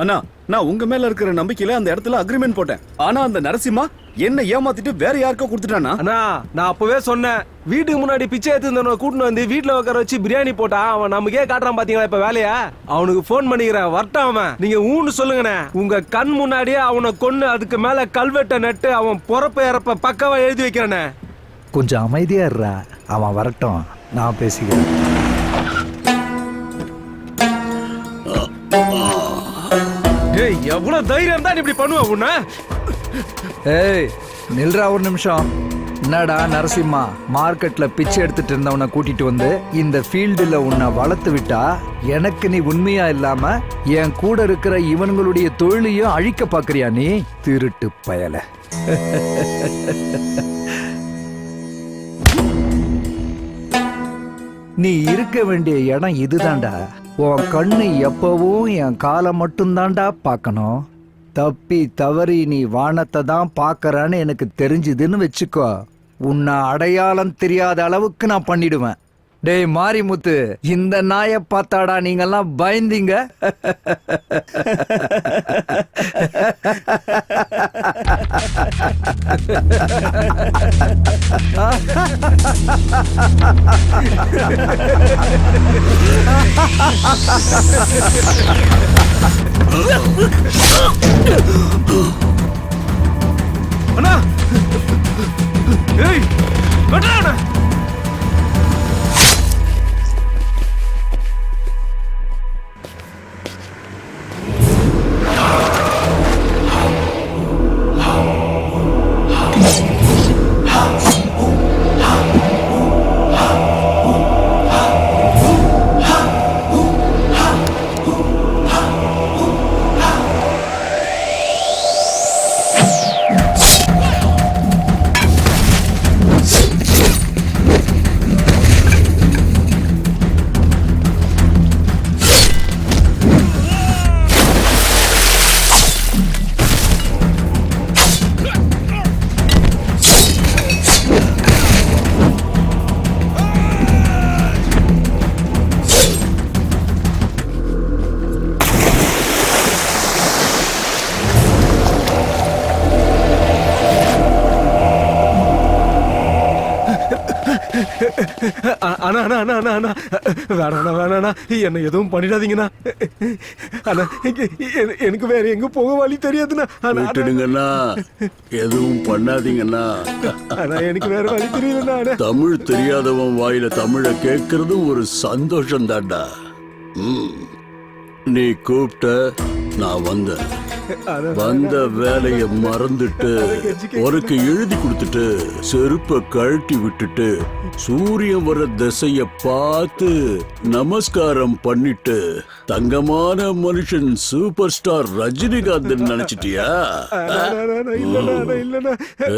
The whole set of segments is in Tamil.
அண்ணா, நான் உங்க மேல இருக்கிற நம்பிக்கையில அந்த இடத்துல அக்ரிமெண்ட் போட்டேன். ஆனா அந்த நரசிம்மா என்ன ஏமாத்திட்டு வேற யாருக்கோ கொடுத்துட்டானா? அண்ணா, நான் அப்பவே சொன்னேன், வீட்டுக்கு முன்னாடி பிச்சை எடுத்து கூட்டின்னு வந்து வீட்டுல உட்கார வச்சு பிரியாணி போட்டா அவன் நமக்கே காட்டுறான் பாத்தீங்களா இப்ப வேலையா? அவனுக்கு போன் பண்ணிக்கிறேன், வரட்டும் அவன். நீங்க ஊன்னு சொல்லுங்கண்ணே. உங்க கண் முன்னாடியே அவனை கொன்னு அதுக்கு மேல கல்வெட்டை நட்டு அவன் பொறப்ப இறப்ப பக்கவா எழுதி வைக்கிறானே. கொஞ்சம் அமைதியா இருடா, அவன் வரட்டும், நான் பேசிக்கிறேன். ஏய், எவ்வளவு தைரியம் இருந்தா நீ இப்படி பண்ணுவ உன்ன? ஏய் நில்றா ஒரு நிமிஷம். என்னடா நரசிம்மா, மார்க்கெட்ல பிச்சை எடுத்துட்டு இருந்தவனை கூட்டிட்டு வந்து இந்த ஃபீல்டுல உன்னை வளர்த்து விட்டா எனக்கு நீ உண்மையா இல்லாம என் கூட இருக்கிற இவனுங்களுடைய தொழிலையும் அழிக்க பாக்குறியா நீ? திருட்டு பயல. நீ இருக்க வேண்டிய இடம் இதுதான்டா. உன் கண்ணு எப்பவும் என் காலை மட்டும்தான்டா பார்க்கணும். தப்பி தவறி நீ வானத்தை தான் பார்க்கறான்னு எனக்கு தெரிஞ்சுதுன்னு வச்சுக்கோ, உன்னை அடையாளம் தெரியாத அளவுக்கு நான் பண்ணிடுவேன். டேய் மாரிமுத்து, இந்த நாயை பார்த்தாடா நீங்கெல்லாம் பயந்தீங்க. அண்ணா, ஏய் வெட்டடா. அண்ணா அண்ணா அண்ணா அண்ணா அண்ணா வேணாண்ணா வேணாண்ணா, என்ன எதுவும் பண்ணிடாதீங்கண்ணா. அண்ணா, எனக்கு வேற எங்க போக வழி தெரியாதுண்ணா. விட்டுடுங்கண்ணா, எதுவும் பண்ணாதீங்கண்ணா. அண்ணா, எனக்கு வேற வழி தெரியலண்ணா. தமிழ் தெரியாதவன் வாயில தமிழை கேட்கறது ஒரு சந்தோஷம் தான்டா. நீ கூப்பிட்ட, நான் வந்தேன். வந்த வேலைய மறந்துட்டு உனக்கு எழுதி கொடுத்துட்டு செருப்ப கழட்டி விட்டுட்டு சூரியன் வர திசைய பார்த்து நமஸ்காரம் பண்ணிட்டு தங்கமான மனுஷன் சூப்பர் ஸ்டார் ரஜினிகாந்த் நினைச்சிட்டியா?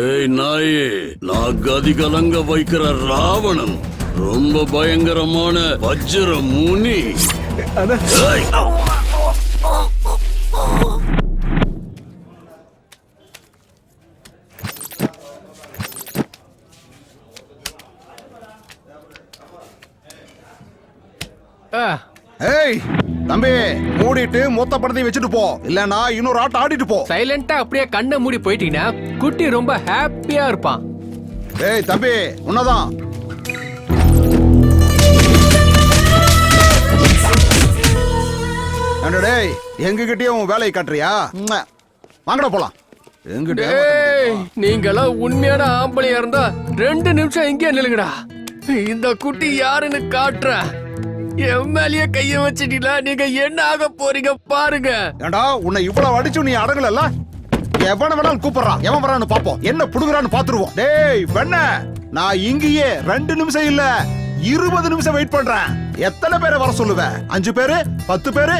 ஏய் நாயே, நான் கதி கலங்க வைக்கிற ராவணன், ரொம்ப பயங்கரமான வஜ்ர முனி. ஏய் தம்பி, மூடிட்டு மொத்த படத்தையும் வச்சுட்டு போ, இல்லனா இன்னொரு ஆட்டம் ஆடிட்டு போ. சைலண்டா அப்படியே கண்ணை மூடி போயிட்டீங்கன்னா குட்டி ரொம்ப ஹாப்பியா இருப்பான். ஏய் தம்பி, உன்னதான். டேய், எங்ககிட்டயே உன் வேலையை காட்டுறியா? வாங்கடா போலாம். நீங்களாம் உண்மையான ஆம்பளையா இருந்தா 2 நிமிஷம் இங்கே நில்லுங்கடா. இந்த குட்டி யாருன்னு காட்டுற. என் மேலேயே கைய வச்சிட்டீங்களா? நீங்க என்ன ஆக போறீங்க பாருங்க. ஏண்டா, உன்னை இவ்வளவு அடிச்சு நீ அடங்கல. எவன வேணாலும் கூப்பிடுறான், எவன் வரான்னு பாப்போம், என்ன புடுங்குறான்னு பாத்துருவோம். டேய் வெண்ண, நான் இங்கேயே 2 நிமிஷம் இல்ல 20 நிமிஷம் வெயிட் பண்றேன். எத்தனை பேரை வர சொல்லுவேன்? 5 பேரு, 10 பேரு,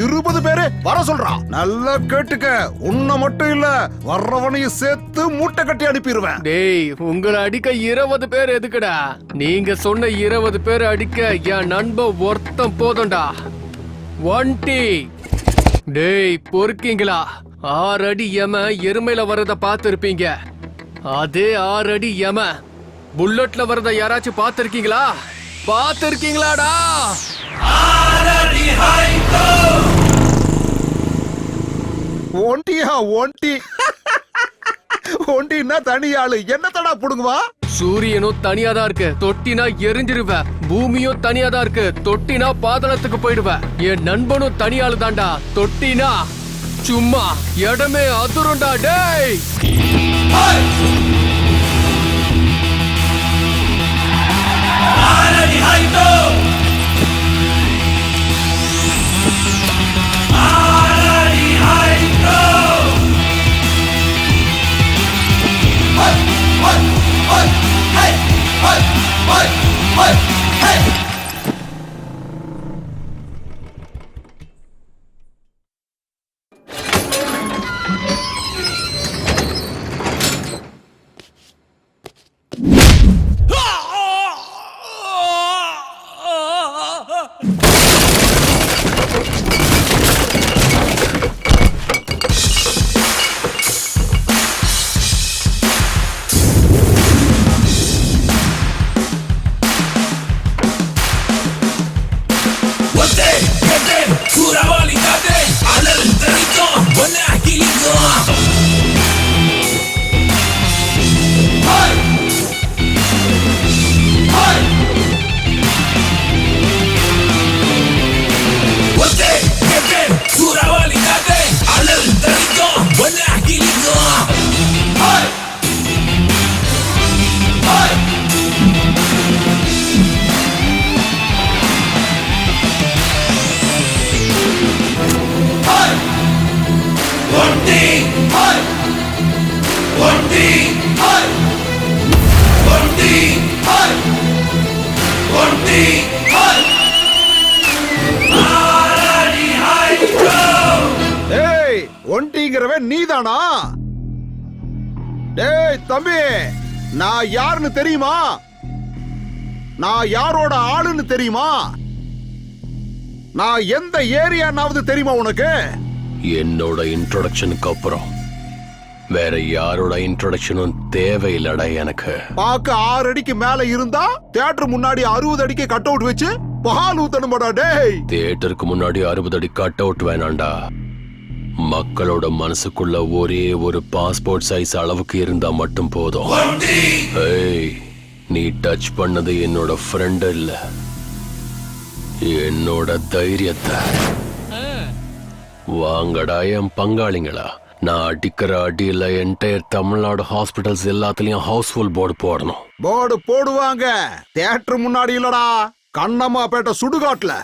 20 பேரு வர சொல்றான். நல்லா கேட்டுக்க, உன்னை மட்டும் இல்ல வர்றவனையும் சேர்த்து மூட்டை கட்டி அனுப்பிடுவேன். டேய், உங்களை அடிக்க 20 பேர் எதுக்குடா? நீங்க சொன்ன 20 பேர் அடிக்க என் நண்பன் ஒருத்தன் போதும்டா. 1 டேய் பொறுக்கீங்களா? 6 அடி யம எருமையில வர்றத பார்த்திருப்பீங்க. அதே 6 அடி யம புல்லட்ல வர்றத யாராச்சும் பார்த்திருக்கீங்களா? பார்த்திருக்கீங்களாடா? 6 அடி ஹைகோ. ஒண்டியா ஒண்டி ஒண்டின்னா தனி ஆளு என்னத்தடா புடுங்குவா? சூரியனும் தனியா தான் இருக்கு, தொட்டினா எரிஞ்சிருவ. பூமியும் தனியா தான் இருக்கு, தொட்டினா பாதாளத்துக்கு போயிடுவ. என் நண்பனும் தனியாளு தான்டா, தொட்டினா சும்மா இடமே அதிரும்டா டேய். ஏய் ஒண்டிங்கிறவன் நீதானா? டேய் தம்பி, நான் யாருன்னு தெரியுமா? நான் யாரோட ஆளுன்னு தெரியுமா? நான் எந்த ஏரியானாவது தெரியுமா உனக்கு? என்னோட இன்ட்ரோடக்ஷனுக்கு அப்புறம் வேற யாரோட இன்ட்ரோடக்ஷனும் தேவையில்லடா எனக்கு. பாக்க 6 அடிக்கு மேல இருந்தா தியேட்டர் முன்னாடி 60 அடிக்கு கட் அவுட் வச்சு பால் ஊத்தணுமாடா டேய். தியேட்டருக்கு முன்னாடி 60 அடி கட் அவுட் வேணாண்டா. மக்களோட மனசுக்குள்ள ஒரே ஒரு பாஸ்போர்ட் சைஸ் அளவுக்கு இருந்தா மட்டும் போதும். ஏய், நீ டச் பண்ணது என்னோட ஃப்ரெண்ட் இல்ல, என்னோட தைரியத்தை. வாங்கடா என் பங்காளிங்களா, நான் அடிக்கிற அடியில என்டையர் தமிழ்நாடு ஹாஸ்பிட்டல்ஸ் எல்லாத்துலயும் ஹவுஸ்ஃபுல் போர்டு போடணும். போர்டு போடுவாங்க, தியேட்டர் முன்னாடி இல்லடா, கண்ணம்மா பேட்டை சுடுகாட்டுல.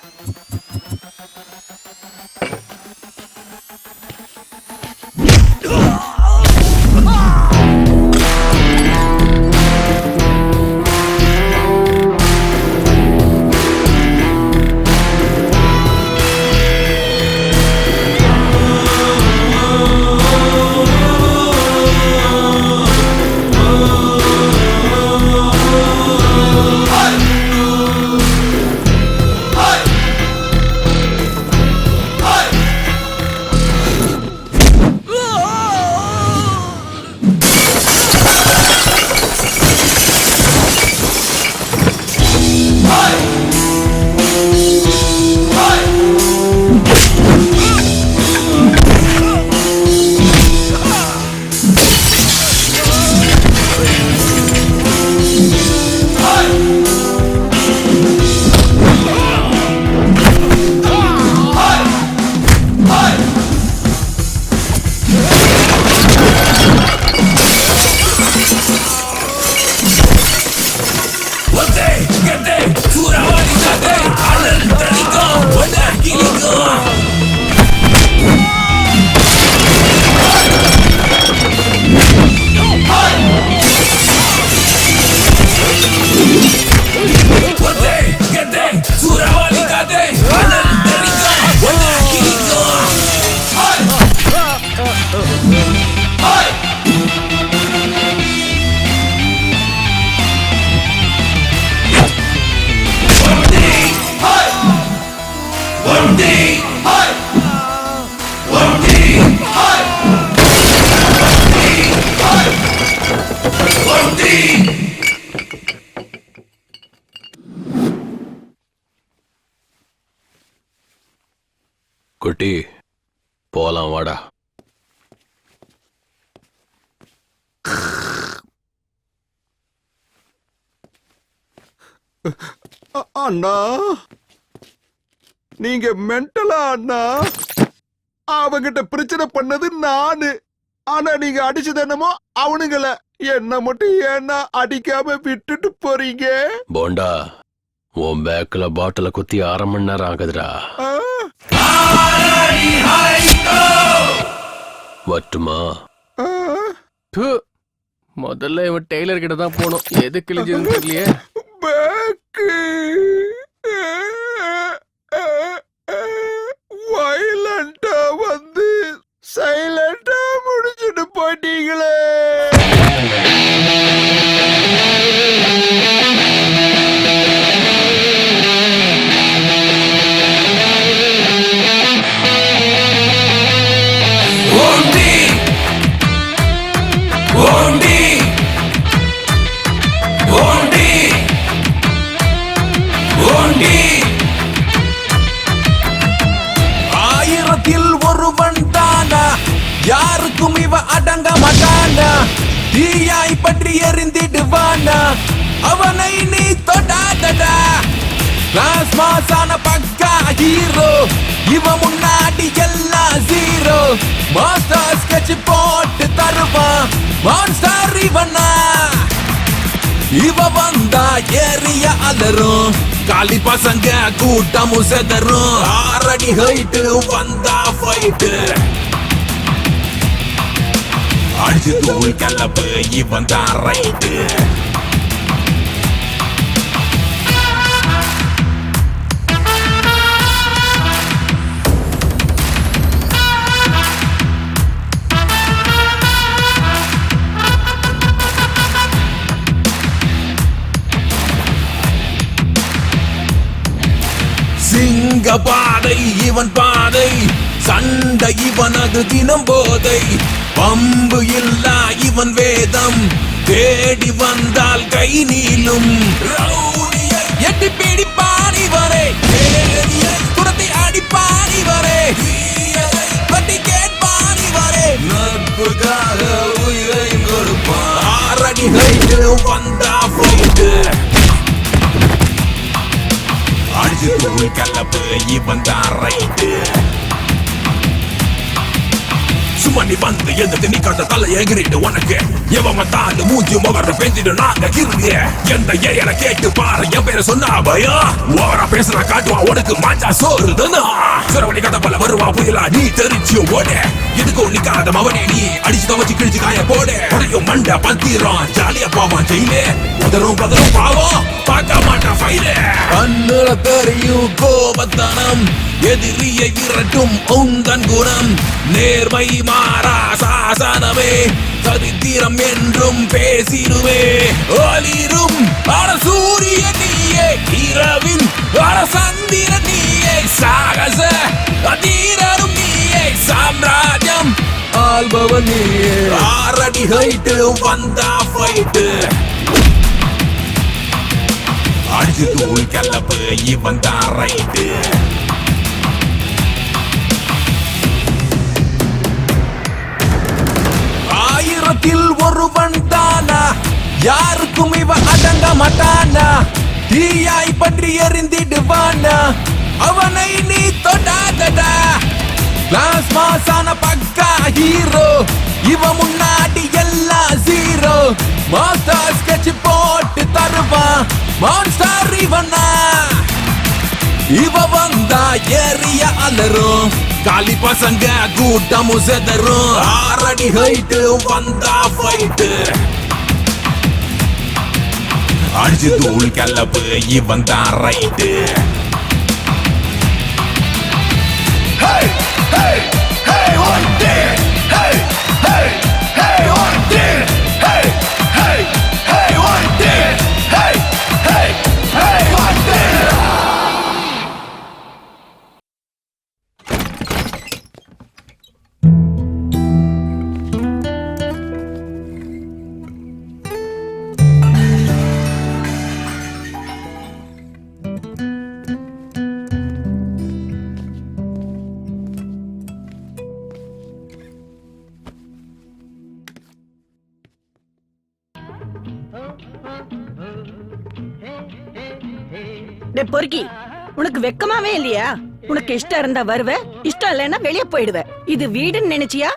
குட்டி, போலாம் வாடா. அண்ணா நீங்க மென்டலா அண்ணா? அவங்கிட்ட பிரச்சனை பண்ணது நானு, ஆனா நீங்க அடிச்சது என்னமோ அவனுங்கள. என்ன மட்டும் ஏன்னா அடிக்காம விட்டுட்டு போறீங்க? போண்டா, உன் பேக்ல பாட்டில குத்தி 1/2 மணி நேரம் ஆகுதுடா. ஆ? வட்டுமா? ஆ? ப்பு. முதல்ல இவன் டெய்லர் கிட்ட தான் போனோம். எது கிழிஞ்சதுன்னு தெரியலையே. பேக்கு வயலண்டா வந்து சைலண்டா முடிச்சுட்டு போயிட்டீங்களே. ஆயிரத்தில் ஒருவன் தானா, யாருக்கும் இவ அடங்க மாட்டானா. தீயாய் பற்றி எரிந்திடுவானா, அவனை நீ தொடாதடா. கிளாஸ் மாசான பக்கா ஹீரோ, இவ முன்னாடி எல்லாம் ஜீரோ. மாஸ்டர் ஸ்கெட்ச் போட்டு தருவான், மான்ஸ்டர் இவனா. இவ வந்தா ஏரிய அலரும், காலி பசங்க கூட்டமும் செதரும். 6 அடி ஹைட்டு வந்தா ஃபைட்டு, அடிச்சு தூள் கலப்பு இவன் தான் ரைட்டு. சிங்க பாதை இவன் பாதை, சண்டை இவனது தினம் போதை. பம்பு இல்லா இவன் வேதம், தேடி வந்தால் கை நீளும். ரவுடியை எட்டி பிடிப்பான் இவரே, தேடியை துரத்தி அடிப்பான் இவரே. தீயதை பற்றி கேட்பான் இவரே, நட்புக்காக உயிரை கொடுப்பான். 6 அடி ஹைட்டு வந்தா ஃபைட்டு, அடிச்சு தூள் கலப்பு இவன் தான் ரைட்டு. சும்மா நீ வந்து எதுக்கு நீ கட்ட தலை எகிரிட்டு உனக்கு எவன் வந்தாலும் மூஞ்சி முகர பெஞ்சிட்டு நாங்க கிருங்க. எந்த ஏரியால கேட்டு பாரு என் பேரை சொன்னா பயம். ஓவரா பேசுறா காட்டுவான் உனக்கு மாஞ்சா சோறு தானா. சுரவணி கட்ட போல வருவா புயலா நீ தெரிச்சு ஓட. எதுக்கும் நிக்காத மவனே நீ அடிச்சு துவச்சு கிழிச்சு காய போட. உடையும் மண்டை பத்திரம் ஜாலியா போவான் ஜெயிலே. உதரும் பதரும் பாவம் பார்க்க மாட்டான் ஃபைலே. கண்ணுல தெரியும் கோபத்தனம், எதிரியை விரட்டும் உந்தன் குணம். நேர்மை மாறா சாசனமே, சரித்திரம் என்றும் பேசிடுவே. ஒளிரும் சூரிய நீயே, இரவின் சந்திர நீயே. சாகச தீரரும் நீயே, சாம்ராஜ்யம் ஆள்பவன் நீயே. 6 அடி ஹைட்டு வந்தா ஃபைட்டு, அடிச்சு தூள் கலப்பு இவன் தான் ரைட்டு. ஆயிரத்தில் ஒருவன் தானா, யாருக்கும் இவ அடங்க மாட்டானா. தீயாய் பற்றி எரிந்திடுவானா, அவனை நீ தொடாதடா. கிளாஸ் மாசான பக்கா ஹீரோ, இவ முன்னாடி எல்லாம் ஜீரோ. மாஸ்டர் ஸ்கெட்ச் போட்டு தருவான், மான்ஸ்டர் இவனா. இவ வந்தா ஏரிய அலரும், காலி பசங்க கூட்டமும் செதரும். 6 அடி ஹைட்டு வந்தா ஃபைட்டு, அடிச்சு தூள் கலப்பு இவன் தான் ரைட்டு. டே பொறுக்கி, உனக்கு வெக்கமாவே இல்லையா? உனக்கு இஷ்டம் இருந்தா வருவ, இஷ்டம் இல்லைன்னா வெளியே போயிடுவ. இது வீடுன்னு நினைச்சியா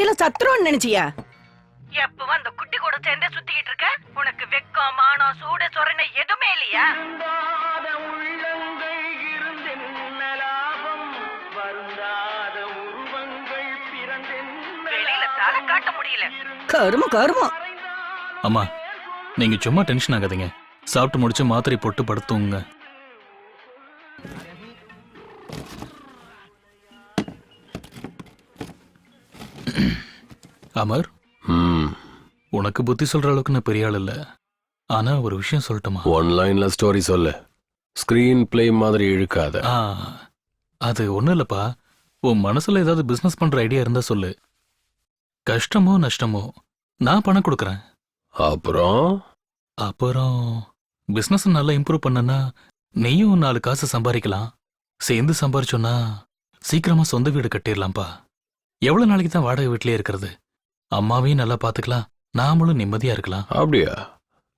இல்ல சத்திரம்னு நினைச்சியா? எப்பவும் அந்த குட்டி கூட சேர்ந்தே சுத்திக்கிட்டு இருக்க. உனக்கு வெக்கம், மானம், சூடு, சொரணை எதுவுமே இல்லையா? வெளியில தலை காட்ட முடியல. கருமம் கருமம். அம்மா, நீங்க சும்மா டென்ஷன் ஆகாதீங்க. சாப்பிட்டு முடிச்சு மாத்திரை போட்டு படுத்துங்க. அமர், ம் உனக்கு புத்தி சொல்ற அளவுக்கு நான் பெரிய ஆள் இல்ல. ஆனா ஒரு விஷயம் சொல்லட்டுமா? ஒன் லைன்ல ஸ்டோரி சொல்லு. ஸ்கிரீன் பிளே மாதிரி இழுக்காத. ஆ, அது ஒண்ணும் இல்லப்பா. உன் மனசுல ஏதாவது பிசினஸ் பண்ற ஐடியா இருந்தா சொல்லு. கஷ்டமோ நஷ்டமோ நான் பணம் கொடுக்கறேன். அப்புறம் பிசினஸ் நல்லா இம்ப்ரூவ் பண்ணனா நீயும் 4 காசு சம்பாதிக்கலாம். சேர்ந்து சம்பாரிச்சோன்னா சீக்கிரமா சொந்த வீடு கட்டிடலாம்ப்பா. எவ்வளவு நாளைக்கு தான் வாடகை வீட்லயே இருக்கிறது? அம்மாவையும் நல்லா பாத்துக்கலாம், நாமளும் நிம்மதியா இருக்கலாம். அப்படியா?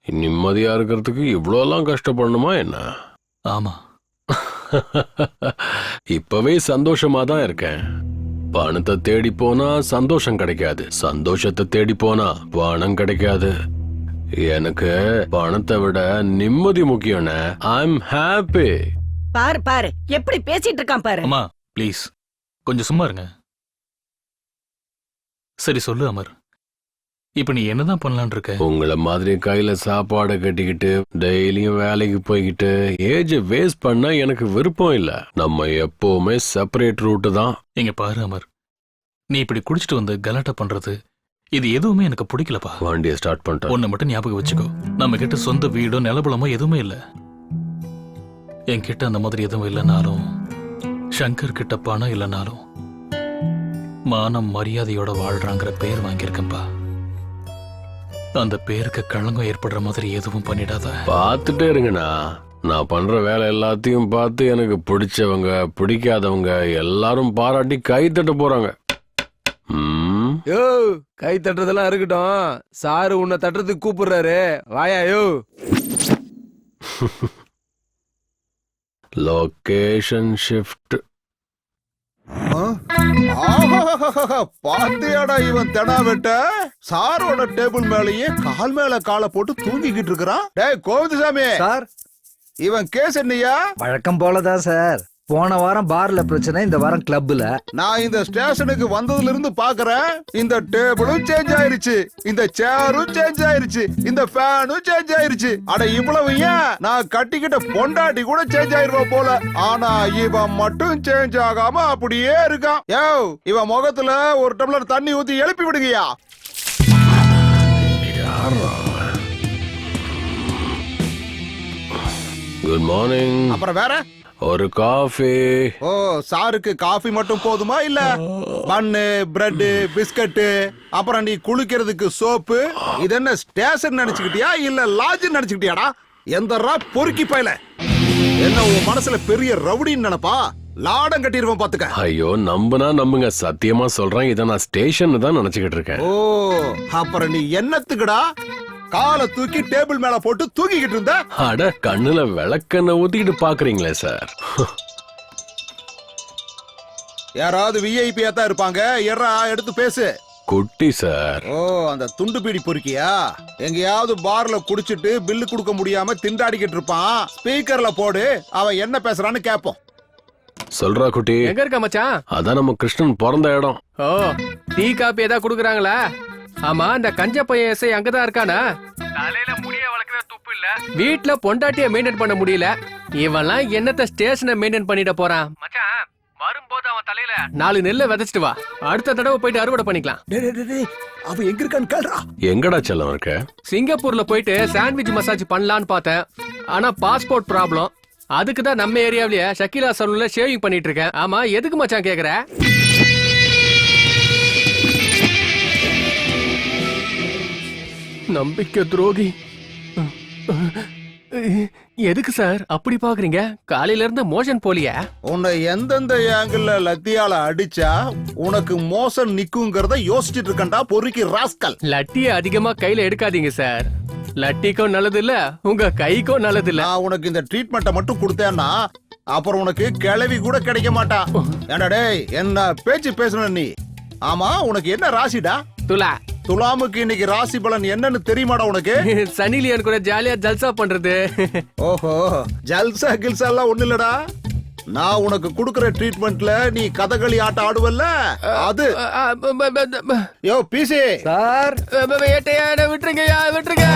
நிம்மதியா இருக்கிறதுக்கு இவ்வளோலாம் கஷ்டப்படணுமா என்ன? ஆமா. இப்பவே சந்தோஷமா தான் இருக்கேன். பணத்தை தேடி போனா சந்தோஷம் கிடைக்காது, சந்தோஷத்தை தேடி போனா பணம் கிடைக்காது. எனக்கு பணத்தை விட நிம்மதி முக்கியம். I'm happy. பாரு பாரு எப்படி பேசிட்டு இருக்கான் பாரு. அம்மா ப்ளீஸ் கொஞ்சம் சும்மா இருங்க. சரி சொல்லு அமர், இப்ப நீ என்னதான் பண்ணலான் இருக்க? உங்களை மாதிரி கையில சாப்பாடை கட்டிக்கிட்டு டெய்லியும் வேலைக்கு போய்கிட்டு ஏஜ் வேஸ்ட் பண்ண எனக்கு விருப்பம் இல்ல. நம்ம எப்பவுமே செப்பரேட் ரூட்டு தான். இங்க பாரு அமர், நீ இப்படி குடிச்சிட்டு வந்து கலாட்டா பண்றது இது எதுவுமே எனக்கு பிடிக்கலப்பா. வண்டியை ஸ்டார்ட் பண்ணிட்டேன். ஒன்னு மட்டும் ஞாபகம் வச்சுக்கோ, நம்ம கிட்ட சொந்த வீடோ நிலபலமோ எதுவுமே இல்ல. என்கிட்ட அந்த மாதிரி எதுவும் இல்லைனாலும், சங்கர் கிட்ட பணம் இல்லைனாலும் மானம் மரியாதையோட வாழ்றாங்கிற பேர் வாங்கியிருக்கேன்பா. அந்த பேருக்கு களங்கம் ஏற்படுற மாதிரி எதுவும் பண்ணிடாத. பார்த்துட்டே இருங்கண்ணா. நான் பண்ற வேலை எல்லாத்தையும் பார்த்து எனக்கு பிடிச்சவங்க பிடிக்காதவங்க எல்லாரும் பாராட்டி கை தட்ட போறாங்க. யோ, கை தட்டுறதெல்லாம் இருக்கட்டும். சாரு உன்னை தட்டுறதுக்கு கூப்பிடுறாரு, வாயா. யோ, லொகேஷன் ஷிஃப்ட். பாத்தியாடா இவன் தெனா வெட்ட சாரோட டேபிள் மேலேயே கால் மேல காலை போட்டு தூங்கிக்கிட்டு இருக்கிறான். டேய் கோவிந்தசாமி சார், இவன் கேஸ் என்னையா? வழக்கம் போலதான் சார். போன வாரம் பார்ல பிரச்சனை, இந்த வாரம் கிளப்ல. நான் இந்த ஸ்டேஷனுக்கு வந்ததுல இருந்து பாக்குறேன், இந்த டேபிளும் சேஞ்ச் ஆயிருச்சு, இந்த சேரும் சேஞ்ச் ஆயிருச்சு, இந்த ஃபேனும் சேஞ்ச் ஆயிருச்சு. அட இவ்வளவு ஏன், நான் கட்டிக்கிட்ட பொண்டாட்டி கூட சேஞ்ச் ஆயிருவா போல. ஆனா இவன் மட்டும் சேஞ்ச் ஆகாம அப்படியே இருக்கான். யோ, இவன் முகத்துல ஒரு டம்ளர் தண்ணி ஊத்தி எழுப்பி விடுங்கயா. Good morning. அப்புறம் வேற ஒரு காஃபி. ஓ, சாருக்கு காஃபி மட்டும் போதுமா இல்ல பன்னு, பிரெட், பிஸ்கட், அப்புறம் நீ குளிக்கிறதுக்கு சோப்பு? இது என்ன ஸ்டேஷன் நினைச்சுக்கிட்டியா இல்ல லாட்ஜ் நினைச்சுக்கிட்டியாடா? எந்தரா பொறுக்கி பயல, என்ன உன் மனசுல பெரிய ரவுடின்னு நினைப்பா? லாடம் கட்டிடுவோம் பாத்துக்க. ஐயோ, நம்புனா நம்புங்க, சத்தியமா சொல்றேன், இதை நான் ஸ்டேஷன் தான் நினைச்சுக்கிட்டு இருக்கேன். ஓ, அப்புறம் நீ என்னத்துக்குடா காலை தூக்கி டேபிள் மேல போட்டு தூங்கிக்கிட்டு இருந்த? அட, கண்ணுல விளக்கெண்ண ஊத்திக்கிட்டு பாக்குறீங்களே சார். யாராவது விஐபியா தான் இருப்பாங்க. எறா எடுத்து பேசு. குட்டி சார். ஓ, அந்த துண்டு பீடி பொறுக்கியா? எங்கேயாவது பார்ல குடிச்சிட்டு பில்லு கொடுக்க முடியாம திண்டாடிக்கிட்டு இருப்பான். ஸ்பீக்கர்ல போடு, அவன் என்ன பேசுறான்னு கேப்போம். சொல்றா குட்டி. எங்க இருக்க மச்சான்? அதான் நம்ம கிருஷ்ணன் பிறந்த இடம். ஓ, டீ காப்பி ஏதாவது குடுக்குறாங்களா? ஆமா, இந்த கஞ்ச பையன் எஸ்ஐ அங்கதான் இருக்கானா? தலையில முடிய வளர்க்கவே துப்பு இல்ல, வீட்டுல பொண்டாட்டிய மெயின்டைன் பண்ண முடியல. இவன்லாம் என்னத்த ஸ்டேஷனை மெயின்டைன் பண்ணிட போறான்? மச்சான், வரும்போது அவன் தலையில 4 நெல்லை விதைச்சிட்டு வா, அடுத்த தடவை போயிட்டு அறுவடை பண்ணிக்கலாம். அவன் எங்க இருக்கான்னு கேள்றா. எங்கடா செல்லம் இருக்க? சிங்கப்பூர்ல போயிட்டு சாண்ட்விச் மசாஜ் பண்ணலான்னு பார்த்தேன். ஆனா பாஸ்போர்ட் ப்ராப்ளம். அதுக்கு தான் நம்ம ஏரியாவிலேயே ஷக்கீலா சலூன்ல ஷேவிங் பண்ணிட்டு இருக்கேன். ஆமா, எதுக்கு மச்சான் கேக்குற? நம்பிக்கை துரோகி. எதுக்கு சார் அப்படி பாக்குறீங்க? காலையில இருந்து மோஷன் போலியா? உன்னை எந்தெந்த ஆங்கிள் லத்தியால அடிச்சா உனக்கு மோசம் நிக்குங்கிறத யோசிச்சுட்டு இருக்கண்டா பொறுக்கி ராஸ்கல். லட்டிய அதிகமா கையில எடுக்காதீங்க சார். லட்டிக்கும் நல்லது இல்ல உங்க கைக்கும் நல்லது இல்ல. நான் உனக்கு இந்த ட்ரீட்மெண்ட்டை மட்டும் கொடுத்தேன்னா அப்புறம் உனக்கு கிளவி கூட கிடைக்க மாட்டா. ஏண்டா டேய், என்ன பேச்சு பேசணும் நீ? ஆமா, உனக்கு என்ன ராசிடா? துலா. துலாமுக்கு இன்னைக்கு ராசி பலன் என்னன்னு தெரியுமாடா உனக்கு? சனி லியோன் கூட ஜாலியா ஜல்சா பண்றது. ஓஹோ, ஜல்சா கில்சா எல்லாம் ஒண்ணு இல்லடா. நான் உனக்கு குடுக்கற ட்ரீட்மெண்ட்ல நீ கதகளி ஆட்டம் ஆடுவல்ல, அது. யோ பிசி சார், ஏட்டையா விட்டுருங்கய்யா, விட்டுருங்க.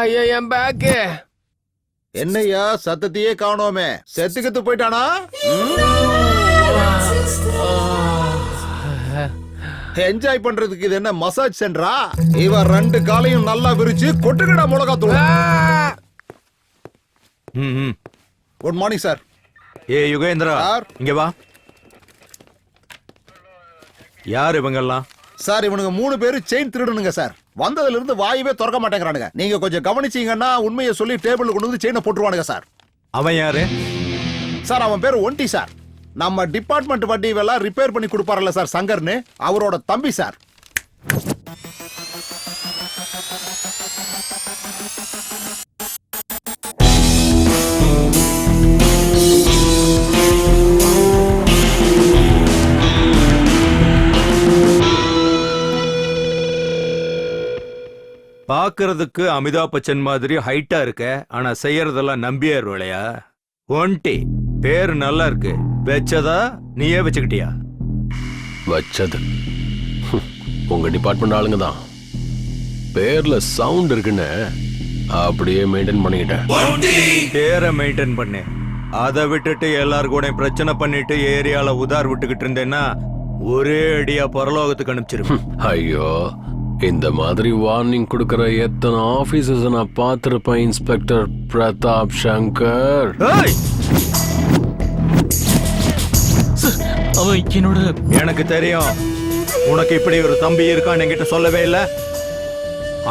ஐயோ என் பேக்கு. என்னையா சத்தத்தையே காணோமே, செத்துக்கிட்டு போயிட்டானா? என்ஜாய் பண்றதுக்கு இது என்ன மசாஜ் சென்டரா? இவன் 2 காலையும் நல்லா விரிச்சு கொட்டுக்கடா மிளகாத்தூள். Good morning sir. ஏ யுகேந்திரா, சார். இங்க வா. யார் இவங்கெல்லாம்? சார், இவனுங்க 3 பேரு செயின் திருடனுங்க சார். வந்ததுல இருந்து வாயவே திறக்க மாட்டேங்கிறானுங்க. நீங்க கொஞ்சம் கவனிச்சீங்கன்னா உண்மையை சொல்லி டேபிள்ல கொண்டு வந்து செயினை போட்டுருவானுங்க சார். அவன் யாரு? சார், அவன் பேரு ஒன்டி சார். நம்ம டிபார்ட்மெண்ட் வண்டி எல்லாம் ரிப்பேர் பண்ணி கொடுப்பார்ல சார், சங்கர்னு, அவரோட தம்பி சார். பாக்குறதுக்கு அமிதாப் பச்சன் மாதிரி ஹைட்டா இருக்க, ஆனா செய்யறதெல்லாம் நம்பியார் வேலையா? ஒன்டி பேர் நல்லா இருக்கு, வச்சதா நீயே வச்சுக்கிட்டியா? வச்சது உங்க டிபார்ட்மெண்ட் ஆளுங்க தான். பேர்ல சவுண்ட் இருக்குன்னு அப்படியே மெயின்டைன் பண்ணிக்கிட்டேன். பேரை மெயின்டைன் பண்ணு. அதை விட்டுட்டு எல்லாரு கூட பிரச்சனை பண்ணிட்டு ஏரியால உதார் விட்டுக்கிட்டு இருந்தேன்னா ஒரே அடியா பரலோகத்துக்கு அனுப்பிச்சிருவேன். ஐயோ, இந்த மாதிரி வார்னிங் கொடுக்கற எத்தனை ஆபீசர்ஸ் நான் பார்த்திருப்பேன் இன்ஸ்பெக்டர் பிரதாப் சங்கர். அவன் என்னோட. எனக்கு தெரியும் உனக்கு இப்படி ஒரு தம்பி இருக்கான்னு என்கிட்ட சொல்லவே இல்ல.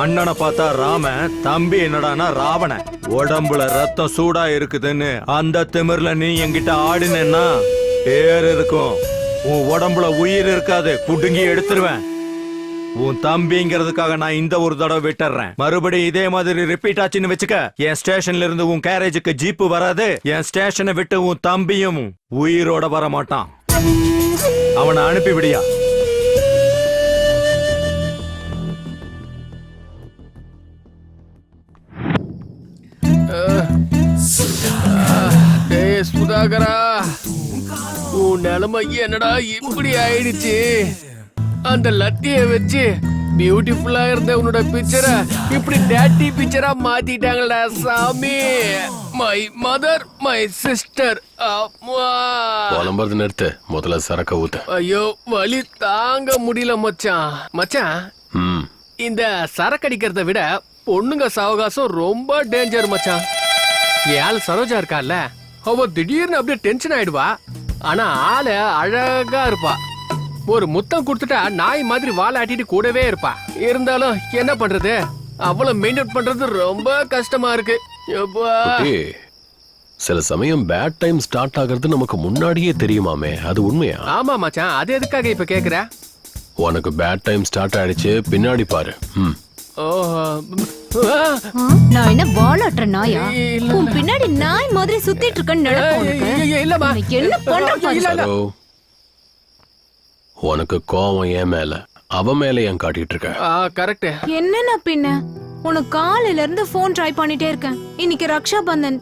அண்ணனை பார்த்தா ராமன், தம்பி என்னடானா ராவணன். உடம்புல ரத்தம் சூடா இருக்குதுன்னு அந்த திமிர்ல நீ என்கிட்ட ஆடினேன்னா பேர் இருக்கும், உன் உடம்புல உயிர் இருக்காது, புடுங்கி எடுத்துருவேன். உன் தம்பிங்கிறதுக்காக நான் இந்த ஒரு தடவை விட்டுறேன். மறுபடியும் இதே மாதிரி ரிப்பீட் ஆச்சுன்னு வச்சுக்க, என் ஸ்டேஷன்ல இருந்து உன் கேரேஜுக்கு ஜீப்பு வராது. என் ஸ்டேஷனை விட்டு உன் தம்பியும் உயிரோட வர மாட்டான். அவனை அனுப்பி விடியா. சுதாகரா, உன் நிலைமை என்னடா இப்படி ஆயிடுச்சு? அந்த லத்திய வச்சு பியூட்டிஃபுல்லா இருந்த உன்னோட பிக்சரை இப்படி டேட்டி பிக்சரா மாத்திட்டாங்கடா சாமி. My mother, my sister. புலம்புறது நிறுத்து, முதல்ல சரக்க ஊத்து. ஐயோ, வலி தாங்க முடியல மச்சான். மச்சான், இந்த சரக்கு அடிக்கிறத விட பொண்ணுங்க சாவகாசம் ரொம்ப டேஞ்சர் மச்சான். ஏள் சரோஜா இருக்கால, அவ திடீர்னு அப்படியே டென்ஷன் ஆயிடுவா. ஆனா ஆளு அழகா இருப்பா. ஒரு முத்தம் கொடுத்துட்டா நாய் மாதிரி வாலாட்டிட்டு கூடவே இருப்பா. இருந்தாலும் என்ன பண்றது, அவ்வளவு மெயின்டைன் பண்றது ரொம்ப கஷ்டமா இருக்கு. சில சமயம் பேட் டைம் ஸ்டார்ட் ஆகிறது நமக்கு முன்னாடியே தெரியுமாமே, அது உண்மையா? ஆமா மச்சான், அது எதுக்காக இப்ப கேக்குற? உனக்கு பேட் டைம் ஸ்டார்ட் ஆயிடுச்சு, பின்னாடி பாரு. நான் என்ன வாலாட்டுற நாயா? உன் பின்னாடி நாய் மாதிரி சுத்திட்டு இருக்கேன்னு என்ன பண்ற? உனக்கு கோவம் என் மேல, அவ மேல ஏன் காட்டிட்டு இருக்க? கரெக்ட். என்னன்னா பின்ன, உனக்கு காலையில இருந்து போன் ட்ரை பண்ணிட்டே இருக்கேன். இன்னைக்கு ரக்ஷா பந்தன்,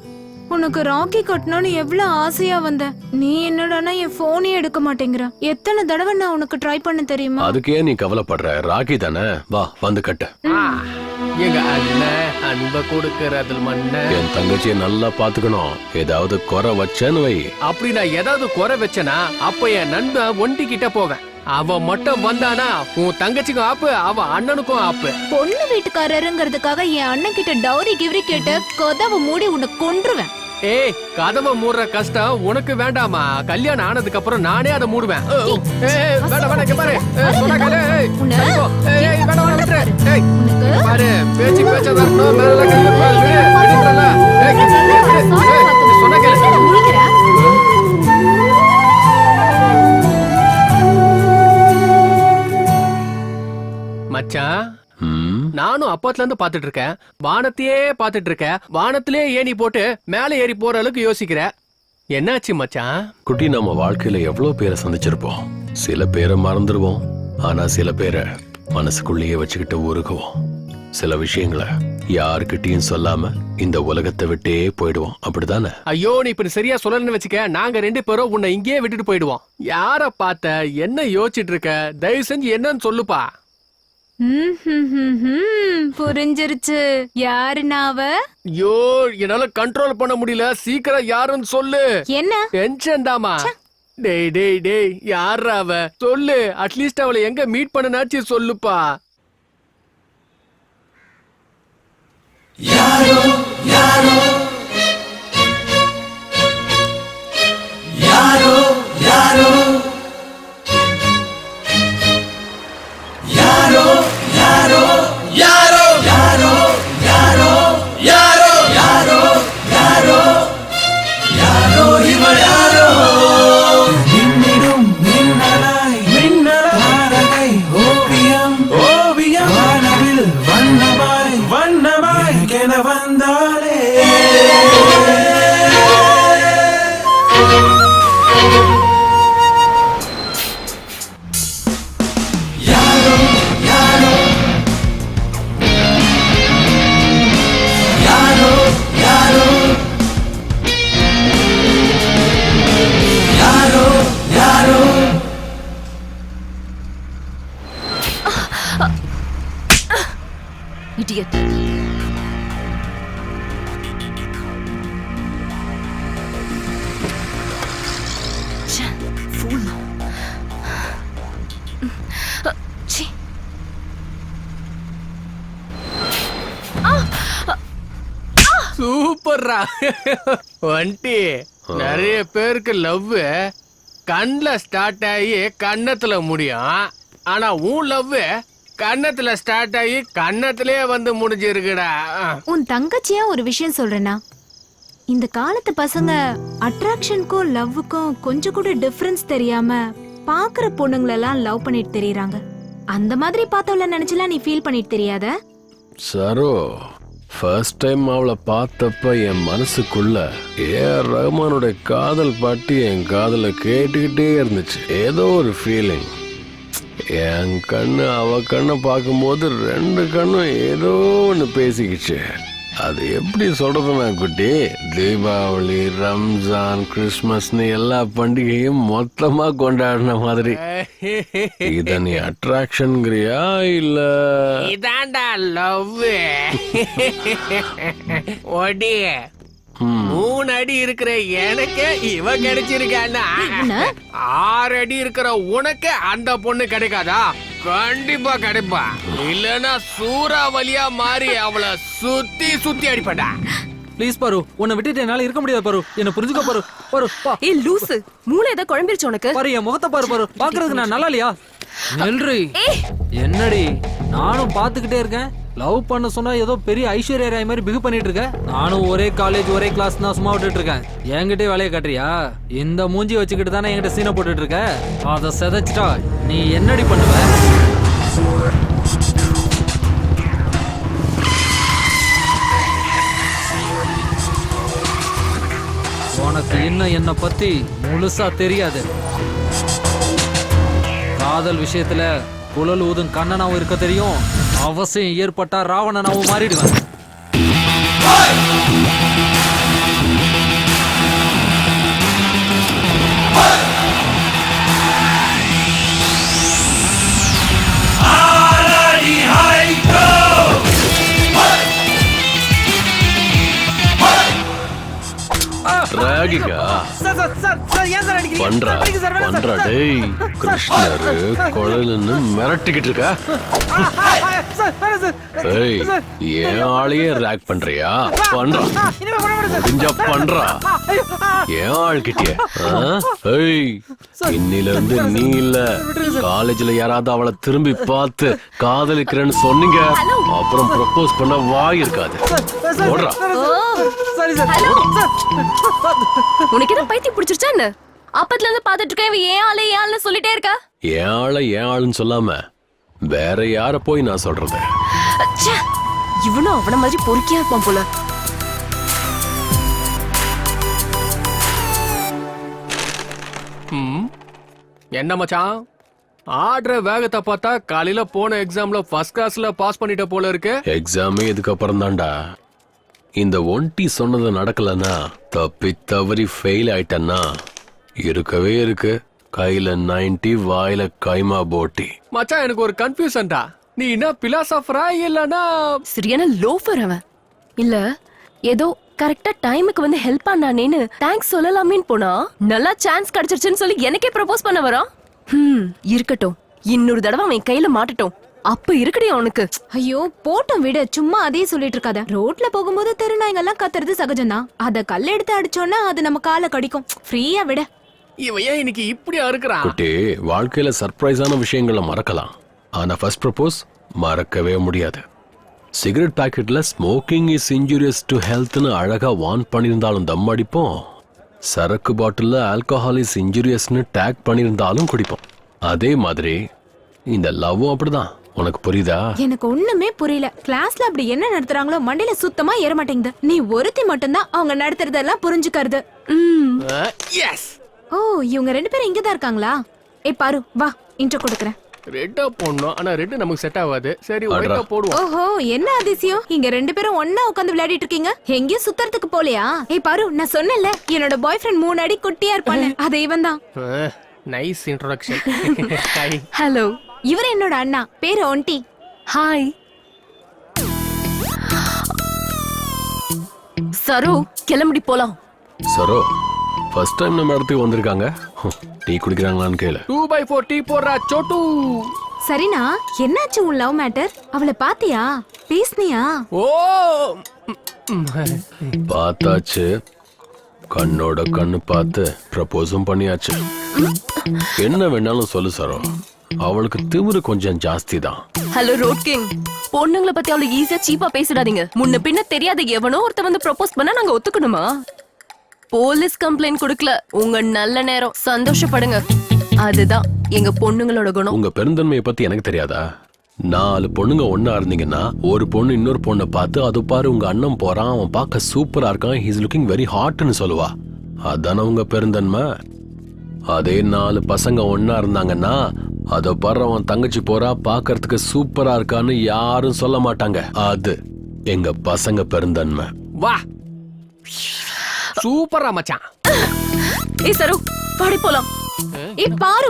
உனக்கு ராக்கி கட்டணும்னு எவ்வளவு ஆசையா வந்த. நீ என்னடானா என் போனே எடுக்க மாட்டேங்கிற. எத்தனை தடவை நான் உனக்கு ட்ரை பண்ண தெரியுமா? அதுக்கே நீ கவலைப்படுற, ராக்கி தானே, வா வந்து கட்ட. எங்க அண்ணன் அன்ப கொடுக்கறதுல மண்ண. என் தங்கச்சியை நல்லா பாத்துக்கணும். ஏதாவது குறை வச்சேன்னு வை. அப்படி நான் ஏதாவது குறை வச்சனா அப்ப என் நண்பன் ஒண்டி கிட்ட போக. அவன் மட்டும் வந்தானா உன் தங்கச்சிக்கும் ஆப்பு, அவ அண்ணனுக்கும் ஆப்பு. பொண்ணு வீட்டுக்காரருங்கிறதுக்காக என் அண்ணன் கிட்ட டவுரி கிவரி கேட்டு கதவை மூடி உன்னை கொன்றுவேன். ஏய் கதவை மூடுற கஷ்டம் உனக்கு வேண்டாமா? கல்யாணம் ஆனதுக்கு அப்புறம் நானே அதை மூடுவேன். ஏய் வேண்டாம் வேண்டாம் இங்க பாரு. சொன்னா கேளு. ஏய் வேண்டாம் வேண்டாம் விட்டுரு. ஏய் இங்க பாரு பேச்சு பேச்சா வரணும். மேல கை வைப்பாரு. விடுறல. ஏய் சொன்னா கேளு. மச்சான் நானும் அப்பத்துல இருந்து பாத்துட்டு இருக்கேன். வானத்தையே பாத்துட்டு இருக்கேன். வானத்திலே ஏணி போட்டு மேல ஏறி போற அளவுக்கு யோசிக்கிற. என்னாச்சு மச்சான்? குட்டி, நம்ம வாழ்க்கையில எவ்வளவு பேரை சந்திச்சிருப்போம். சில பேரை மறந்துடுவோம், ஆனா சில பேரை மனசுக்குள்ளேயே வச்சுக்கிட்டு உருகுவோம். சில விஷயங்களை யாருக்கிட்டையும் சொல்லாம இந்த உலகத்தை விட்டே போயிடுவோம். அப்படித்தானே? ஐயோ நீ இப்ப சரியா சொல்லணும்னு வச்சுக்க. நாங்க 2 பேரும் உன்னை இங்கேயே விட்டுட்டு போயிடுவோம். யார பார்த்த? என்ன யோசிச்சுட்டு இருக்க? தயவு செஞ்சு என்னன்னு சொல்லுப்பா. புரிஞ்சிருச்சு. யாருன்னா அவ? ஐயோ என்னால கண்ட்ரோல் பண்ண முடியல. சீக்கிரம் யாருன்னு சொல்லு. என்ன டென்ஷன் தாமா? டேய் டேய் டேய் யாரா அவ? சொல்லு. அட்லீஸ்ட் அவளை எங்க மீட் பண்ணனாச்சு சொல்லுப்பா. யாரோ யாரோ யாரோ யாரோ யாரோ யாரோ யாரோ யாரோ யாரோ யாரோ யாரோ யாரோ யாரோ இவள் யாரோ மின்னிடும் மின்னலாய் மின்னலாரகை ஓவியம் ஓவியம் வானவில் வண்ணமாய் வண்ணமாய் கென வந்தாலே யாரோ யாரோ யாரோ யாரோ யாரோ யாரோ இடியட். சூப்பர்ரா வண்டி. நிறைய பேருக்கு லவ் கண்ணுல ஸ்டார்ட் ஆகி கன்னத்துல முடியும். ஆனா உன் லவ் கன்னத்துல ஸ்டார்ட் ஆகி கன்னத்திலே வந்து முடிஞ்சிருக்குடா. உன் தங்கச்சியா ஒரு விஷயம் சொல்றேன்னா, இந்த காலத்து பசங்க அட்ராக்ஷனுக்கும் லவ்வுக்கும் கொஞ்சம் கூட டிஃபரன்ஸ் தெரியாம பாக்குற பொண்ணுங்களெல்லாம் லவ் பண்ணிட்டு தெரியறாங்க. அந்த மாதிரி பார்த்தவள நினைச்சலாம் நீ ஃபீல் பண்ணிட்டு தெரியாத? சரோ, ஃபர்ஸ்ட் டைம் அவளை பார்த்தப்ப என் மனசுக்குள்ள ஏஆர் ரஹ்மானுடைய காதல் பாட்டு என் காதல கேட்டுக்கிட்டே இருந்துச்சு. ஏதோ ஒரு ஃபீலிங். என் கண்ணு அவ கண்ணை பார்க்கும்போது 2 கண்ணும் ஏதோ ஒன்று பேசிக்கிச்சு. அது எப்படி சொல்றதுன்னா குட்டி, தீபாவளி, ரம்ஜான், கிறிஸ்மஸ்னு எல்லா பண்டிகையும் மொத்தமா கொண்டாடின மாதிரி. இத நீ அட்ராக்ஷன்ங்கிறியா இல்ல? இதாண்டா லவ். ஒடி 3 அடி இருக்கிற எனக்கு இவ கிடைச்சிருக்கான்னா 6 அடி இருக்கிற உனக்கு அந்த பொண்ணு கிடைக்காதா? கண்டிப்பா கிடைப்பா. இல்லன்னா சூறாவளியா மாறி அவளை சுத்தி சுத்தி அடிப்படா. ப்ளீஸ் பாரு, உன்னை விட்டுட்டு என்னால இருக்க முடியாது பாரு. என்ன புரிஞ்சுக்க பாரு. பாரு பா. ஏய் லூசு, மூளை ஏதோ குழம்பிருச்சு உனக்கு. பாரு என் முகத்தை பாரு. பாரு பாக்குறதுக்கு நான் நல்லா இல்லையா? நெல்றி என்னடி நானும் பாத்துக்கிட்டே இருக்கேன். லவ் பண்ண சொன்னா ஏதோ பெரிய ஐஸ்வர்யா ராய் மாதிரி பிகு பண்ணிட்டு இருக்க. நானும் ஒரே காலேஜ் ஒரே கிளாஸ் தான் சும்மா விட்டுட்டு இருக்கேன். என்கிட்டே வேலையை காட்டுறியா? இந்த மூஞ்சி வச்சுக்கிட்டு தானே என்கிட்ட சீனை போட்டுட்டு இருக்க. அதை செதைச்சிட்டா நீ என்னடி பண்ணுவ? உனக்கு இன்னும் என்ன பத்தி முழுசா தெரியாது. காதல் விஷயத்துல குழல் ஊதும் கண்ணனாவும் இருக்க தெரியும். அவசியம் ஏற்பட்டா ராவணனாவும் மாறிடுவேன். கிருஷ்ணரு குழலுன்னு மிரட்டிக்கிட்டு இருக்கா. சார். சார். ஏன் ஆளையே ரேக் பண்றியா? பண்றா, முடிஞ்சா பண்றா. ஏன் ஆள்கிட்டயே? இன்னில இருந்து நீ இல்ல, காலேஜ்ல யாராவது அவளை திரும்பி பார்த்து காதலிக்கிறேன்னு சொன்னீங்க, அப்புறம் ப்ரப்போஸ் பண்ண வாய் இருக்காது. ஓடுறா. சரி சார். உனக்கு என்ன பைத்தியம் பிடிச்சிருச்சா என்ன? அப்பத்துல இருந்து பாத்துட்டு இருக்கேன், இவ ஏன் ஆளு சொல்லிட்டே இருக்கா. ஏன் ஆளுன்னு சொல்லாம வேற யார போய் நான் சொல்றது? இவனும் அவன மாதிரி பொறுக்கியா இருப்பான் போல. என்ன மச்சான், ஆடுற வேகத்தை பார்த்தா காலையில போன எக்ஸாம்ல ஃபர்ஸ்ட் கிளாஸ்ல பாஸ் பண்ணிட்ட போல இருக்கு. எக்ஸாமே இதுக்கு அப்புறம் தான்டா. இந்த ஒன்டி சொன்னது நடக்கலன்னா, தப்பி தவறி ஃபெயில் ஆயிட்டன்னா இருக்கவே இருக்கு கையில 90, வாயில கைமா போட்டி. மச்சான் எனக்கு ஒரு கன்ஃபியூஷன்டா, நீ என்ன பிலாசபரா இல்லனா சரியான லோஃபர் அவன்? இல்ல ஏதோ கரெக்டா டைமுக்கு வந்து ஹெல்ப் பண்ணானேன்னு தேங்க்ஸ் சொல்லலாமேன்னு போனா நல்லா சான்ஸ் கிடைச்சிருச்சுன்னு சொல்லி எனக்கே ப்ரப்போஸ் பண்ண வரான். இருக்கட்டும், இன்னொரு தடவை அவன் கையில மாட்டட்டும், அப்ப இருக்குடி அவனுக்கு. ஐயோ போட்டோம் விடு, சும்மா அதே சொல்லிட்டு இருக்காத. ரோட்ல போகும்போது தெருநாய்ங்க எல்லாம் கத்துறது சகஜம்தான். அத கல்ல எடுத்து அடிச்சோன்னா அது நம்ம காலை கடிக்கும். ஃப்ரீயா விட. இவன் ஏன் இன்னைக்கு இப்படியா இருக்கிறான்? குட்டி, வாழ்க்கையில சர்ப்ரைஸான விஷயங்களை மறக்கலாம், ஆனா ஃபர்ஸ்ட் ப்ரப்போஸ் மறக்கவே முடியாது. சிகரெட் பாக்கெட்ல ஸ்மோக்கிங் இஸ் இன்ஜூரியஸ் டு ஹெல்த்னு அழகா வார்ன் பண்ணியிருந்தாலும் தம் அடிப்போம், சரக்கு பாட்டில்ல ஆல்கஹால் இஸ் இன்ஜூரியஸ்னு டேக் பண்ணியிருந்தாலும் குடிப்போம். அதே மாதிரி இந்த லவ்வும் அப்படிதான். உனக்கு புரியுதா? எனக்கு ஒண்ணுமே புரியல. கிளாஸ்ல அப்படி என்ன நடத்துறாங்களோ மண்டையில சுத்தமா ஏற மாட்டேங்குது. நீ ஒருத்தி மட்டும்தான் அவங்க நடத்துறதெல்லாம் புரிஞ்சுக்கிறது. எஸ். ஓ, இவங்க 2 பேரும் இங்கதான் இருக்காங்களா? ஏய் பாரு, வா இன்ட்ரோ கொடுக்கறேன். ரெட்டா போடணும், ஆனா ரெட் நமக்கு செட் ஆகாது. சரி ஒயிட்டா போடுவோம். ஓஹோ, என்ன அதிசயம், இங்க 2 பேரும் ஒண்ணா உட்கார்ந்து விளையாடிட்டு இருக்கீங்க. எங்கேயும் சுத்தறதுக்கு போலையா? ஏய் பாரு, நான் சொன்னேன்ல என்னோட பாய் ஃப்ரெண்ட் 3 அடி குட்டியா இருப்பானே, அது இவன் தான். Nice introduction. ஹாய். ஹலோ. இவர் என்னோட அண்ணா, பேரு ஒன்டி. ஹாய். சரு, கிளம்பி போலாம். சரோ, ஃபர்ஸ்ட் டைம் நம்ம இடத்துக்கு வந்திருக்காங்க. டீ குடிக்கிறாங்களான்னு கேளு. 2x4 டீ போடுறா சோட்டு. சரினா, என்னாச்சு உன் லவ் மேட்டர்? அவளை பாத்தியா? பேசுனியா? ஓ, பார்த்தாச்சு, கண்ணோட கண்ணு பார்த்து ப்ரப்போஸும் பண்ணியாச்சு. என்ன வேணாலும் சொல்லு சரோ, அவளுக்கு திமிரு கொஞ்சம் ஜாஸ்தி தான். ஹலோ ரோட் கிங், பொண்ணுங்களை பத்தி அவளுக்கு ஈஸியா சீப்பா பேசிடாதீங்க. முன்ன பின்ன தெரியாத எவனோ ஒருத்த வந்து ப்ரப்போஸ் பண்ணா நாங்க ஒத்துக்கணுமா? போலீஸ் கம்ப்ளைண்ட் கொடுக்கல, உங்க நல்ல நேரம், சந்தோஷப்படுங்க. அதுதான் எங்க பொண்ணுங்களோட குணம். உங்க பெருந்தன்மையை பத்தி எனக்கு தெரியாதா? 4 பொண்ணுங்க ஒன்னா இருந்தீங்கன்னா ஒரு பொண்ணு இன்னொரு பொண்ணை பார்த்து, அது பாரு உங்க அண்ணன் போறான், அவன் பார்க்க சூப்பரா இருக்கான், ஹீஸ் லுக்கிங் வெரி ஹாட்னு சொல்லுவா. அதான உங்க பெருந்தன்மை. அதே 4 பசங்க ஒன்னா இருந்தாங்கன்னா, அத பாரு அவன் தங்கச்சி போறா, பாக்கறதுக்கு சூப்பரா இருக்கான்னு யாரும் சொல்ல மாட்டாங்க. அது எங்க பசங்க பெருந்தன்மை. வா, சூப்பரா மச்சான். ஏய் சரு, பாடி போலாம். ஏய் பாரு,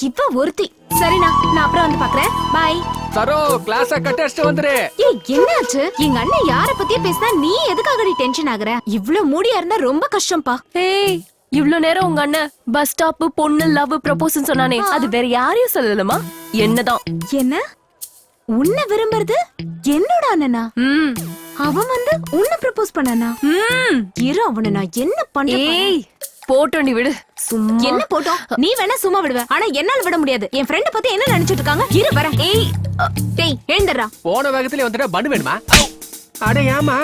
இவ ஒருத்தி. சரினா, நான் அப்புறம் வந்து பார்க்கறேன். பை. சரோ, கிளாஸ கட் அடிச்சிட்டு வந்துரு. ஏய் என்னாச்சு? எங்க அண்ணன் யார பத்தியே பேசினா நீ எதுக்காக டென்ஷன் ஆகுற? இவ்ளோ மூடியா இருந்தா ரொம்ப கஷ்டம்பா. ஏய், இவ்ளோ நேரம் உங்க அண்ணன் பஸ் ஸ்டாப், பொண்ணு, லவ், ப்ரப்போஸ்னு சொன்னானே, அது வேற யாரையும் சொல்லலமா? என்னதான்? என்ன? உன்னை விரும்புறது என்னோட அண்ணனா? அவன் வந்து உன்னை ப்ரப்போஸ் பண்ணானா? இரு, அவனை நான் என்ன பண்றேன்? ஏய் போட்டோ நீ விடு. சும்மா என்ன போட்டோம்? நீ வேணா சும்மா விடுவ, ஆனா என்னால விட முடியாது. என் ஃப்ரெண்ட் பத்தி என்ன நினைச்சிட்டு இருக்காங்க? இரு வரேன். ஏய் டேய் எழுந்தறா. போன வேகத்துல வந்துட்டா பண்ணு வேணுமா? அட ஏமா?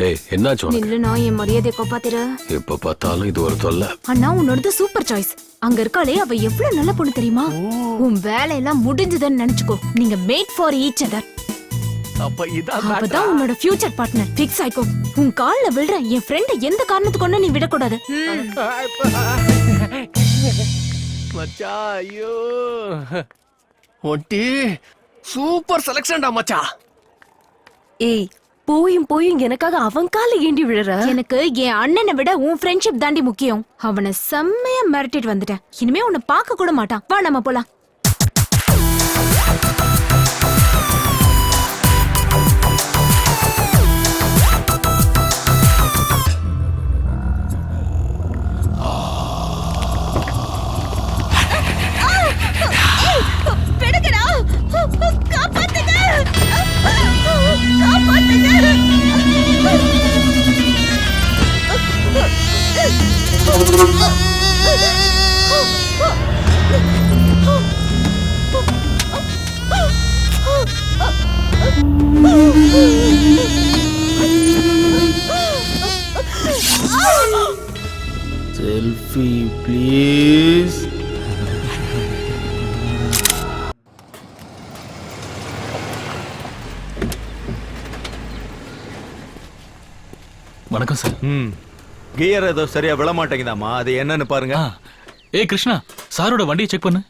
ஏய் என்னாச்சு உனக்கு? நில்லுனா என் மரியாதையை காப்பாத்திரு. எப்ப பார்த்தாலும் இது ஒரு தொல்லை. அண்ணா, உன்னோடது சூப்பர் சாய்ஸ். அங்க இருக்காளே, அவ எவ்வளவு நல்ல பொண்ணு தெரியுமா? உன் வேலையெல்லாம் முடிஞ்சதுன்னு நினைச்சுக்கோ. நீங்க மேட் ஃபார் ஈச் அதர். அப்ப இதான் அவதான் உன்னோட ஃபியூச்சர் பார்ட்னர். ஃபிக்ஸ் ஆயிக்கோ. உன் கால்ல விழுற என் ஃப்ரெண்ட் எந்த காரணத்துக்கு கொண்டு நீ விடக்கூடாது. மச்சான், ஐயோ ஒட்டி சூப்பர் செலக்ஷன்டா மச்சான். ஏய் போயும் எனக்காக அவன் கால ஏண்டி விழற? எனக்கு என் அண்ணனை விட உன் ஃப்ரெண்ட்ஷிப் தாண்டி முக்கியம். அவனை செம்மையா மிரட்டிட்டு வந்துட்டேன். இனிமே உன்னை பார்க்க கூட மாட்டான். வா நம்ம போலாம். Selfie please. வணக்கம் சார். கியர் ஏதோ சரியா விழ மாட்டேங்குதாமா, அது என்னன்னு பாருங்க. ஏய் கிருஷ்ணா, சாரோட வண்டியை செக் பண்ணு.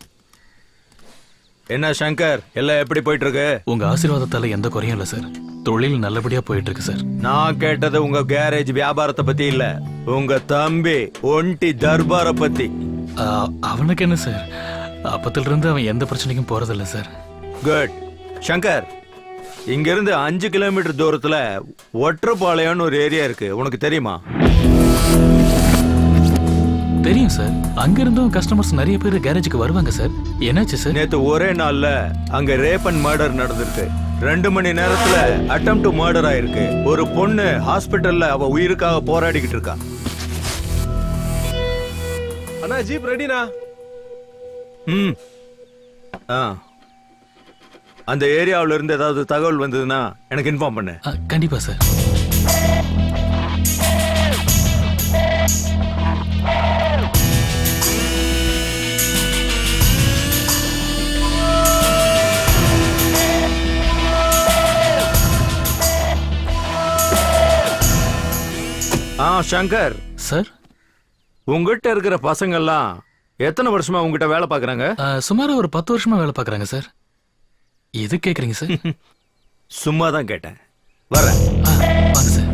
என்ன சங்கர், எல்லாம் எப்படி போயிட்டு இருக்கு? உங்க ஆசீர்வாதத்தால எந்த குறையும் இல்ல சார். தொழில் நல்லபடியா போயிட்டு இருக்கு சார். நான் கேட்டது உங்க கேரேஜ் வியாபாரத்தை பத்தி இல்ல, உங்க தம்பி ஒண்டி தர்பார பத்தி. அவனுக்கு என்ன சார், அப்பத்துல இருந்து அவன் எந்த பிரச்சனைக்கும் போறதில்ல சார். குட். சங்கர், இங்க இருந்து 5 கிலோமீட்டர் தூரத்துல ஒற்றப்பாளையம்னு ஒரு ஏரியா இருக்கு, உனக்கு தெரியுமா? தெரியும் சார். அங்க இருந்தும் கஸ்டமர்ஸ் நிறைய பேர் கேரேஜுக்கு வருவாங்க சார். என்னாச்சு சார்? நேத்து ஒரே நாள்ல அங்க ரேப் அண்ட் மர்டர் நடந்திருக்கு. 2 மணி நேரத்துல அட்டெம்ப்ட் டு மர்டர் ஆயிருக்கு. ஒரு பொண்ணு ஹாஸ்பிட்டல்ல அவ உயிருக்காக போராடிக்கிட்டு இருக்கா. அண்ணா ஜீப் ரெடினா? அந்த ஏரியாவுல இருந்து ஏதாவது தகவல் வந்ததுன்னா எனக்கு இன்ஃபார்ம் பண்ணு. கண்டிப்பா சார். சங்கர் சார், உங்ககிட்ட இருக்கிற பசங்க எல்லாம் எத்தனை வருஷமா உங்ககிட்ட வேலை பாக்குறாங்க? சுமாரா ஒரு 10 வருஷமா வேலை பாக்குறாங்க சார். எது கேக்குறீங்க சார்? சும்மா தான் கேட்டேன். வரேன். வாங்க சார்.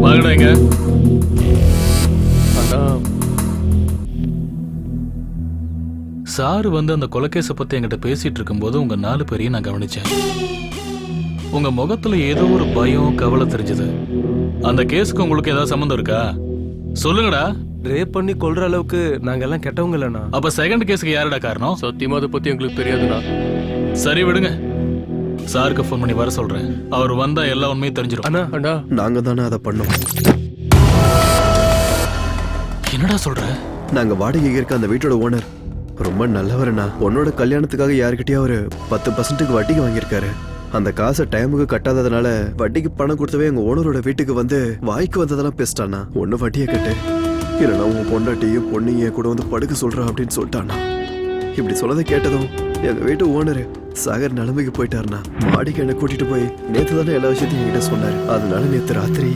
வாங்கடாங்க. சாரு வந்து அந்த கொலைகேஸை பத்தி என்கிட்ட பேசிட்டு இருக்கும்போது உங்க 4 பேரையும் நான் கவனிச்சேன். உங்க முகத்துல ஏதோ ஒரு பயம், கவலை தெரிஞ்சது. அந்த கேஸுக்கு உங்களுக்கு ஏதாவது சம்மந்தம் இருக்கா? சொல்லுங்கடா. ரேப் பண்ணி கொல்ற அளவுக்கு நாங்க எல்லாம் கெட்டவங்க இல்லண்ணா. அப்ப செகண்ட் கேஸுக்கு யாரடா காரணம்? சத்தியமா அதை பத்தி எங்களுக்கு தெரியாதுண்ணா. சரி விடுங்க, சாருக்கு ஃபோன் பண்ணி வர சொல்றேன். அவர் வந்தா எல்லா உண்மையும் தெரிஞ்சிடும். அண்ணா அண்ணா, நாங்க தானே அதை பண்ணோம். என்னடா சொல்ற? நாங்க வாடகைக்கு இருக்க அந்த வீட்டோட ஓனர் ரொம்ப நல்லவர்ண்ணா. பொண்ணோட கல்யாணத்துக்காக யாருக்கிட்டயும் ஒரு 10% வட்டிக்கு வாங்கியிருக்காரு. அந்த காசை டைமுக்கு கட்டாததுனால வட்டிக்கு பணம் கொடுத்தவே எங்க ஓனரோட வீட்டுக்கு வந்து வாய்க்கு வந்ததெல்லாம் பேசிட்டானா. ஒண்ணு வட்டியை கட்டு, இல்லைன்னா உங்க பொண்டாட்டியும் பொண்ணையும் கூட வந்து படுக்க சொல்றா அப்படின்னு சொல்லிட்டானா. இப்படி சொல்லதை கேட்டதும் எங்க வீட்டு ஓனரு சாகர் நிலைமைக்கு போயிட்டாருண்ணா. மாடிக்கு என்ன கூட்டிட்டு போய் நேத்து தானே எல்லா விஷயத்தையும் என்கிட்ட சொன்னாரு. அதனால நேத்து ராத்திரி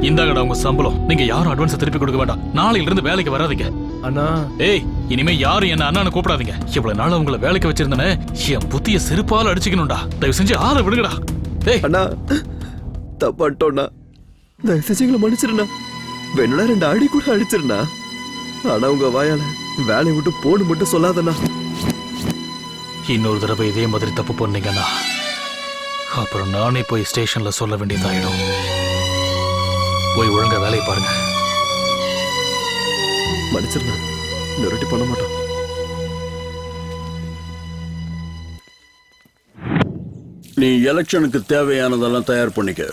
இந்தாங்கடா உங்க சம்பளம். நீங்க யாரும் அட்வான்ஸ் திருப்பி கொடுக்க வேண்டாம். நாளையில இருந்து வேலைக்கு வராதீங்க. அண்ணா, ஏய், இனிமே யாரும் என்ன அண்ணான்னு கூப்பிடாதீங்க. இவ்வளவு நாள் உங்களை வேலைக்கு வச்சிருந்தேனே, என் புத்திய செருப்பால அடிச்சுக்கணும்டா. தயவு செஞ்சு ஆளை விடுங்கடா. ஏய் அண்ணா, தப்பாட்டோண்ணா, தயவு செஞ்சு எங்களை மன்னிச்சிருண்ணா. வேணும்னா 2 அடி கூட அடிச்சிருண்ணா. ஆனா உங்க வாயால வேலையை விட்டு போன்னு மட்டும் சொல்லாதண்ணா. இன்னொரு தடவை இதே மாதிரி தப்பு பண்ணீங்கன்னா அப்புறம் நானே போய் ஸ்டேஷன்ல சொல்ல வேண்டியதாயிடும். போய் ஒழுங்கா வேலையை பாருங்க. மன்னிச்சிருண்ணா, இன்னொரு பண்ண மாட்டோம். நீ எலெக்ஷனுக்கு தேவையானதெல்லாம் தயார் பண்ணிக்க,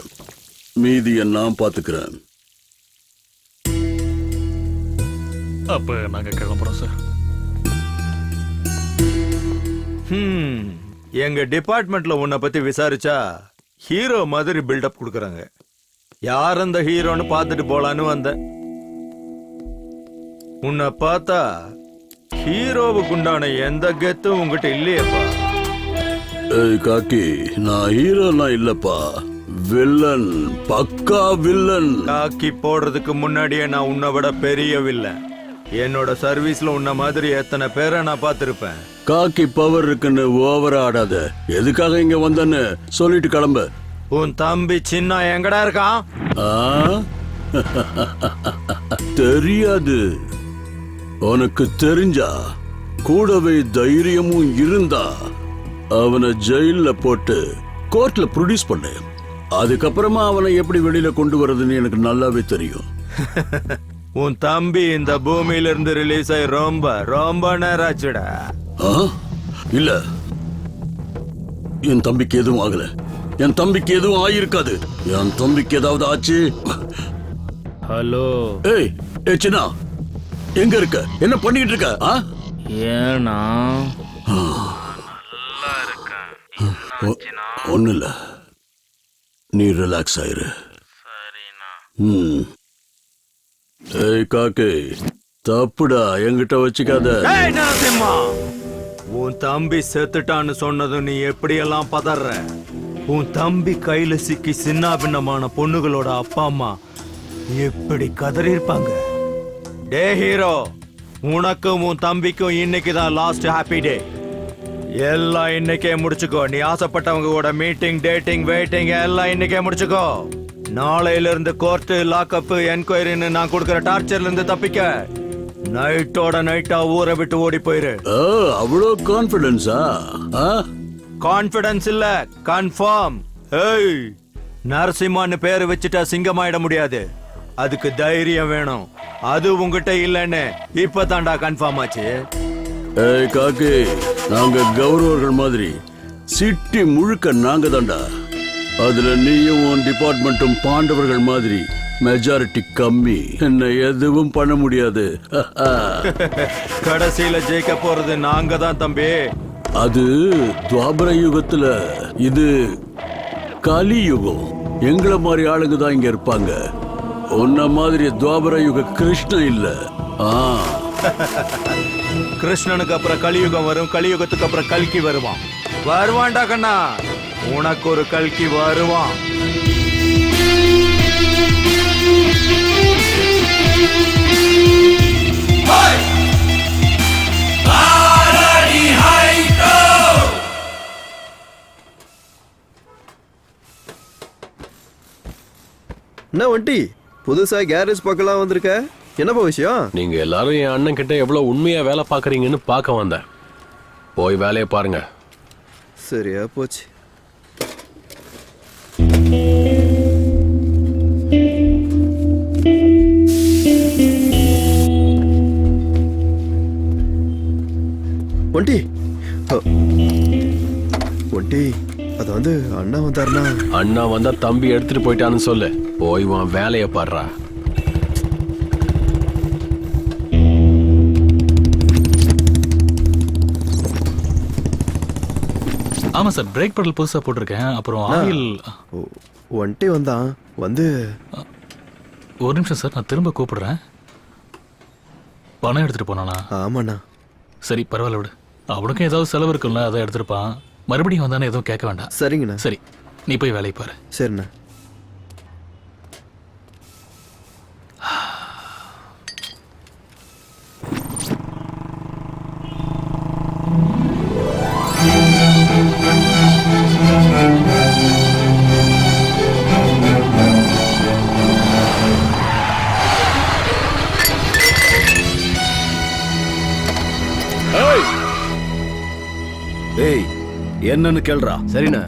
மீதியை நான் பாத்துக்கிறேன். அப்ப நாங்க கிளம்புறோம் சார். எங்க டிபார்ட்மெண்ட்ல உன்னை பத்தி விசாரிச்சா ஹீரோ மாதிரி பில்டப் கொடுக்கறாங்க. யார் அந்த ஹீரோன்னு பார்த்துட்டு போலான்னு வந்தேன். உன்னை பார்த்தா ஹீரோவுக்கு உண்டான எந்த கெத்தும் உங்ககிட்ட இல்லையப்பா. ஏய் காக்கி, நான் ஹீரோலாம் இல்லப்பா, வில்லன், பக்கா வில்லன். காக்கி போடுறதுக்கு முன்னாடியே நான் உன்னை விட பெரிய வில்லன். என்னோட சர்வீஸ்ல உன்ன மாதிரி எத்தனை பேரை நான் பார்த்திருப்பேன். காக்கி பவர் இருக்குன்னு ஓவரா ஆடாத. எதுக்காக இங்க வந்தன்னு சொல்லிட்டு கிளம்பு. உன் தம்பி சின்ன எங்கடா இருக்கான்? தெரியாது. உனக்கு தெரிஞ்சா கூடவே தைரியமும் இருந்தா அவனை ஜெயில போட்டு கோர்ட்ல ப்ரொடியூஸ் பண்ணு. அதுக்கப்புறமா அவனை எப்படி வெளியில கொண்டு வரதுன்னு எனக்கு நல்லாவே தெரியும். உன் தம்பி இந்த பூமியில இருந்து ரிலீஸ் ஆகி ரொம்ப ரொம்ப நேரம் ஆச்சுடா. இல்ல, என் தம்பிக்கு எதுவும் ஆகல. என் தம்பிக்கு எதுவும் ஆயிருக்காது. என் தம்பிக்கு ஏதாவது ஆச்சு. ஹலோ. ஏய் சின்னா, எங்க இருக்க? என்ன பண்ணிட்டு இருக்க? ஏன்னா ஒண்ணு இல்ல, நீ ரிலாக்ஸ் ஆயிரு. ஏய் காக்கே, தப்புடா, என்கிட்ட வச்சுக்காத. நரசிம்மா, உன் தம்பி செத்துட்டான்னு சொன்னதும் நீ எப்படியெல்லாம் பதற? உன் தம்பி கையில சிக்கி சின்ன பின்னமான பொண்ணுகளோட அப்பா அம்மா எப்படி கதறி இருப்பாங்க? டே ஹீரோ, உனக்கும் உன் தம்பிக்கும் இன்னைக்கு தான் லாஸ்ட் ஹாப்பி டே. எல்லாம் இன்னைக்கே முடிச்சுக்கோ. நீ ஆசைப்பட்டவங்க கூட மீட்டிங், டேட்டிங், வெயிட்டிங் எல்லாம் இன்னைக்கே முடிச்சுக்கோ. நாளையில இருந்து கோர்ட்டு, லாக்அப், என்கொயரின்னு நான் கொடுக்கற டார்ச்சர்ல இருந்து தப்பிக்க நைட்டோட நைட்டா ஊரை விட்டு ஓடி போயிரு. அவ்வளோ கான்பிடன்ஸா? கான்பிடன்ஸ் இல்ல, கன்ஃபார்ம். ஏய், நரசிம்மான்னு பேரு வச்சுட்டா சிங்கமாயிட முடியாது. அதுக்கு தைரியம் வேணும். அது உங்ககிட்ட இல்லன்னு இப்ப தாண்டா கன்ஃபார்ம் ஆச்சு. ஏய் காக்கே, நாங்க கௌரவர்கள் மாதிரி சிட்டி முழுக்க நாங்க தாண்டா. அதுல நீயும் உன் டிபார்ட்மெண்ட்டும் பாண்டவர்கள் மாதிரி மெஜாரிட்டி கம்மி. என்ன எதுவும் பண்ண முடியாது. கடைசியில ஜெயிக்க போறது நாங்க தான் தம்பி. அது துவாபர யுகத்துல, இது கலி யுகம். எங்களை மாதிரி ஆளுங்க தான் இங்க இருப்பாங்க. உன்ன மாதிரி துவாபர யுக கிருஷ்ணன் இல்ல. கிருஷ்ணனுக்கு அப்புறம் கலியுகம் வரும், கலியுகத்துக்கு அப்புறம் கல்கி வருவான். வருவான்டா கண்ணா, உனக்கு ஒரு கல்கி வருவான். என்ன வண்டி புதுசா கேரேஜ் பக்கம்லாம் வந்திருக்க? என்னப்பா விஷயம்? நீங்க எல்லாரும் என் அண்ணன் கிட்ட எவ்வளவு உண்மையா வேலை பாக்குறீங்கன்னு பார்க்க வந்தேன். போய் வேலையை பாருங்க. சரியா போச்சு. ஒண்டி ஒண்டி, அது வந்து அண்ணா வந்தாருன்னா? அண்ணா வந்தா தம்பி எடுத்துட்டு போயிட்டான்னு சொல்லு. போய் உன் வேலையை பாடுறா. ஆமா சார், பிரேக் பெடல் புதுசா போட்டிருக்கேன். அப்புறம் ஆயில். ஒன்ட்டி வந்தான். வந்து ஒரு நிமிஷம் சார், நான் திரும்ப கூப்பிடுறேன். பணம் எடுத்துட்டு போனானா? ஆமாண்ணா. சரி, பரவாயில்ல விடு. அவனுக்கும் ஏதாவது செலவு இருக்குல்ல, அதை எடுத்துருப்பான். மறுபடியும் வந்தானே எதுவும் கேட்க வேண்டாம். சரிங்கண்ணா. சரி, நீ போய் வேலையை பாரு. சரிண்ணா. ஏய், என்னன்னு கேள்றா. சரிண்ணா.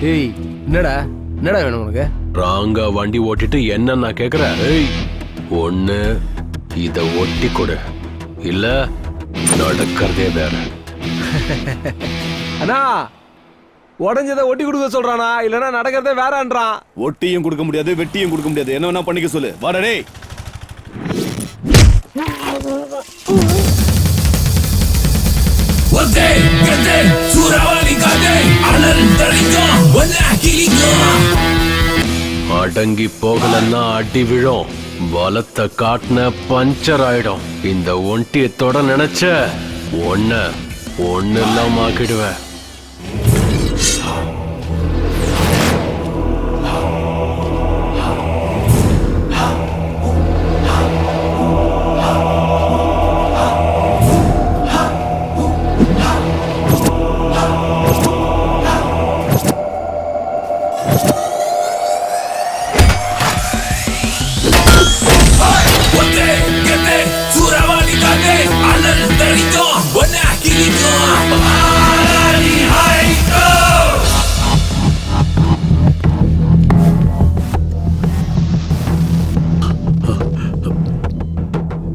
ஏய், என்னடா என்னடா வேணும் உனக்கு? ராங்கா வண்டி ஓட்டிட்டு என்ன நான் கேக்குறேன்? ஏய், ஒண்ணு இத ஒட்டி கொடு, இல்ல நடக்கிறதே வேற. அண்ணா, உடஞ்சதை ஒட்டி கொடுக்க சொல்றானா, இல்லனா நடக்கிறதே வேறன்றான். ஒட்டியும் கொடுக்க முடியாது, வெட்டியும் கொடுக்க முடியாது. என்ன வேணா பண்ணிக்க சொல்லு. வாடா டேய். அடங்கி போகலன்னா அடி விழும். பலத்தை காட்டின பஞ்சர் ஆயிடும். இந்த ஒண்டியத்தோட நினைச்ச ஒண்ணு இல்லாம ஆக்கிடுவேன். Kiriko Ari Haiko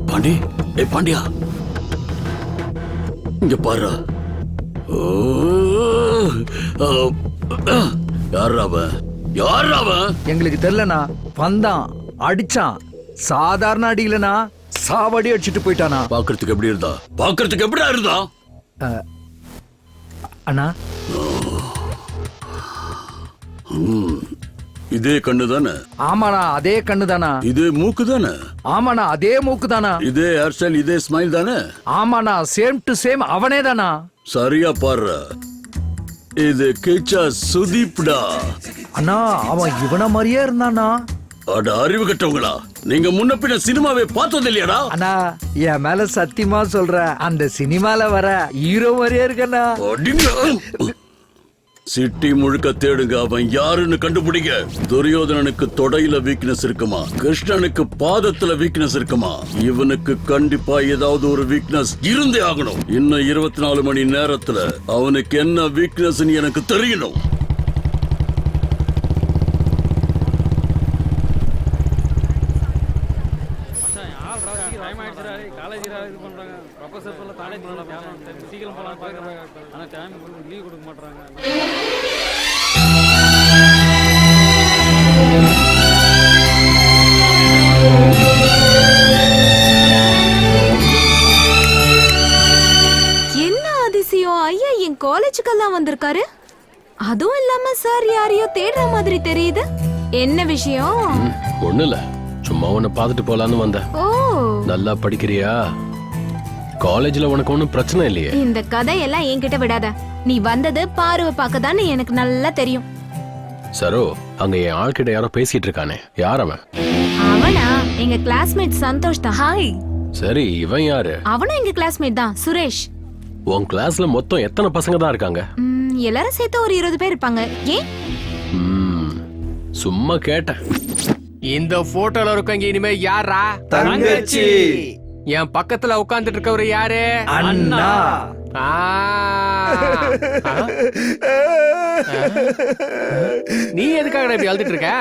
பாண்டி, ஏ பாண்டியா, இங்க பாரு. யார் அவன்? யார் அவன்? எங்களுக்கு தெரியலனா. வந்தான், அடிச்சான். சாதாரண அடி இல்லனா, சாவடி அடிச்சிட்டு போயிட்டானா. பாக்குறதுக்கு எப்படி இருந்தா? பாக்குறதுக்கு எப்படியா இருந்தா? அண்ணா, இதே கண்ணு தானே? ஆமாண்ணா, அதே கண்ணு தானா. இதே மூக்கு தானே? ஆமாண்ணா, அதே மூக்கு தானா. இதே ஹேர் ஸ்டைல், இதே ஸ்மைல் தானே? ஆமாண்ணா, சேம் டு சேம் அவனே தானா. சரியா பாரு, இது கிச்சா சுதீப்டா. அண்ணா, அவன் இவன மாதிரியே இருந்தானா. அட அறிவு கட்டவங்களா, நீங்க முன்ன பின்ன சினிமாவே பார்த்தது இல்லையாடா? அண்ணா, என் மேல சத்தியமா சொல்ற, அந்த சினிமால வர ஹீரோ மாதிரியே இருக்கண்ணா. சிட்டி முழுக்க தேடுங்க, அவன் யாருன்னு கண்டுபிடிங்க. துரியோதனனுக்கு தொடையில வீக்னஸ் இருக்குமா, கிருஷ்ணனுக்கு பாதத்துல வீக்னஸ் இருக்குமா, இவனுக்கு கண்டிப்பா ஏதாவது ஒரு வீக்னஸ் இருந்தே ஆகணும். இன்னும் 24 மணி நேரத்துல அவனுக்கு என்ன வீக்னஸ் எனக்கு தெரியணும். என்ன அதிசயம், ஐயா என் காலேஜுக்கெல்லாம் வந்திருக்காரு. அதுவும் இல்லாம சார் யாரையோ தேடுற மாதிரி தெரியுது. என்ன விஷயம்? ஒண்ணு இல்ல, சும்மா உன்னை பார்த்துட்டு போலான்னு வந்தேன். ஓ, நல்லா படிக்கிறியா? காலேஜ்ல உனக்கு ஒன்னும் பிரச்சனை இல்லையே? இந்த கதையெல்லாம் என்கிட்ட விடாத. நீ வந்தது பார்வை பார்க்கதான்னு எனக்கு நல்லா தெரியும். சரோ, அங்க என் ஆள்கிட்ட யாரோ பேசிட்டு இருக்கானே, யார் அவன்? அவனா எங்க கிளாஸ்மேட் சந்தோஷ் தான். ஹாய். சரி, இவன் யாரு? அவனும் எங்க கிளாஸ்மேட் தான், சுரேஷ். உன் கிளாஸ்ல மொத்தம் எத்தனை பசங்க தான் இருக்காங்க? எல்லாரும் சேர்த்து ஒரு 20 பேர் இருப்பாங்க. ஏன்? சும்மா கேட்டேன். இந்த போட்டோல இருக்கவங்க இனிமே யாரா? தங்கச்சி. என் பக்கத்துல உட்கார்ந்துட்டு இருக்கவரு யாரு? அண்ணா. நீ எதுக்காக இப்படி அழுதுட்டு இருக்க?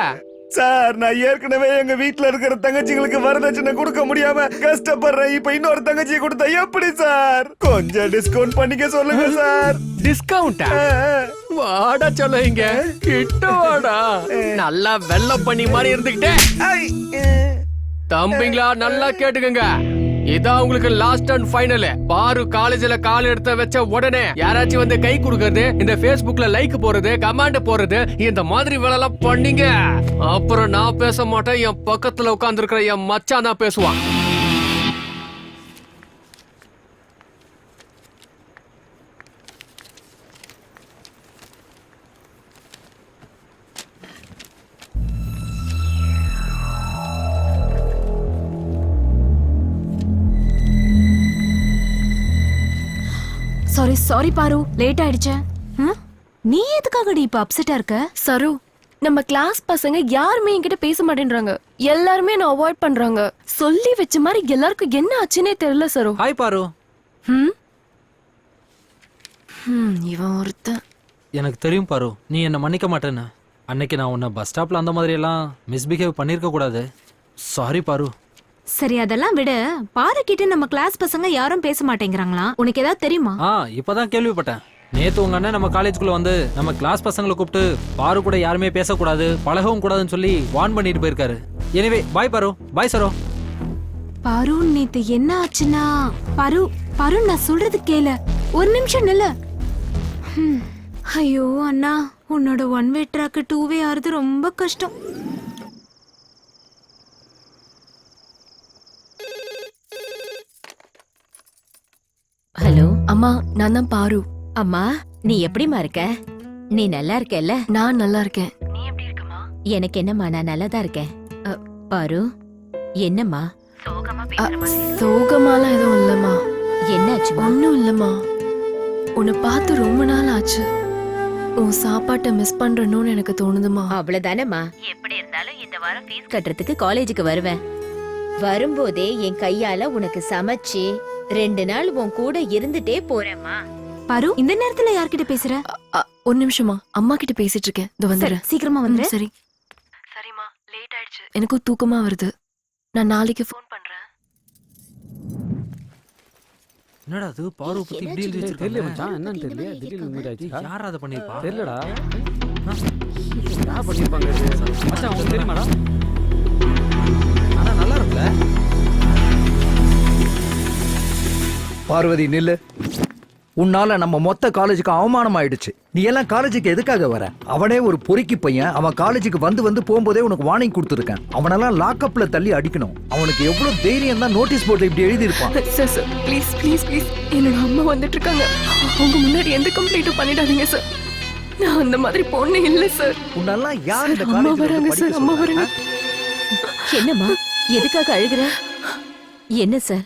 சார், நான் ஏற்கனவே எங்க வீட்ல இருக்கிற தங்கச்சிகளுக்கு வரதட்சணை கொடுக்க முடியாம கஷ்டப்படுறேன். இப்ப இன்னொரு தங்கச்சியை கொடுத்தா எப்படி சார்? கொஞ்சம் டிஸ்கவுண்ட் பண்ணிக்க சொல்லுங்க சார். டிஸ்கவுண்டா? வாடா சொல்ல, இங்க கிட்ட வாடா. நல்லா வெள்ள பண்ணி மாதிரி இருந்துகிட்டே. தம்பிங்களா, நல்லா கேட்டுக்கங்க, இதான் உங்களுக்கு லாஸ்ட் அண்ட் ஃபைனல். பாரு காலேஜ்ல கால் எடுத்து வச்ச உடனே யாராச்சும் வந்து கை கொடுக்கறது, இந்த Facebookல லைக் போறது, கமெண்ட் போறது, இந்த மாதிரி வேலை எல்லாம் பண்ணீங்க, அப்புறம் நான் பேச மாட்டேன். என் பக்கத்துல உட்கார்ந்து இருக்கிற என் மச்சான் தான் பேசுவான். சாரி சாரி பாரு, லேட் ஆயிடுச்சு. நீ எதுக்காகடி இப்ப அப்செட்டா இருக்க? சரு, நம்ம கிளாஸ் பசங்க யாருமே என்கிட்ட பேச மாட்டேன்றாங்க. எல்லாருமே என்ன அவாய்ட் பண்றாங்க. சொல்லி வச்ச மாதிரி எல்லாருக்கும் என்ன ஆச்சுன்னே தெரியல சரு. ஹாய் பாரு. இவன் ஒருத்தன். எனக்கு தெரியும் பாரு, நீ என்ன மன்னிக்க மாட்டேன்னு. அன்னைக்கு நான் உன்னை பஸ் ஸ்டாப்ல அந்த மாதிரி எல்லாம் மிஸ்பிஹேவ் பண்ணிருக்க கூடாது. சாரி பாரு. சரி, அதெல்லாம் விட, பாரு கிட்ட நம்ம கிளாஸ் பசங்க யாரும் பேச மாட்டேங்கிறாங்களா? உனக்கு ஏதாவது தெரியுமா? இப்பதான் கேள்விப்பட்டேன். நேத்து உங்க அண்ணன் நம்ம காலேஜுக்குள்ள வந்து நம்ம கிளாஸ் பசங்களை கூப்பிட்டு பாரு கூட யாருமே பேசக்கூடாது, பழகவும் கூடாதுன்னு சொல்லி வார்ன் பண்ணிட்டு போயிருக்காரு. எனிவே, பாய் பாரு. பாய் சரோ. பாரு, நேத்து என்ன ஆச்சுன்னா, பாரு பாரு நான் சொல்றது கேளு. ஒரு நிமிஷம் நில்லு. ஐயோ அண்ணா, உன்னோட 1 வே ட்ராக் 2 வே ஆறுது ரொம்ப கஷ்டம். ஹலோ அம்மா, நான் தான் பாரு. அம்மா, நீ எப்படிமா இருக்க? நீ நல்லா இருக்கல்ல? நான் நல்லா இருக்கேன். நீ எப்படி இருக்கமா? எனக்கு என்னம்மா, நான் நல்லா தான் இருக்கேன். பாரு, என்னம்மா சோகமாலாம் எதுவும் இல்லம்மா. என்னாச்சு? ஒன்னும் இல்லம்மா. உன்னை பார்த்து ரொம்ப நாள் ஆச்சு. உன் சாப்பாட்டை மிஸ் பண்றணும்னு எனக்கு தோணுதுமா. அவ்வளவுதானம்மா. எப்படி இருந்தாலும் இந்த வாரம் ஃபீஸ் கட்டுறதுக்கு காலேஜுக்கு வருவேன். வரும்போதே என் கையால உனக்கு சமைச்சு 2 நாள் உன் கூட இருந்துட்டே போறேம்மா. பாரு, இந்த நேரத்துல யார்கிட்ட பேசுற? ஒரு நிமிஷமா, அம்மா கிட்ட பேசிட்டு இருக்கேன். இதோ வந்துடுறேன். சீக்கிரமா வந்துரு. சரி. சரிம்மா, லேட் ஆயிடுச்சு. எனக்கும் தூக்கமா வருது. நான் நாளைக்கு ஃபோன் பண்றேன். என்னடா அது பாரு பத்தி இப்படி எழுதி வச்சிருக்காங்க. தெரியல மச்சான், என்னன்னு தெரியல. திடீர்னு இந்த மாதிரி ஆச்சு. யாரா அத பண்ணிருப்பா? தெரியலடா. யாரா பண்ணிருப்பாங்க இது? மச்சான் உங்களுக்கு தெரியுமாடா? ஆனா நல்லா இருக்குல. பார்வதி நில்லு. உன்னால நம்ம மொத்த காலேஜுக்கு அவமானம் ஆயிடுச்சு. நீ எல்லாம் காலேஜுக்கு எதுக்காக வர? அவனே ஒரு பொறுக்கி பையன். அவன் காலேஜுக்கு வந்து போகும்போதே உனக்கு வார்னிங் கொடுத்துருக்கேன். அவனெல்லாம் லாக்அப்ல தள்ளி அடிக்கணும். அவனுக்கு எவ்வளவு தைரியம் தான் நோட்டீஸ் போர்ட்ல இப்படி எழுதி இருப்பான். Sir sir please please please, என்னோட அம்மா வந்துட்டு இருக்காங்க. அவங்க முன்னாடி எந்த கம்ப்ளைண்ட்டும் பண்ணிடாதீங்க சார். நான் அந்த மாதிரி பொண்ணு இல்ல சார். உன்னெல்லாம் யார் இந்த அம்மா வராங்க சார், அம்மா வராங்க. என்னம்மா, எதுக்காக அழுகுற? என்ன சார்,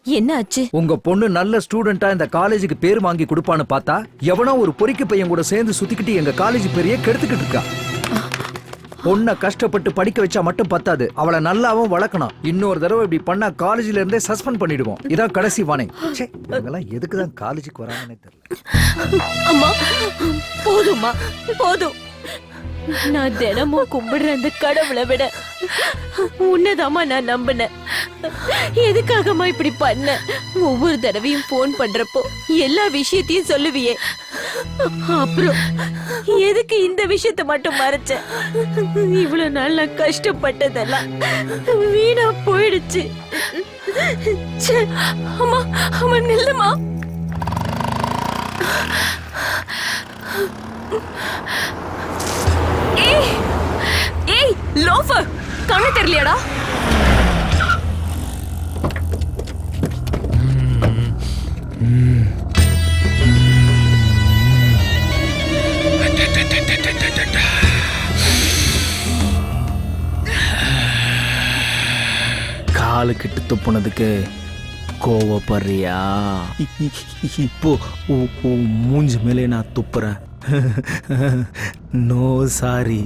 என்ன ஆச்சு? உங்க பொண்ணு நல்ல ஸ்டூடெண்டா இந்த காலேஜுக்கு பேர் வாங்கி கொடுப்பான்னு பார்த்தா எவனோ ஒரு பொறிக்கு பையன் கூட சேர்ந்து சுத்திக்கிட்டு எங்க காலேஜ் பேரையே கெடுத்துக்கிட்டு இருக்கா. பொண்ணை கஷ்டப்பட்டு படிக்க வச்சா மட்டும் பத்தாது, அவளை நல்லாவும் வளர்க்கணும். இன்னொரு தடவை இப்படி பண்ணா காலேஜ்ல இருந்தே சஸ்பெண்ட் பண்ணிடுவோம். இதான் கடைசி வார்னிங். இவங்கெல்லாம் எதுக்குதான் காலேஜுக்கு வராங்கன்னே தெரியல. அம்மா போதும்மா, போதும். நான் தினமும் கும்பிடுற அந்த கடவுளை விட உன்னதாமா நான் நம்பினேன். எதுக்காகமா இப்படி பண்ண? ஒவ்வொரு தடவையும் போன் பண்றப்போ எல்லா விஷயத்தையும் சொல்லுவியே, அப்புறம் எதுக்கு இந்த விஷயத்த மட்டும் மறைச்ச? இவ்வளவு நாள் நான் கஷ்டப்பட்டதெல்லாம் வீணா போயிடுச்சு. அம்மா அம்மா நில்லுமா. ஏய் ஏய் லோஃபர், கண்ணு தெரியலையாடா? காலு கிட்டு துப்புனதுக்கு கோவப்படுறியா? இப்போ மூஞ்சி மேலே நான் துப்புறேன். No sorry.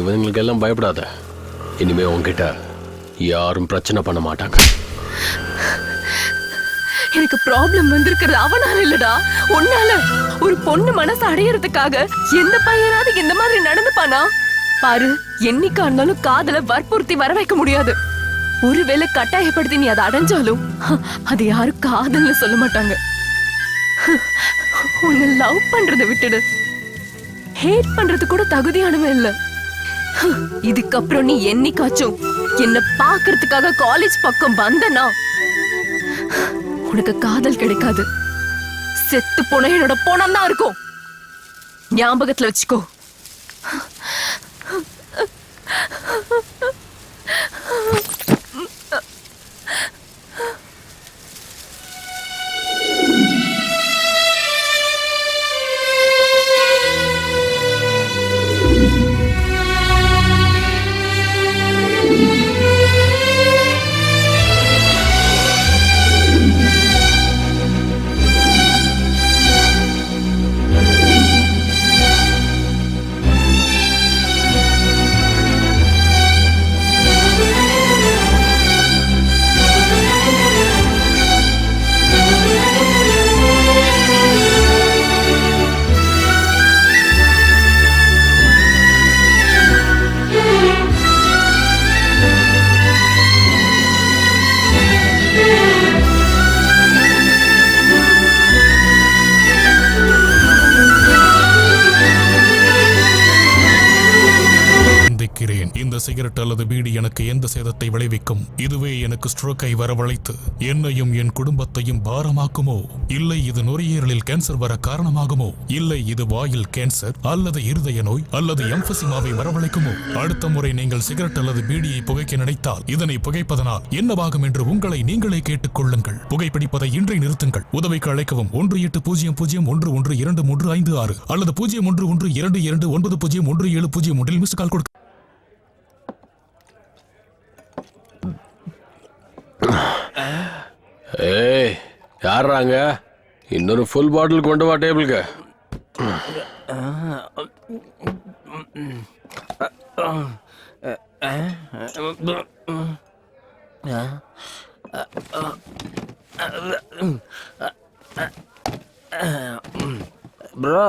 இவங்களுக்கெல்லாம் பயப்படாத. இனிமே உன்கிட்ட யாரும் பிரச்சனை பண்ண மாட்டாங்க. எனக்கு ப்ராப்ளம் வந்திருக்கிறது அவனால இல்லடா, உன்னால. ஒரு பொண்ணு மனசு அடையறதுக்காக எந்த பையனாவது இந்த மாதிரி நடந்துப்பானா? பாரு, என்னைக்கா இருந்தாலும் காதல வற்புறுத்தி வர வைக்க முடியாது. ஒருவேளை கட்டாயப்படுத்தி நீ அதை அடைஞ்சாலும் அது யாரும் காதல்னு சொல்ல மாட்டாங்க. உன்னை லவ் பண்றதை விட்டுடு, ஹேட் பண்றது கூட தகுதியானவன் இல்ல. இதுக்கப்புறம் நீ என்னைக்காச்சும் என்ன பாக்குறதுக்காக காலேஜ் பக்கம் வந்தனா உனக்கு காதல் கிடைக்காது. செத்து போன என்னோட போனம் தான் இருக்கும். ஞாபகத்துல வச்சுக்கோ. அல்லது பீடி எனக்கு எந்த சேதத்தை விளைவிக்கும்? இதுவே எனக்கு ஸ்ட்ரோக்கை வரவழைத்து என்னையும் என் குடும்பத்தையும் பாரமாக்குமோ? இல்லை இது நுரையீரலில் கேன்சர் வர காரணமாகுமோ? இல்லை இது வாயில் கேன்சர் அல்லது இருதய நோய் அல்லது எம்பசிமாவை வரவழைக்குமோ? அடுத்த முறை நீங்கள் சிகரெட் அல்லது பீடியை புகைக்க நினைத்தால் இதனை புகைப்பதனால் என்னவாகும் என்று உங்களை நீங்களே கேட்டுக் கொள்ளுங்கள். புகைப்பிடிப்பதை இன்றை நிறுத்துங்கள். உதவிக்கு அழைக்கவும் 1800112356 அல்லது 0112290170 மிஸ் கால் கொடுக்க. ஏய் யாராங்க? இன்னொரு ஃபுல் பாட்டில் கொண்டு வா டேபிளுக்கு. ப்ரோ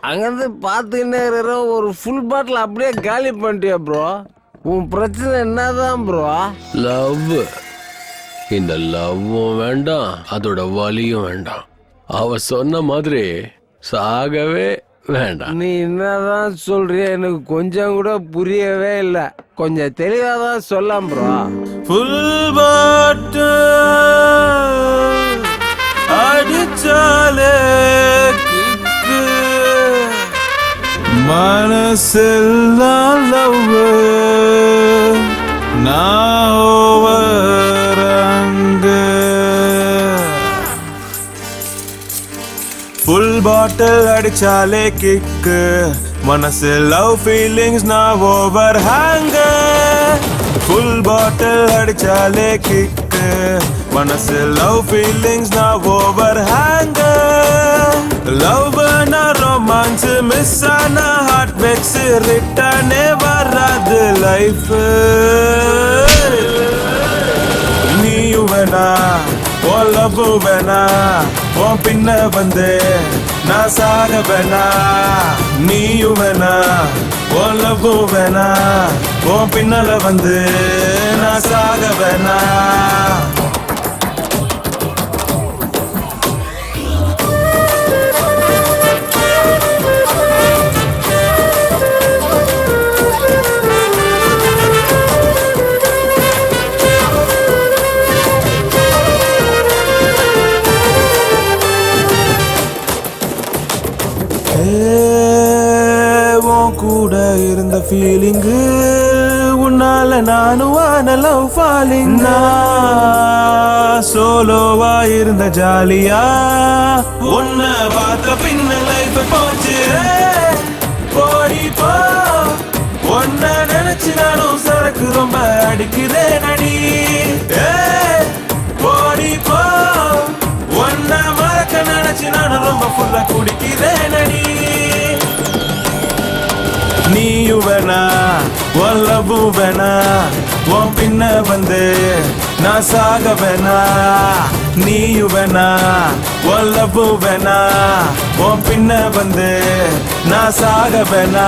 அங்கிருந்து பார்த்துக்கிட்டே இருக்கிற ஒரு ஃபுல் பாட்டில் அப்படியே காலி பண்ணிட்டியா ப்ரோ? உன் பிரச்சனை என்னதான் ப்ரோ? லவ். இந்த லவ்வும் வேண்டாம், அதோட வலியும் வேண்டாம். அவ சொன்ன மாதிரி சாகவே வேண்டாம். நீ என்னதான் சொல்றிய எனக்கு கொஞ்சம் கூட புரியவே இல்லை. கொஞ்சம் தெளிவா தான் சொல்லலாம் ப்ரோ. ஃபுல் பாட்டில் அடிச்சாலே கிக்கு, மனசெல்லாம் லவ், நான் ஓவர் அங்க. ஃபுல் பாட்டில் அடிச்சாலே கிக்கு, மனசு லவ் ஃபீலிங்ஸ் நான் ஓவர் ஹேங்க. ஃபுல் பாட்டில் அடிச்சாலே கிக்கு, மனசு லவ் ஃபீலிங்ஸ் நான் ஓவர் ஹேங்க. லவ் na romance miss ஆன ஹார்ட் வெக்ஸ் ரிட்டர்னே வராது லைஃப். நீயும் வேணா ஓ லவ் வேணா, உன் பின்ன வந்து நான் சாக வேணா. நீயும் வேணா ஓ லவ் வேணா, உன் பின்னால வந்து நான் சாக வேணா. கூட இருந்த ஃபீலிங்கு உன்னால நானும் ஆன லவ் ஃபாலிங். நான் சோலோவா இருந்த ஜாலியா உன்னை பார்த்த பின்ன லைஃப் போச்சு. போடி போ உன்னை நினைச்சு நானும் சரக்கு ரொம்ப அடிக்கிறேன் அடி. போடி போ உன்னை மறக்க நினைச்சு நானும் ரொம்ப ஃபுல்லா குடிக்கிறேன் அடி. நீயும் வேணா உன் லவ்வும் வேணா, உன் பின்ன வந்து நான் சாக வேணா. நீயும் வேணா உன் லவ்வும் வேணா, உன் பின்ன வந்து நான் சாக வேணா.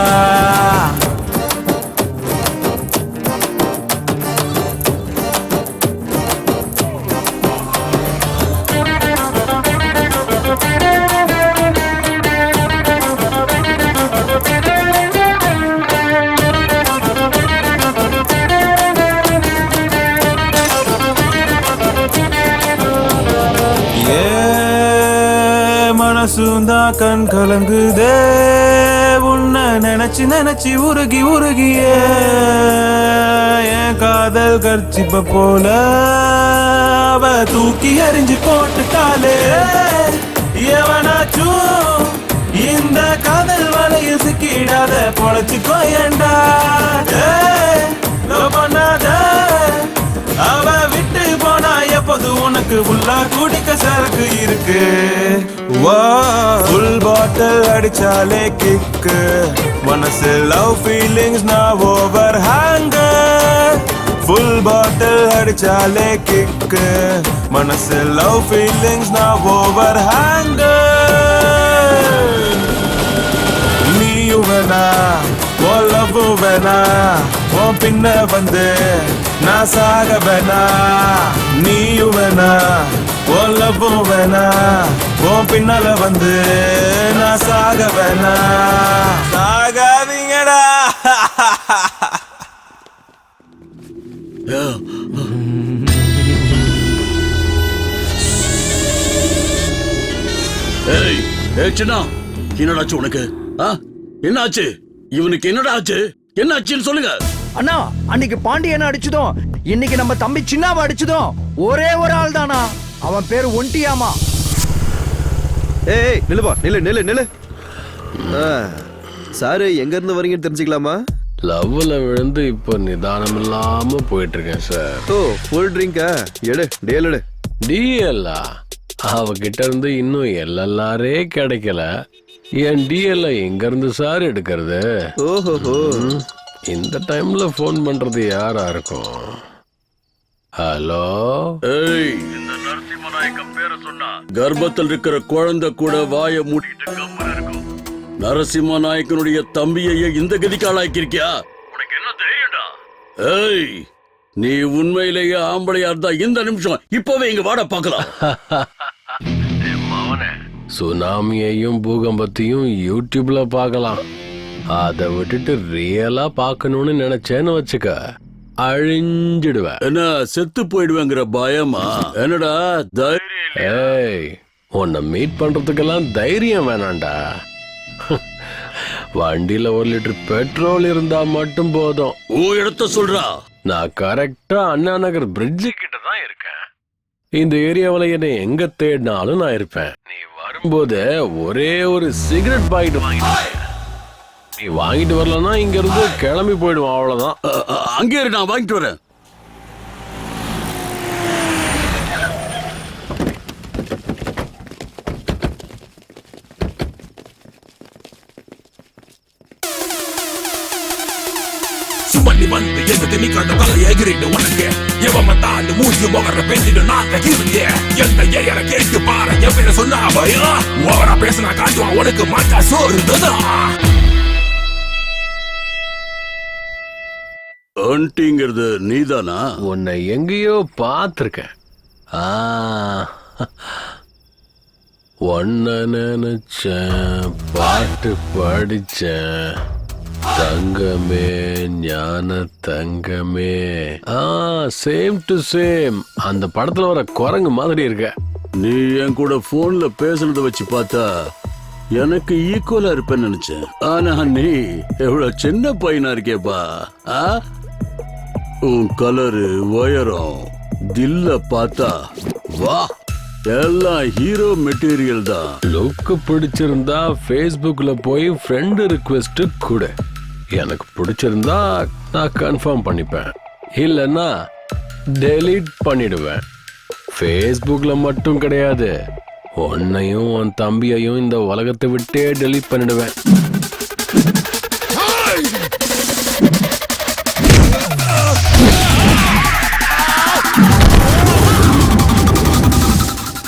மனசுந்தான் கண் கலங்குதே உன்னை நினைச்சு நினைச்சு உருகி உருகியே. என் காதல் கர்ச்சிப்ப போல அவ தூக்கி எறிஞ்சு போட்டுட்டாலே. எவனாச்சும் இந்த காதல் வலையில் சிக்கிடாத பொழைச்சுக்கோ ஏண்டா. பண்ணாத அவ விட்டு போனா எப்போது உனக்கு உள்ளா குடிக்க சரக்கு இருக்கு. ஃபுல் பாட்டில் அடிச்சாலே கிக்கு, மனசு லவ் ஃபீலிங்ஸ் நான் ஓவர் ஹேங்க. ஃபுல் பாட்டில் அடிச்சாலே கிக்கு, மனசு லவ் ஃபீலிங்ஸ் நான் ஓவர் ஹேங்க. நீயும் வேணா ஓ லவ் வேணா, உன் பின்ன வந்து நான் சாக வேணா. நீயும் வேணா ஓ லவ் வேணா, உன் பின்னால வந்து நான் சாக வேணா. சாகாதீங்கடா. ஏய் ஏய் சின்னா, என்னடாச்சு உனக்கு? என்னாச்சு இவனுக்கு? என்னடா ஆச்சு? என்ன ஆச்சுன்னு சொல்லுங்க. அண்ணா, அன்னைக்கு பாண்டியனை அடிச்சதும் இன்னைக்கு நம்ம தம்பி சின்னாவை அடிச்சதும் ஒரே ஒரு ஆள் தானா. அவன் பேரு ஒண்டியாமா. ஏய் நில்லுப்பா, நில்லு. சாரு எங்க இருந்து வரீங்கன்னு தெரிஞ்சுக்கலாமா? லவ்ல விழுந்து இப்போ நிதானம் இல்லாம போயிட்டு இருக்கேன் சார். ஓ, ஃபுல் ட்ரிங்கா? எடு, டேல் எடு. டிஎல்லா அவகிட்ட இருந்து இன்னும் எல்எல்ஆரே கிடைக்கல. என் டிஎல்ல எங்க இருந்து சார் எடுக்கிறது? ஓஹோ, இந்த டைம்ல போன் பண்றது யாரா இருக்கும்? ஹலோ. ஏய், இந்த நரசிம்மநாயக்கம் பேரை சொன்னா கர்ப்பத்தில் இருக்கிற குழந்தை கூட வாயை மூடிட்டு கம்மன் இருக்கும். நரசிம்மநாயக்கனுடைய தம்பியையே இந்த கதிக்கு ஆளாக்கிருக்கியா? உனக்கு என்ன தெரியும்டா? ஏய், நீ உண்மையிலேயே ஆம்பளையா இருந்தா இந்த நிமிஷம் இப்பவே இங்க வாட பாக்கலாம். சுனாமியையும் பூகம்பத்தையும் யூடியூப்ல பார்க்கலாம். அதை விட்டுட்டு ரியலா பார்க்கணும்னு நினைச்சேன்னு வச்சுக்க, அழிஞ்சிடுவேன். என்ன செத்து போயிடுவேங்கிற பயமா? என்னடா தைரியம்? ஏய், உன்னை மீட் பண்றதுக்கெல்லாம் தைரியம் வேணாண்டா. வண்டியில 1 லிட்டர் பெட்ரோல் இருந்தா மட்டும் போதும். இடத்த சொல்றா. நான் கரெக்டா அண்ணா நகர் பிரிட்ஜு கிட்ட தான் இருக்கேன். இந்த ஏரியாவில என்னை எங்க தேடினாலும் நான் இருப்பேன். நீ வரும்போது ஒரே ஒரு சிகரெட் பாக்கெட் வாங்கிட்டு, நீ வாங்கிட்டு வரலன்னா இங்க இருந்து கிளம்பி போயிடுவோம். அவ்வளவுதான். அங்கே இரு, நான் வாங்கிட்டு வரேன். சுமண்ணி வந்து எந்த திணி கண்ட தலை எகிரிட்டு உனக்கு எவன் வந்தாலும் மூஞ்சி முகர பேசிட்டு நாங்க கிருங்க. எந்த ஏயர கேட்டு பாரு, என் பேரை சொன்னா பயம். ஓவரா பேசினா காட்டுவான் உனக்கு மாட்டா சோறுதான். ஆண்டிங்கிறது நீதானா? உன்னை எங்கேயோ பார்த்திருக்கேன். ஒன்ன நினைச்சேன், பாட்டு படிச்சேன். தங்கமே ஞான தங்கமே. Same to same. அந்த படத்துல வர குரங்கு மாதிரி இருக்க. நீ என் கூட போன்ல பேசுனத வச்சு பார்த்தா எனக்கு ஈக்குவலா இருப்பேன்னு நினைச்சேன். ஆனா நீ எவ்வளவு சின்ன பையனா இருக்கேப்பா. உன் கலரு, உயரம், தில்ல பார்த்தா வா, எல்லாம் ஹீரோ மெட்டீரியல் தான். லுக்கு பிடிச்சிருந்தா ஃபேஸ்புக்ல போய் ஃப்ரெண்ட் ரிக்வெஸ்ட் கொடு. எனக்கு பிடிச்சிருந்தா நான் கன்ஃபார்ம் பண்ணிப்பேன், இல்லைன்னா டெலீட் பண்ணிடுவேன். ஃபேஸ்புக்ல மட்டும் கிடையாது, உன்னையும் உன் தம்பியையும் இந்த உலகத்தை விட்டே டெலீட் பண்ணிடுவேன்.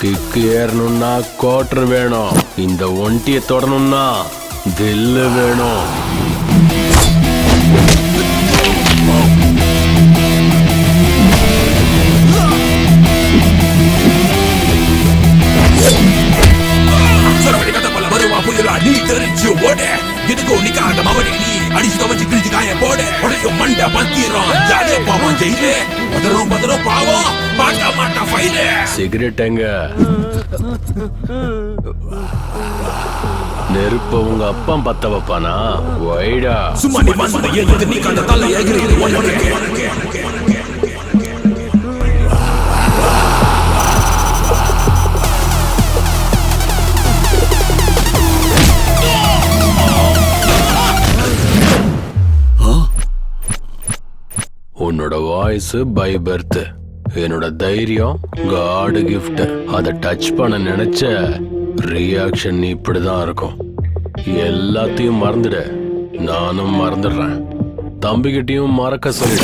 கிக்கு ஏறணும்னா கோட்டர் வேணும். இந்த ஒண்டியை தொடணும்னா தில்லு வேணும். நீ தெரிஞ்சு ஓட எதுக்கோ நிக்காத மவனே. நீ அடிச்சு துவச்சு கிழிச்சு காய போட உடையும் மண்ட பத்திரம். ஜாலியா பாவம் ஜெயிலே பதறும் பாவம் மாட்டா மாட்டா ஃபைலே. சிகரெட் எங்க? நெருப்ப உங்க அப்பா பத்த வைப்பானா? வைடா. சும்மா நீ வந்து எது நீ கண்ட தலை எகிரிட்டு உனக்கு. உன்னோட வாய்ஸ் பை பர்த், என்னோட தைரியம் காட் கிஃப்ட். அதை டச் பண்ண நினைச்ச ரியாக்ஷன் இப்படிதான் இருக்கும். எல்லாத்தையும் மறந்துட, நானும் மறந்துடுறேன். தம்பிக்கிட்டையும் மறக்க சொல்லிட.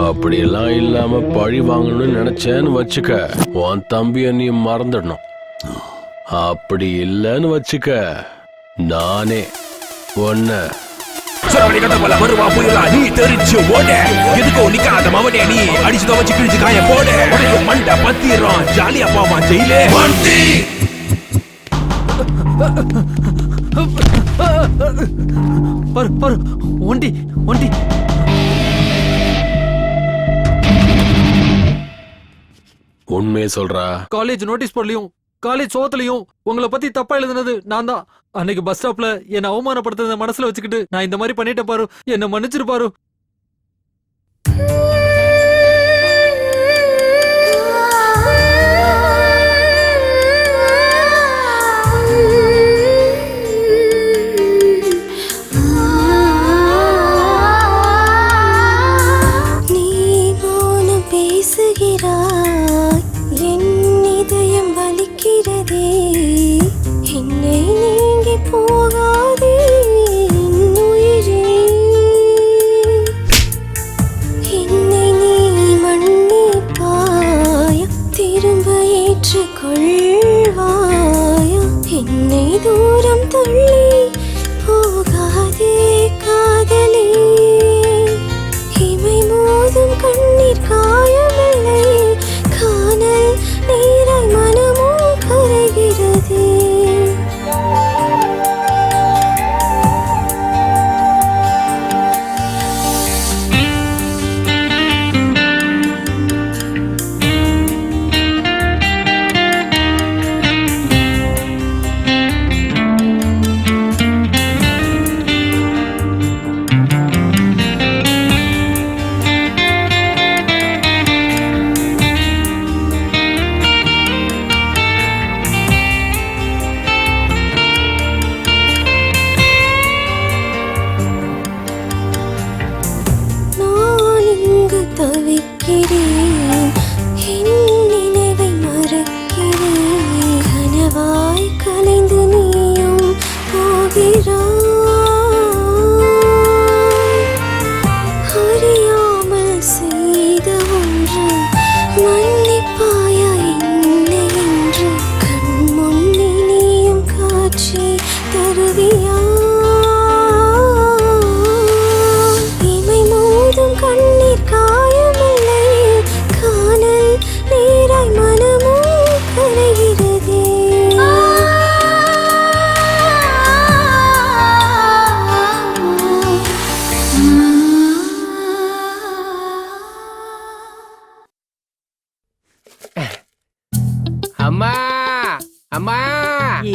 அப்படியெல்லாம் இல்லாம பழி வாங்கணும்னு நினைச்சேன்னு வச்சுக்க, உன் தம்பிய நீ மறந்துடணும். அப்படி இல்லைன்னு வச்சுக்க, நானே ஒன்ன வருவா புயலா. நீ தெரிஞ்சு ஓட எதுக்கோ நிக்காத மவனே. நீ அடிச்சு துவச்சு கிழிச்சு காய போட உடையும் மண்ட பத்திரம். ஜாலியா பாவம் ஜெயிலே ஒண்டி உண்மையை சொல்றா. காலேஜ் நோட்டீஸ் போர்ட்லயும் காலேஜ் சோத்துலயும் உங்களை பத்தி தப்பா எழுதுனது நான் தான். அன்னைக்கு பஸ் ஸ்டாப்ல என்ன அவமானப்படுத்துறத மனசுல வச்சுக்கிட்டு நான் இந்த மாதிரி பண்ணிட்டேன் பாரு, என்ன மன்னிச்சிரு பாரு.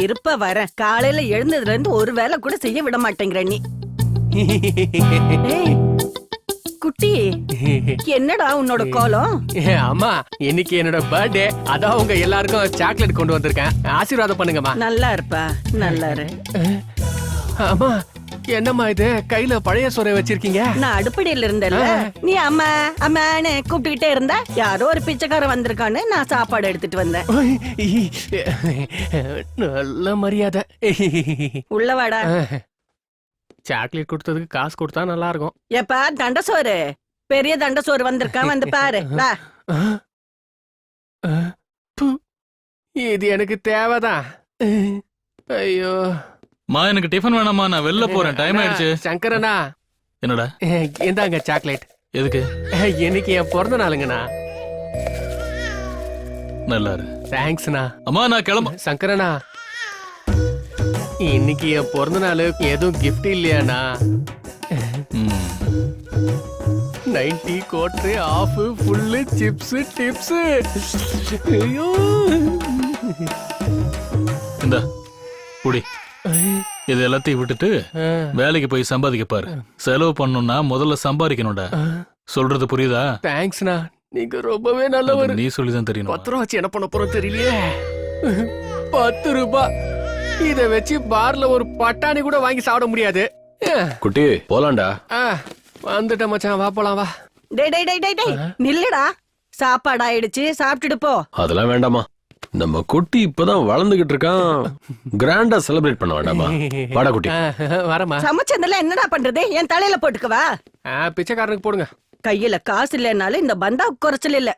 இருப்ப வர காலையில எழுந்ததுல இருந்து ஒரு வேலை கூட செய்ய விட மாட்டேங்கிற நீ. குட்டி, என்னடா உன்னோட கோலம்? அம்மா, இன்னைக்கு என்னோட பர்த்டே, அதான் உங்க எல்லாருக்கும் சாக்லேட் கொண்டு வந்திருக்கேன். ஆசீர்வாதம் பண்ணுங்கம்மா. நல்லா இருப்பா, நல்லா இரு. அம்மா, என்னம்மா இது கையில பழைய சோறை வச்சிருக்கீங்க? நான் அடுப்படியில இருந்தேன்ல, நீ அம்மா அம்மான்னு கூப்பிட்டுக்கிட்டே இருந்தா யாரோ ஒரு பிச்சைக்காரன் வந்திருக்கான்னு நான் சாப்பாடு எடுத்துட்டு வந்தேன். நல்ல மரியாதை. உள்ள வாடா. சாக்லேட் கொடுத்ததுக்கு காசு கொடுத்தா நல்லா இருக்கும். ஏப்பா தண்டசோறு, பெரிய தண்டசோறு வந்திருக்கான், வந்து பாரு. இது எனக்கு தேவைதான். ஐயோ மா, எனக்கு டிஃபன் வேணாமா, நான் வெளில போறேன், டைம் ஆயிடுச்சு. சங்கரனா, என்னடா? இந்தாங்க சாக்லேட். எதுக்கு? இன்னைக்கு என் பிறந்த நாளுங்கண்ணா. நல்லா இரு. தேங்க்ஸ்ண்ணா. அம்மா, நான் கிளம்ப. சங்கரனா, இன்னைக்கு என் பிறந்த நாள், எதுவும் கிஃப்ட் இல்லையாண்ணா? 90 கோட்ரு ஆஃப் ஃபுல்லு சிப்ஸ் டிப்ஸ். ஐயோ, இந்த புடி, இது எல்லாத்தையும் விட்டுட்டு வேலைக்கு போய் சம்பாதிக்க பாரு. செலவு பண்ணணும்னா முதல்ல சம்பாதிக்கணும்டா. சொல்றது புரியுதா? தேங்க்ஸ்ண்ணா, நீங்க ரொம்பவே நல்லவர். நீ சொல்லிதான் தெரியும். 10 ரூபா வச்சு என்ன பண்ண போறோம் தெரியலையே. 10 ரூபாய் இத வச்சு பார்ல ஒரு பட்டாணி கூட வாங்கி சாப்பிட முடியாது. குட்டி, போலாம்டா. வந்துட்ட மச்சான், வா போலாம் வா. டேய் டேய் டேய் டேய் டேய், நில்லுடா. சாப்பாடு ஆயிடுச்சு, சாப்பிட்டுட்டு போ. அதெல்லாம் வேண்டாமா, நம்ம குட்டி இப்பதான் வளர்ந்துகிட்டு இருக்கான். கிராண்டா செலிப்ரேட் பண்ண வேண்டாமா? வாடா குட்டி. வரமா. சமைச்சதெல்லாம் என்னடா பண்றது? என் தலையில போட்டுக்கவா? பிச்சைக்காரனுக்கு போடுங்க. கையில காசு இல்லைனாலும் இந்த பந்தா குறைச்சல் இல்ல.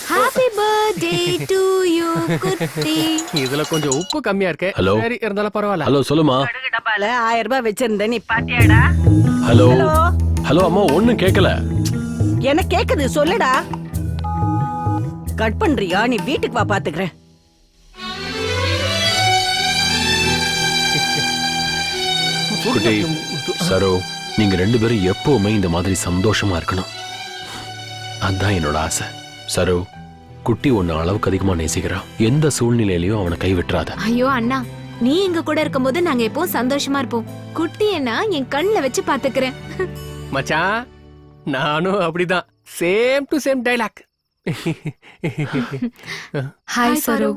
ஹாப்பி பர்த்டே டு யூ குட்டி. இதுல கொஞ்சம் உப்பு கம்மியா இருக்கு. ஹலோ. சரி, இருந்தாலும் பரவாயில்ல. ஹலோ, சொல்லுமா. டப்பால 1000 ரூபாய் வச்சிருந்தேன், நீ பாத்தியாடா? ஹலோ ஹலோ அம்மா, ஒண்ணும் கேட்கல. என்ன கேக்குது சொல்லுடா. கட் பண்றியா? நீ வீட்டுக்கு வா, பாத்துக்கிறேன். குட்டி, சரோ, நீங்க 2 பேரும் எப்பவுமே இந்த மாதிரி சந்தோஷமா இருக்கணும். அதான் என்னோட ஆசை. சரோ, குட்டி ஒன்னு அளவுக்கு அதிகமா நேசிக்கிறான். எந்த சூழ்நிலையிலயும் அவனை கைவிட்டுறாத. ஐயோ அண்ணா, நீ எங்க கூட இருக்கும்போது நாங்க எப்பவும் சந்தோஷமா இருப்போம். குட்டி என்ன என் கண்ணுல வச்சு பாத்துக்கிறேன். மச்சான், நானும் அப்படிதான். Same to same dialogue. Hi Saro.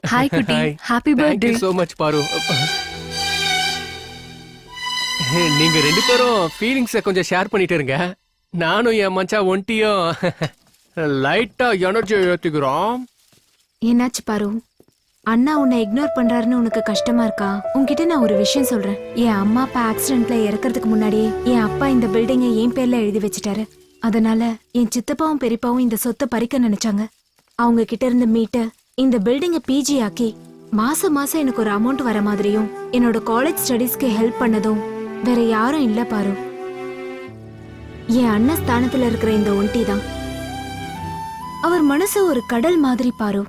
Hi குட்டி. Happy birthday. சோ மச் பாரு. நீங்க ரெண்டு பேரும் ஃபீலிங்ஸை கொஞ்சம் ஷேர் பண்ணிட்டு இருங்க. நானும் என் மச்சான் ஒன்ட்டியும் லைட்டா எனர்ஜி ஏத்திக்கிறோம். என்னாச்சு பாரு? அண்ணா உன்னை இக்னோர் பண்றாருன்னு உனக்கு கஷ்டமா இருக்கா? உன்கிட்ட நான் ஒரு விஷயம் சொல்றேன். என் அம்மா அப்பா ஆக்சிடென்ட்ல இறக்கறதுக்கு முன்னாடியே என் அப்பா இந்த பில்டிங்கை என் பேர்ல எழுதி வச்சுட்டாரு. அதனால என் சித்தப்பாவும் பெரியப்பாவும் இந்த சொத்தை பறிக்க நினைச்சாங்க. அவங்க கிட்ட இருந்து மீட்டு இந்த பில்டிங்கை பிஜி ஆக்கி மாசம் மாசம் எனக்கு ஒரு அமௌண்ட் வர மாதிரியும் என்னோட காலேஜ் ஸ்டடீஸ்க்கு ஹெல்ப் பண்ணதும் வேற யாரும் இல்ல பாரு. என் அண்ணன் ஸ்தானத்துல இருக்கிற இந்த ஒன்டி தான். அவர் மனசு ஒரு கடல் மாதிரி பாரு.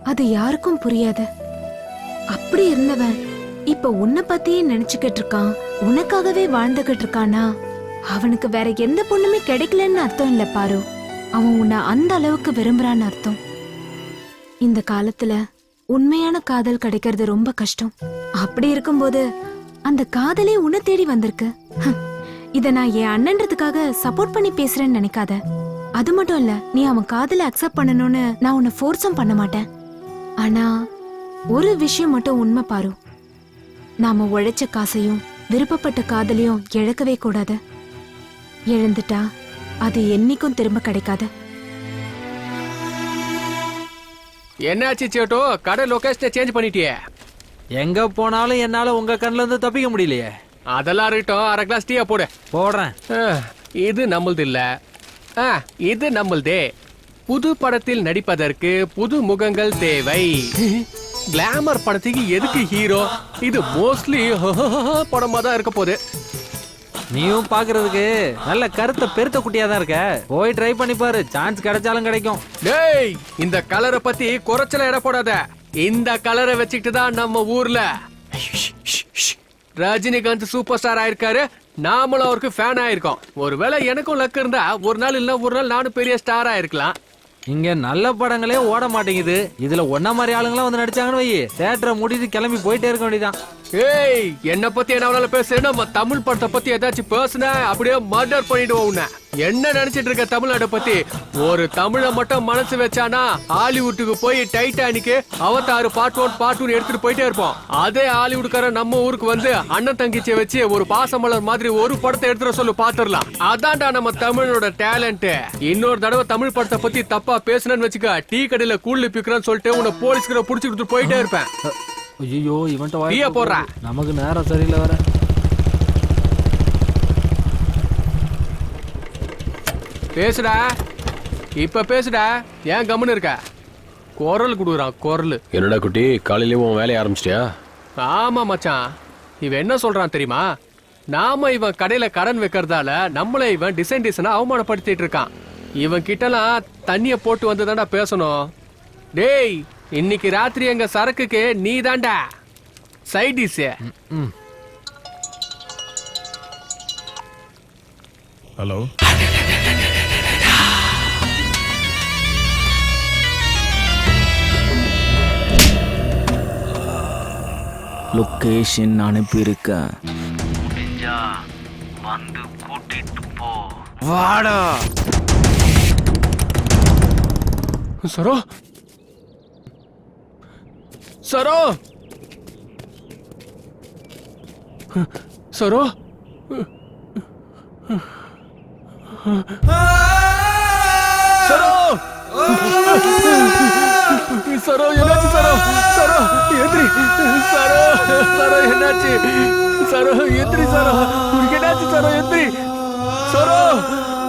அது யாருக்கும் புரியாது. அப்படி இருந்தவன் இப்ப உன்னை பத்தியே நினைச்சுக்கிட்டு இருக்கான். உனக்காகவே வாழ்ந்துகிட்டு இருக்கானா? அவனுக்கு வேற எந்த பொண்ணுமே கிடைக்கலன்னு அர்த்தம் இல்ல பாரு. அவன் உன்னை அந்த அளவுக்கு விரும்புறான்னு அர்த்தம். இந்த காலத்துல உண்மையான காதல் கிடைக்கிறது ரொம்ப கஷ்டம். அப்படி இருக்கும்போது அந்த காதலே உன்னை தேடி வந்திருக்கு. இத நான் என் அண்ணன்றதுக்காக சப்போர்ட் பண்ணி பேசுறேன்னு நினைக்காத. அது மட்டும் இல்ல, நீ அவன் காதலை அக்செப்ட் பண்ணணும்னு நான் உன்னை ஃபோர்ஸும் பண்ண மாட்டேன். ஆனா ஒரு விஷயம் மட்டும் உண்மை பாரு. நாம உழைச்ச காசையும் விருப்பப்பட்ட காதலையும் இழக்கவே கூடாது. இழந்துட்டா அது என்னைக்கும் திரும்ப கிடைக்காது. என்னாச்சு சேட்டோ, கடை லொகேஷனை சேஞ்ச் பண்ணிட்டியே? எங்க போனாலும் என்னால உங்க கண்ணுல இருந்து தப்பிக்க முடியலையே. அதெல்லாம் இருக்கட்டும், அரை கிளாஸ் டீயா போடு. போடுறேன். இது நம்மளது இல்ல, இது நம்மளதே. புது படத்தில் நடிப்பதற்கு புது முகங்கள் தேவை. கிளாமர் படத்துக்கு எதுக்கு ஹீரோ? இது மோஸ்ட்லி படமா தான் இருக்க போகுது. நீயும் பாக்குறதுக்கு நல்ல கருத்த பெருத்த குட்டியா தான் இருக்க. போய் ட்ரை பண்ணி பாரு, சான்ஸ் கிடைச்சாலும் கிடைக்கும். டேய், இந்த கலரை பத்தி குறைச்சல இட போடாத. இந்த கலரை வச்சுக்கிட்டு தான் நம்ம ஊர்ல ரஜினிகாந்த் சூப்பர் ஸ்டார் ஆயிருக்காரு. நாமளும் அவருக்கு ஃபேன் ஆயிருக்கோம். ஒருவேளை எனக்கும் லக் இருந்தா ஒரு நாள் இல்ல ஒரு நாள் நானும் பெரிய ஸ்டார் ஆயிருக்கலாம். இங்க நல்ல படங்களே ஓட மாட்டேங்குது. இதுல ஒன்ன மாதிரி ஆளுங்களாம் வந்து நடிச்சாங்கன்னு வை, தியேட்டரை மூடிட்டு கிளம்பி போயிட்டே இருக்க வேண்டியதான். ஏய், என்ன பத்தி என்ன பேசுறேன்? நம்ம தமிழ் படத்தை பத்தி ஏதாச்சும் பேசுன அப்படியே மர்டர் பண்ணிடுவோம் உன்னை. என்ன நினைச்சிட்டு இருக்க தமிழ்நாட்டை பத்தி? ஒரு தமிழை மட்டும் மனசு வச்சானா ஹாலிவுட்டுக்கு போய் டைட்டானிக், அவதார் பார்ட் 1 பார்ட் 2 எடுத்துட்டு போயிட்டே இருப்போம். அதே ஹாலிவுட்கார நம்ம ஊருக்கு வந்து அண்ணன் தங்கிச்சியை வச்சு ஒரு பாசமலர் மாதிரி ஒரு படத்தை எடுத்துட சொல்லு, பாத்துடலாம். அதான்டா நம்ம தமிழோட டேலண்ட். இன்னொரு தடவை தமிழ் படத்தை பத்தி தப்பா பேசுனேன்னு வச்சுக்க, டீ கடையில கூழ் பிக்கிறேன்னு சொல்லிட்டு உன்னை போலீஸ்கிற புடிச்சுட்டு போயிட்டே இருப்பேன். ஐயோ, இவன்ட்ட டீயா போடுறா. நமக்கு நேரம் சரியில்லை வர. பேசுடா, இப்ப பேசுடா. ஏன் கம்முன்னு இருக்க? குரல் குடுக்குறான் குரல். என்னடா குட்டி, காலையிலேயே உன் வேலையை ஆரம்பிச்சிட்டியா? ஆமா மச்சான், இவன் என்ன சொல்றான் தெரியுமா? நாம இவன் கடையில கடன் வைக்கிறதால நம்மள இவன் டிசைனா அவமானப்படுத்திட்டு இருக்கான். இவன் கிட்டலாம் தண்ணிய போட்டு வந்து தாண்டா பேசணும். டேய், இன்னைக்கு ராத்திரி எங்க சரக்குக்கு நீ தாண்டா சைட் டிஷ். ஹலோ, லொகேஷன் அனுப்பியிருக்கேன், வந்து கூட்டிட்டு போ. வாடா. சரோ, சரோ, சரோ, சரோ, சரோ, என்னாச்சு சரோ? சரோ எந்திரி. சரோ, சரோ என்னாச்சு? சரோ எந்திரி. சரோ, உனக்கு என்னாச்சு? சரோ எந்திரி. சரோ,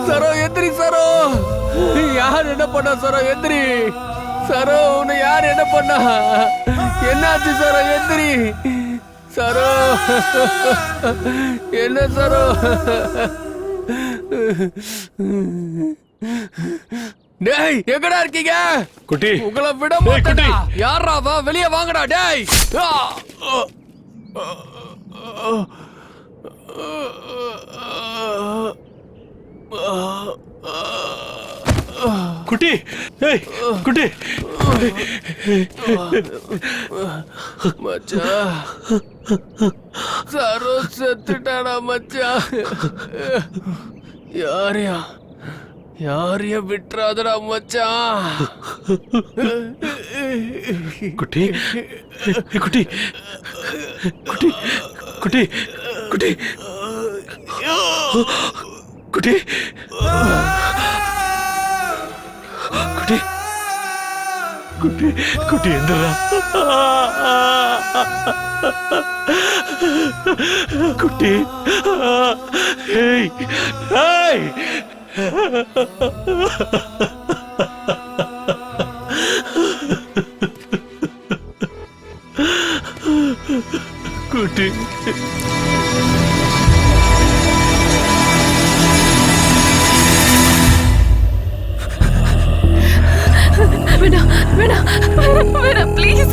சரோ எந்திரி. சரோ, யார் என்ன பண்ணா? சரோ எந்திரி. சரோ, உன்னை யார் என்ன பண்ணா? என்னாச்சு? சரோ எந்திரி. சரோ, என்ன சரோ? டேய், எங்கடா இருக்கீங்க? குட்டி, உங்களை விட மாட்டேன்டா. யாரா வா, வெளியே வாங்கடா. டேய், குட்டி ஏய் குட்டி மச்சான் சரோ செத்துட்டாடா மச்சான். யாரையா விட்டுறாதடா மச்சான். குட்டி குட்டி குட்டி குட்டி குட்டி குட்டி குட்டி குட்டி குட்டி எந்திரா குட்டி. ஏய் ஏய் குட்டி வேணா வேணா வேணா ப்ளீஸ்.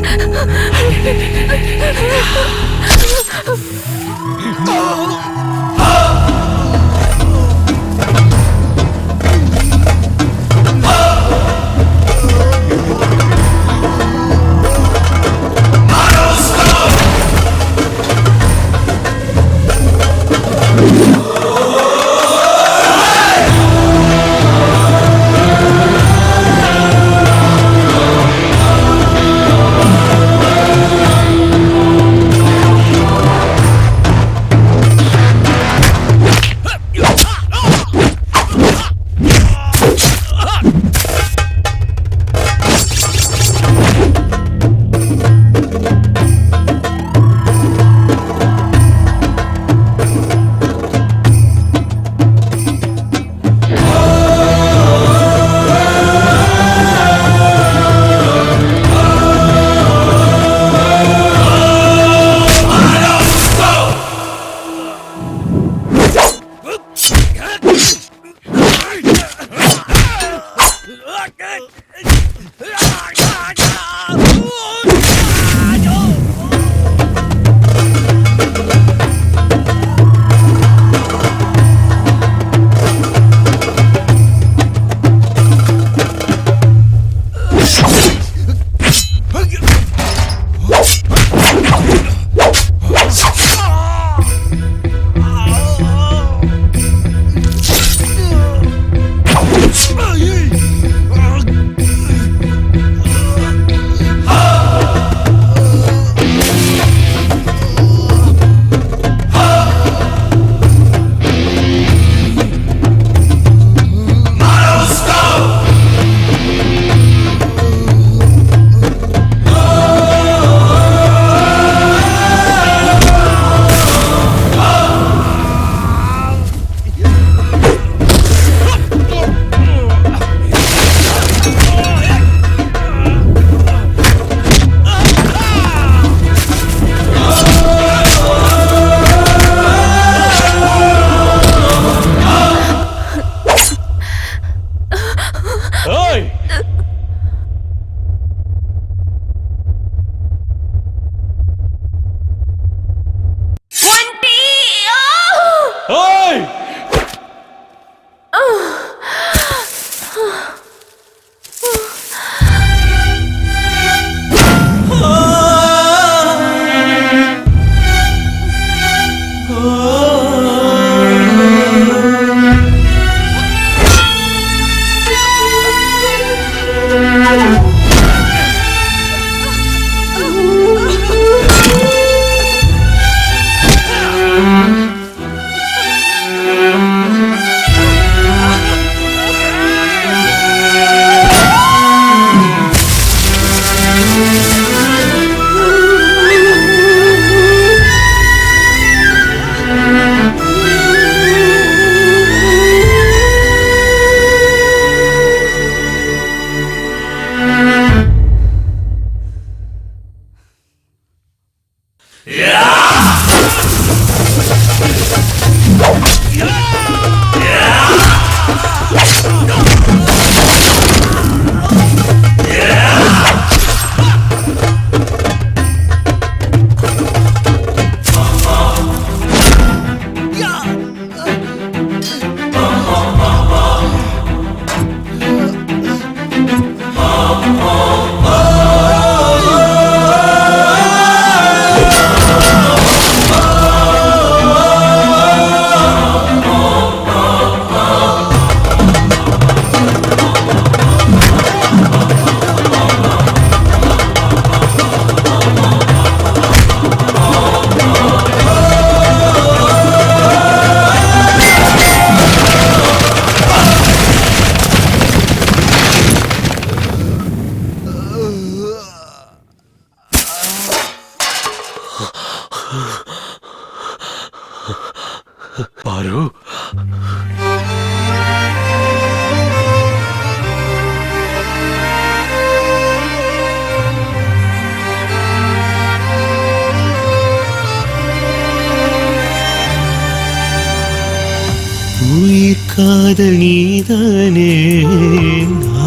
காதல் நீதானே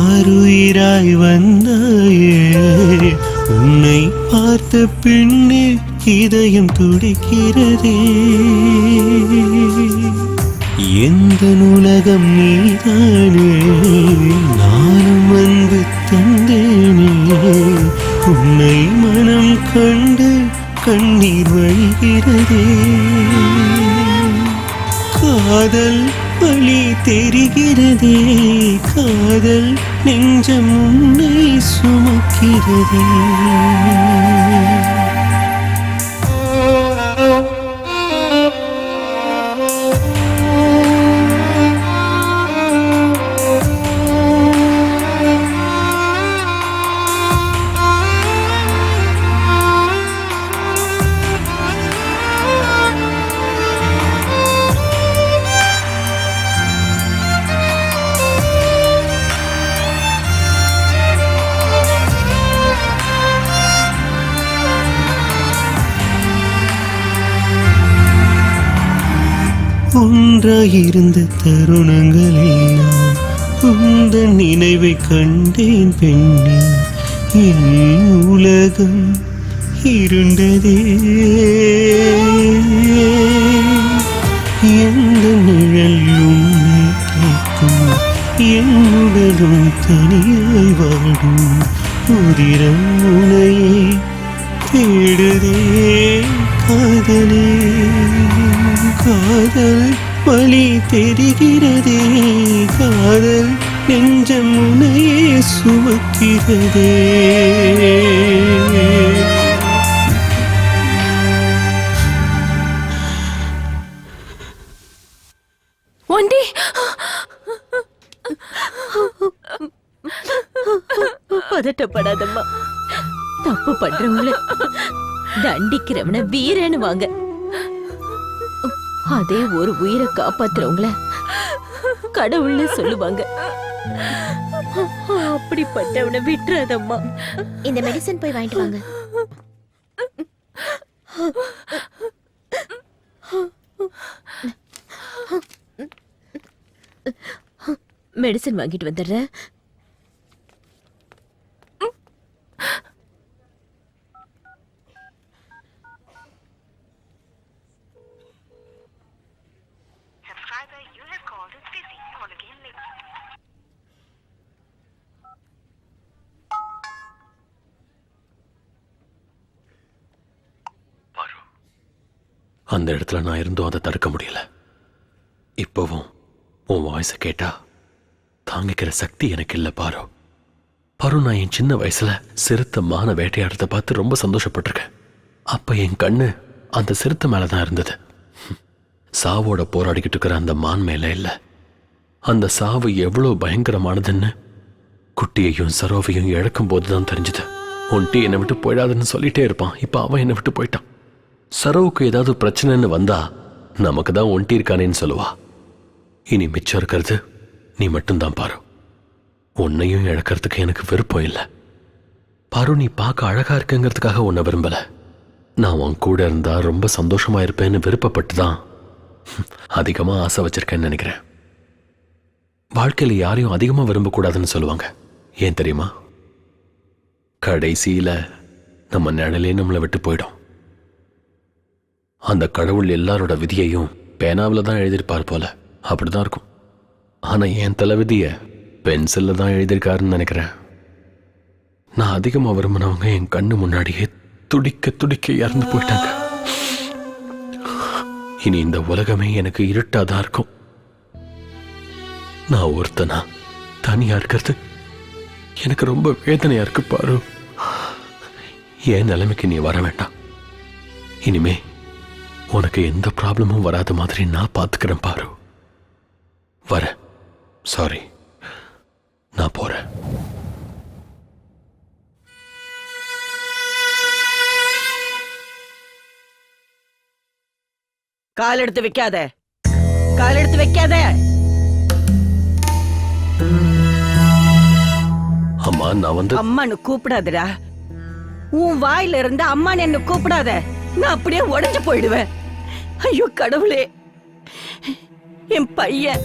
ஆருயிராய் வந்தாயே உன்னை பார்த்த பின்னே இதயம் துடிக்கிறதே எந்த உலகம் நீதானே நானும் அன்பு தந்தேனே உன்னை மனம் கண்டு கண்ணீர் வழிகிறதே காதல் வழி தெரிகிறதே காதல் நெஞ்சம் உன்னை சுமக்கிறதே ஒன்றாயிருந்த தருணங்களில் நான் உந்தன் நினைவை கண்டேன் பெண்ணே என் உலகம் இருண்டதே எந்த நிழல் உன்னை கேட்கும் என்னுடனும் தனியாய் வாடும் உதிரம் உனையே தேடுதே காதலே காதல் வழி தெரிகிறதே காதல் நெஞ்சம் உனையே சுமக்கிறதே ஒண்டி பதட்டப்படாதம்மா தப்பு பண்றவங்கள தண்டிக்கிறவன வீரன்னு வாங்க அதே ஒரு உயிரை காப்பாத்துறவங்கள கடவுள்னு சொல்லுவாங்க அப்படிப்பட்டவனை விட்டுறாதம்மா இந்த மெடிசன் போய் வாங்கிட்டு வாங்க மெடிசன் வாங்கிட்டு வந்துடுறேன் அந்த இடத்துல நான் இருந்தும் அதை தடுக்க முடியல. இப்போவும் உன் வாய்ஸை கேட்டா தாங்கிக்கிற சக்தி எனக்கு இல்லை பாரு. பாரு, நான் என் சின்ன வயசுல சிறுத்தை மான வேட்டையாடுறத பார்த்து ரொம்ப சந்தோஷப்பட்டிருக்கேன். அப்ப என் கண்ணு அந்த சிறுத்தை மேலதான் இருந்தது. சாவோட போராடிக்கிட்டு இருக்கிற அந்த மான் மேல இல்லை. அந்த சாவு எவ்வளவு பயங்கரமானதுன்னு குட்டியையும் சரோவையும் இழக்கும் போதுதான் தெரிஞ்சது. ஒன்ட்டி என்னை விட்டு போயிடாதுன்னு சொல்லிட்டே இருப்பான். இப்ப அவன் என்னை விட்டு போயிட்டான். சரோவுக்கு ஏதாவது பிரச்சனைன்னு வந்தா நமக்கு தான் ஒன்ட்டி இருக்கானேன்னு சொல்லுவா. இனி மிச்சம் இருக்கிறது நீ மட்டும்தான் பாரு. உன்னையும் இழக்கிறதுக்கு எனக்கு விருப்பம் இல்லை. பாரு, நீ பார்க்க அழகா இருக்குங்கிறதுக்காக உன்னை விரும்பல. நான் உன் கூட இருந்தா ரொம்ப சந்தோஷமா இருப்பேன்னு விருப்பப்பட்டு தான் அதிகமா ஆசை வச்சிருக்கேன்னு நினைக்கிறேன். வாழ்க்கையில யாரையும் அதிகமா விரும்பக்கூடாதுன்னு சொல்லுவாங்க. ஏன் தெரியுமா? கடைசியில நம்ம நிழலே நம்மளை விட்டு போயிடும். அந்த கடவுள் எல்லாரோட விதியையும் பேனாவில் தான் எழுதியிருப்பார் போல. அப்படிதான் இருக்கும். ஆனா என் தலைவிதிய பென்சில்ல தான் எழுதியிருக்காருன்னு நினைக்கிறேன். நான் அதிகமா விரும்பினவங்க என் கண்ணு முன்னாடியே துடிக்க துடிக்க இறந்து போயிட்டாங்க. இனி இந்த உலகமே எனக்கு இருட்டாதான் இருக்கும். நான் ஒருத்தனா தனியா இருக்கிறது எனக்கு ரொம்ப வேதனையா இருக்கு பாரு. என் நிலைமைக்கு நீ வர வேண்டாம். இனிமே உனக்கு எந்த ப்ராப்ளமும் வராத மாதிரி நான் பார்த்துக்கிறேன் பாரு. வர சாரி, நான் போறேன். கால் எடுத்து வைக்காத, கால் எடுத்து வைக்காத. அம்மா, நான் வந்து அம்மான்னு கூப்பிடாதடா. உன் வாயில இருந்து அம்மான்னு என்ன கூப்பிடாத. நான் அப்படியே உடைஞ்சு போயிடுவேன். ஐயோ கடவுளே, என் பையன்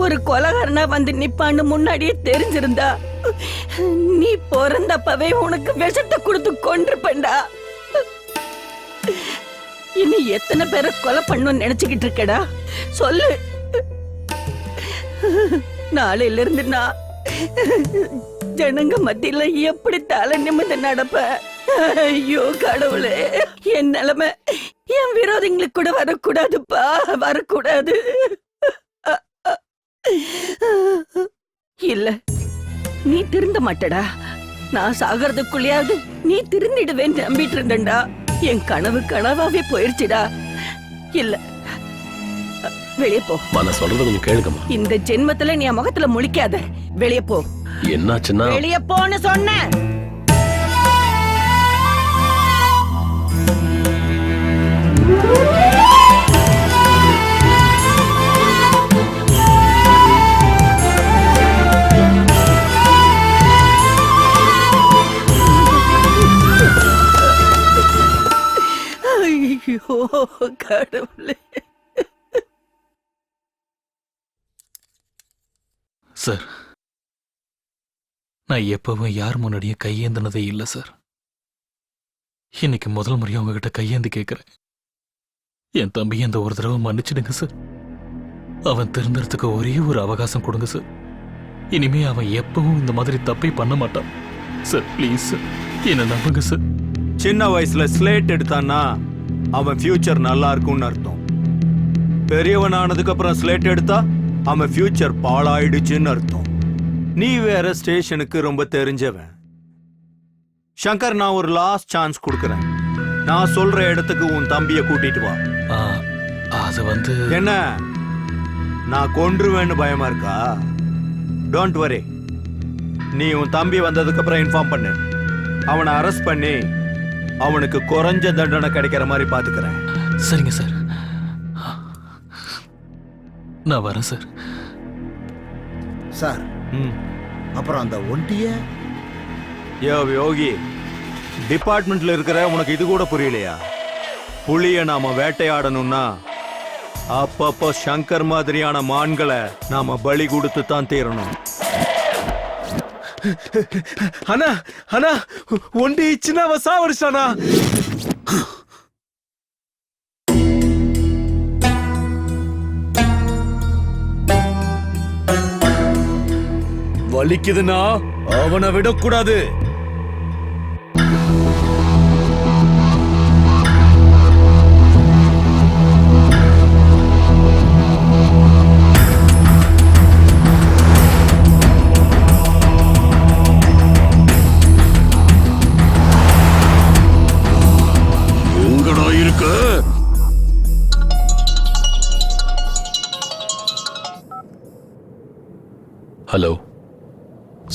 ஒரு கொலகாரனா வந்து நிப்பான்னு முன்னாடியே தெரிஞ்சிருந்தா நீ பிறந்தப்பவே உனக்கு விஷத்தை கொடுத்து கொன்றுப்பண்டா. இனி எத்தனை பேரை கொலை பண்ணணும்னு நினைச்சுக்கிட்டு இருக்கடா சொல்லு. நாளையில இருந்து நான் ஜனங்க மத்தியில எப்படி தலை நிமிர்ந்து நடப்ப? ஐயோ கடவுளே, என் நிலைமை என் விரோதிங்களுக்கு கூட வரக்கூடாதுப்பா, வரக்கூடாது. இல்ல, நீ திருந்த மாட்டடா. நான் சாகிறதுக்குள்ளயாவது நீ திருந்திடுவேன்னு நம்பிட்டு இருந்தேன்டா. என் கனவு கனவாவே போயிருச்சுடா. இல்ல, வெளியே போ. நான் சொல்றது கொஞ்சம் கேளுங்கம்மா. இந்த ஜென்மத்துல நீ என் முகத்துல முழிக்காத. வெளியே போ. என்னாச்சுன்னா வெளியே போன்னு சொன்னேன். ஐயோ கடவுளே. சார், நான் எப்பவும் யார் முன்னாடியும் கையேந்தினதே இல்லை சார். இன்னைக்கு முதல் முறையா உங்ககிட்ட கையேந்தி கேட்கிறேன். என் தம்பி அந்த ஒரு தடவை மன்னிச்சிடுங்க சார். அவன் திருந்துறதுக்கு ஒரே ஒரு அவகாசம் கொடுங்க சார். இனிமே அவன் எப்பவும் இந்த மாதிரி தப்பை பண்ண மாட்டான் சார். ப்ளீஸ் சார், என்ன நம்புங்க சார். சின்ன வயசுல ஸ்லேட் எடுத்தான்னா அவன் ஃபியூச்சர் நல்லா இருக்கும்னு அர்த்தம். பெரியவன் ஆனதுக்கு அப்புறம் ஸ்லேட் எடுத்தா அவன் ஃபியூச்சர் பாழாயிடுச்சுன்னு அர்த்தம். நீ வேற ஸ்டேஷனுக்கு ரொம்ப தெரிஞ்சவன். சங்கர், நான் ஒரு லாஸ்ட் சான்ஸ் கொடுக்கறேன். நான் சொல்ற இடத்துக்கு உன் தம்பிய கூட்டிட்டு வா. அது வந்து என்ன, நான் கொன்றுவேன்னு பயமா இருக்கா? Don't worry. நீ உன் தம்பி வந்ததுக்கு அப்புறம் இன்ஃபார்ம் பண்ணு. அவனை அரெஸ்ட் பண்ணி அவனுக்கு குறைஞ்ச தண்டனை கிடைக்கிற மாதிரி பாத்துக்கிறேன். சரிங்க சார், நான் வரேன் சார். சார், அப்புறம் அந்த ஒண்டிய யோகி டிபார்ட்மெண்ட்ல இருக்கிற உனக்கு இது கூட புரியலையா? புலிய நாம வேட்டையாடணும்னா அப்பப்போ சங்கர் மாதிரியான மான்களை நாம பலி கொடுத்து தான் தீரணும். அண்ணா அண்ணா, ஒண்டி சின்னவ சாவடிச்சானா? வலிக்குதுன்னா அவனை விடக்கூடாது. எங்கடா இருக்க? ஹலோ,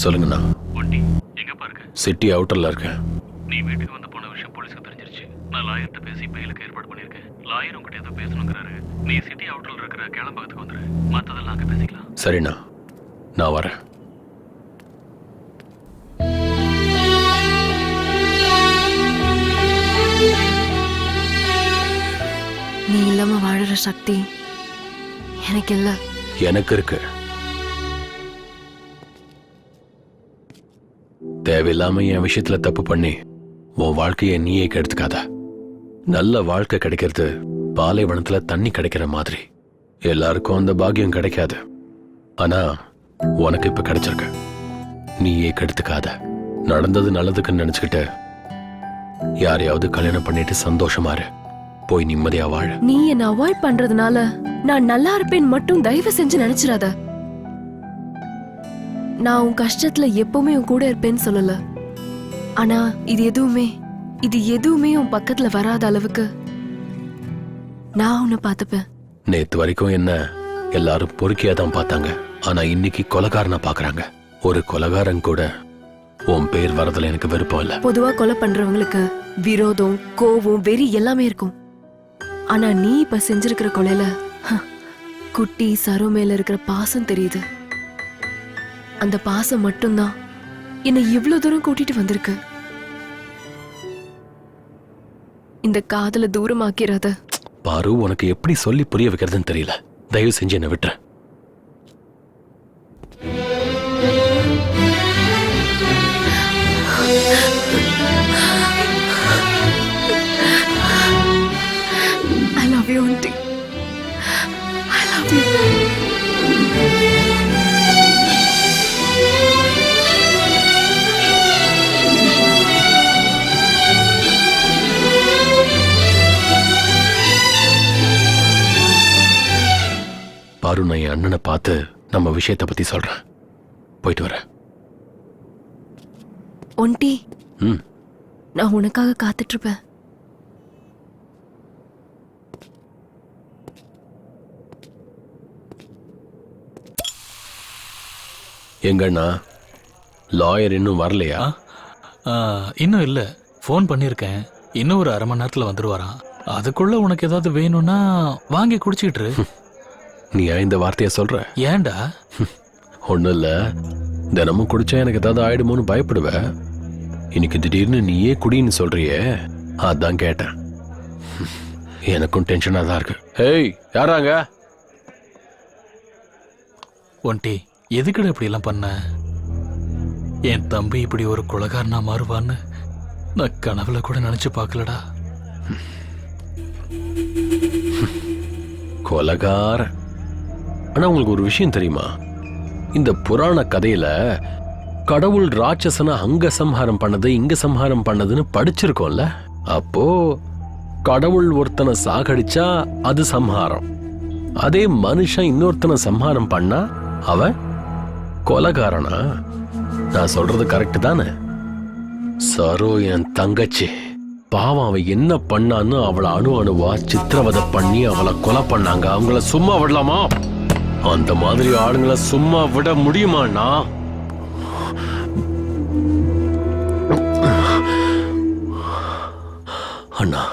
சொல்லுங்கண்ணா. எங்க பாருங்க, சிட்டி அவுட்டர்ல இருக்கேன். நீ வீட்டுக்கு வந்து போன விஷயம் போலீஸ்க்கு தெரிஞ்சிருச்சு. நான் லாயர்கிட்ட பேசி பெயிலுக்கு ஏற்பாடு பண்ணிருக்கேன். லாயர் உங்ககிட்ட ஏதோ பேசணுங்கிறாரு. நீ சிட்டி அவுட்டர்ல இருக்கிற கேளம்பாக்கத்துக்கு வந்துரு. மத்ததெல்லாம் அங்க பேசிக்கலாம். சரிண்ணா, நான் வரேன். நீ இல்லாம வாழற சக்தி எனக்கு இல்ல. எனக்கு இருக்கு. தேவையில்லாம என் விஷயத்துல தப்பு பண்ணி உன் வாழ்க்கையை நீயே கெடுத்துக்காத. நல்ல வாழ்க்கை கிடைக்கிறது பாலைவனத்துல தண்ணி கிடைக்கிற மாதிரி. எல்லாருக்கும் அந்த பாக்கியம் கிடைக்காது. ஆனா உனக்கு இப்ப கிடைச்சிருக்க. நீயே கெடுத்துக்காத. நடந்தது நல்லதுக்குன்னு நினைச்சுக்கிட்டு யாரையாவது கல்யாணம் பண்ணிட்டு சந்தோஷமா இரு. போய் நிம்மதியா வாழ. நீ என்ன அவாய்ட் பண்றதுனால நான் நல்லா இருப்பேன் மட்டும் தயவு செஞ்சு நினைச்சிடாத. நான் உன் கஷ்டத்துல எப்பவுமே உன் கூட இருப்பேன்னு சொல்லல. ஆனா இது எதுவுமே உன் பக்கத்துல வராத அளவுக்கு நான் உன்னை பார்த்துப்பேன். நேத்து வரைக்கும் என்ன எல்லாரும் பொறுக்கியா தான் பார்த்தாங்க. ஆனா இன்னைக்கு கொலைகாரனா பாக்குறாங்க. ஒரு கொலைகாரன் கூட உன் பேர் வரதுல எனக்கு விருப்பம் இல்ல. பொதுவா கொலை பண்றவங்களுக்கு விரோதம், கோவம், வெறி எல்லாமே இருக்கும். ஆனா நீ இப்ப செஞ்சிருக்கிற கொலையில குட்டி சரோ மேல இருக்கிற பாசம் தெரியுது. அந்த பாசம் மட்டும்தான் என்னை இவ்வளவு தூரம் கூட்டிட்டு வந்திருக்கு. இந்த காதல தூரமாக்கிறாத. பாரு, உனக்கு எப்படி சொல்லி புரிய வைக்கிறதுன்னு தெரியல. தயவு செஞ்சு என்ன விட்டுற. பாரு, நான் என் அண்ணனை பார்த்து நம்ம விஷயத்தை பத்தி சொல்றேன். போயிட்டு வரேன். ஒன்டி, நான் உனக்காக காத்துட்டு இருப்பேன். எங்கண்ணா லாயர் இன்னும் வரலையா? இன்னும் இல்ல. ஃபோன் பண்ணிருக்கேன். இன்னும் ஒரு அரை மணி நேரத்துல வந்துருவாராம். அதுக்குள்ள உனக்கு ஏதாவது வேணும்னா வாங்கி குடிச்சிட்டு. நீ ஏன் இந்த வார்த்தைய சொல்ற? ஏன்டா? ஒண்ணும் இல்ல, தினமும் குடிச்சா எனக்கு ஏதாவது ஆயிடுமோன்னு பயப்படுவ. இன்னைக்கு திடீர்னு நீயே குடின்னு சொல்றியே, அதான் கேட்டேன். எனக்கும் டென்ஷனா தான் இருக்கு. ஏய், யாராங்க? ஒன்டி, எதுக்குடா இப்படி எல்லாம் பண்ண? என் தம்பி இப்படி ஒரு கொலைகாரனா மாறுவான்னு நான் கனவுல கூட நினைச்சு பார்க்கலடா. கொலைகார. ஆனா உங்களுக்கு ஒரு விஷயம் தெரியுமா? இந்த புராண கதையில கடவுள் ராட்சசனை அங்க சம்ஹாரம் பண்ணது இங்க சம்ஹாரம் பண்ணதுன்னு படிச்சிருக்கோம்ல. அப்போ கடவுள் ஒருத்தனை சாகடிச்சா அது சம்ஹாரம், அதே மனுஷன் இன்னொருத்தனை சம்ஹாரம் பண்ணா அவன் கொலைகாரனா? நான் சொல்றது கரெக்ட் தானே? சரோ என் தங்கச்சி பாவம், அவ என்ன பண்ணான்னு அவளை அணுவா சித்திரவதை பண்ணி அவளை கொலை பண்ணாங்க. அவங்கள சும்மா விடலாமா? அந்த மாதிரி ஆளுங்களை சும்மா விட முடியுமாண்ணா? அண்ணா,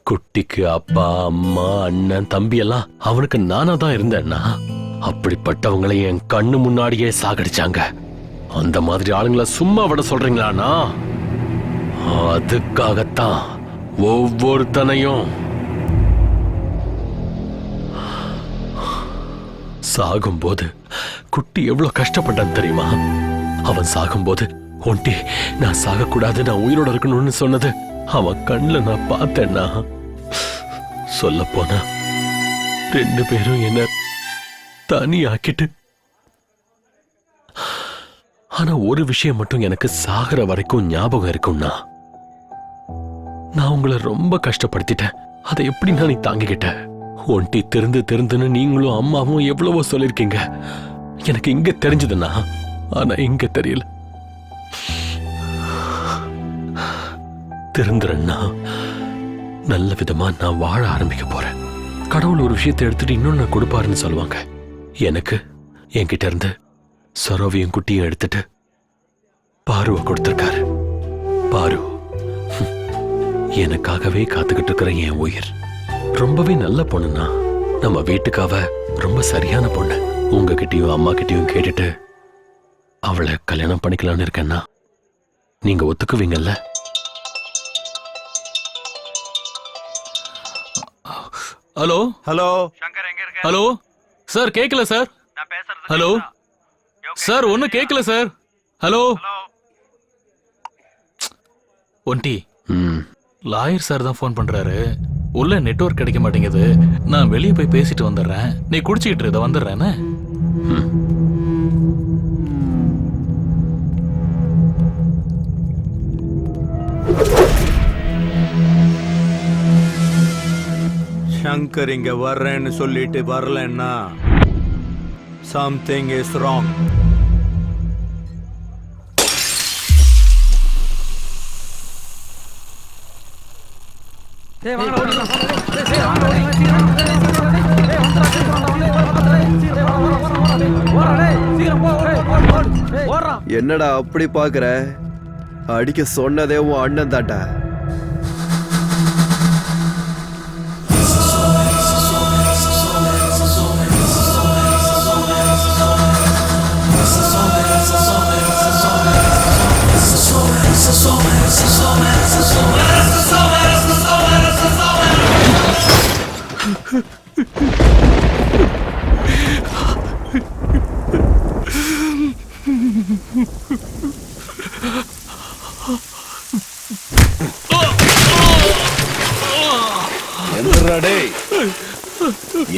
குட்டிக்கு அப்பா அம்மா அண்ணன் தம்பி எல்லாம் அவனுக்கு நானா தான் இருந்தேன்னா. அப்படிப்பட்டவங்களை என் கண்ணு முன்னாடியே சாகடிச்சாங்க. அந்த மாதிரி ஆளுங்களை சும்மா விட சொல்றீங்களாண்ணா? அதுக்காகத்தான் ஒவ்வொருத்தனையும் சாகும்போது குட்டி எவ்வளவு கஷ்டப்பட்டான் தெரியுமா? அவன் சாகும்போது ஒண்டி நான் சாகக்கூடாது, நான் உயிரோட இருக்கணும்னு சொன்னது அவன் கண்ணுல நான் பார்த்தேன்னா. சொல்ல போனா 2 பேரும் என்ன தனியாக்கிட்டு. ஆனா ஒரு விஷயம் மட்டும் எனக்கு சாகர வரைக்கும் ஞாபகம் இருக்கும்னா, நான் உங்களை ரொம்ப கஷ்டப்படுத்திட்டேன். அதை எப்படி நான் நீ தாங்கிக்கிட்ட? ஒண்டி திருந்துன்னு நீங்களும் அம்மாவும் எவ்வளவோ சொல்லிருக்கீங்க. எனக்கு இங்க தெரிஞ்சதுன்னா, ஆனா இங்க தெரியல. திருந்துறேன்னா நல்ல விதமா நான் வாழ ஆரம்பிக்க போறேன். கடவுள் ஒரு விஷயத்தை எடுத்துட்டு இன்னொன்னு கொடுப்பாருன்னு சொல்லுவாங்க. எனக்கு என்கிட்ட இருந்து சரோவியும் குட்டியும் எடுத்துட்டு பாருவ கொடுத்திருக்காரு. பாரு எனக்காகவே காத்துக்கிட்டு இருக்கிற என் உயிர். ரொம்பவே நல்ல பொண்ணுண்ணா. நம்ம வீட்டுக்காவ ரொம்ப சரியான பொண்ணு. உங்ககிட்டயும் அம்மா கிட்டயும் கேட்டுட்டு அவளை கல்யாணம் பண்ணிக்கலாம்னு இருக்கேன்னா நீங்க ஒத்துக்குவீங்கல்ல? ஹலோ ஹலோ ஹலோ சார், கேட்கல சார். ஹலோ சார், ஒன்னும் கேட்கல சார். ஹலோ ஒன்டி, லாயர் சார் தான் ஃபோன் பண்றாரு. உள்ள நெட்வொர்க் கிடைக்க மாட்டேங்குது. நான் வெளியே போய் பேசிட்டு வந்துடுறேன். நீ குடிச்சிட்டு இத வந்துடுறேன்னு. சங்கர் இங்க வர்றேன்னு சொல்லிட்டு வரலன்னா something is wrong. என்னடா அப்படி பாக்குற? அடிக்க சொன்னதே உன் அண்ணன் தாண்டா.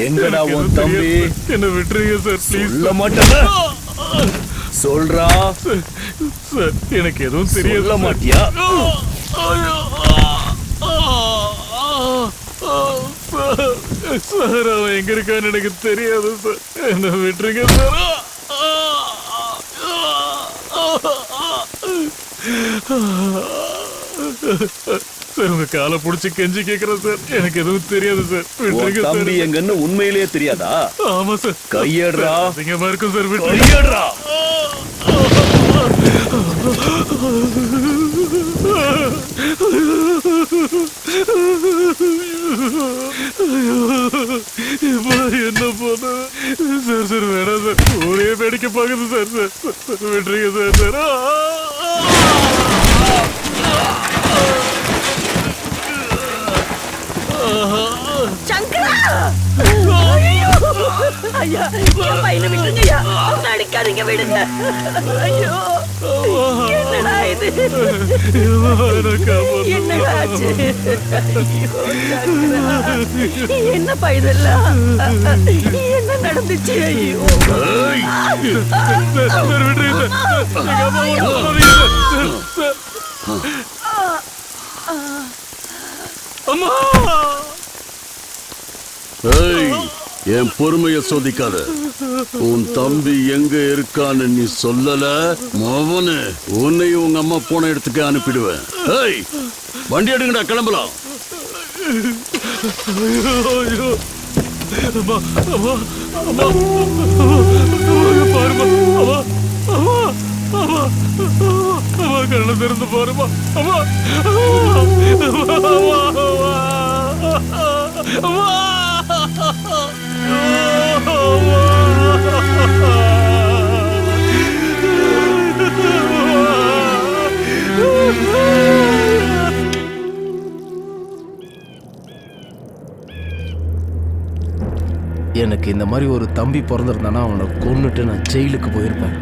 எங்கடா உன் தம்பி? என்ன விட்டுருங்க சார், ப்ளீஸ். சொல்ல மாட்டேன். சொல்றா சார், எனக்கு எதுவும் தெரியாது. சொல்ல மாட்டியா? சார் சார் அவன் எங்க இருக்கான்னு எனக்கு தெரியாது சார். என்ன விட்டுருங்க சார். சார் உங்க காலை புடிச்சு கெஞ்சி கேக்குறேன் சார். எனக்கு எதுவும் தெரியாது சார். விட்டுருங்க சார். தம்பி எங்கன்னு உண்மையிலேயே தெரியாதா? ஆமா சார். கையேடுறா. அசிங்கமா இருக்கும் சார். கையேடுறா. என்ன போன சார்? சார் வேணாம் சார். ஒரே வேடிக்கை பாக்குது சார். சார் விட்டுருங்க சார். சார் சங்கரா! ஐயோ! ஐயா, என் பையனை விட்டுருங்க ஐயா. அவனை அடிக்காதீங்க, விடுங்க. ஐயோ! என்னடா இது? என்னடா ஆச்சு? ஐயோ, சங்கரா! என்னப்பா இதெல்லாம்? என்ன நடந்துச்சு? ஐயோ! சார் விட்டுருங்க சார். அம்மா! ஏய், என் பொறுமைய சோதிக்காத. உன் தம்பி எங்க இருக்கான்னு நீ சொல்லல மவனு உன்னையும் உங்க அம்மா போன இடத்துக்கு அனுப்பிடுவேன். ஏய், வண்டி எடுங்கடா, கிளம்பலாம். அம்மா, அம்மா, அம்மா, பாருமா, அம்மா, அம்மா, அம்மா, அம்மா, கண்ணை திறந்து பாருமா, அம்மா, அம்மா, எனக்கு இந்த மாதிரி ஒரு தம்பி பிறந்திருந்தானா அவனை கொன்னுட்டு நான் ஜெயிலுக்கு போயிருப்பேன்.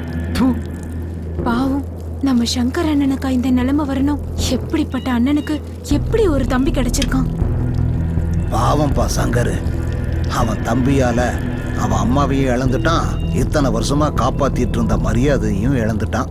பாவம், நம்ம சங்கர் அண்ணனுக்கா இந்த நிலைமை வரணும்? எப்படிப்பட்ட அண்ணனுக்கு எப்படி ஒரு தம்பி கிடைச்சிருக்கான்? பாவம்பா சங்கர். அவன் தம்பியால அவன் அம்மாவையும் இழந்துட்டான், இத்தனை வருஷமா காப்பாத்திட்டு இருந்த மரியாதையும் இழந்துட்டான்.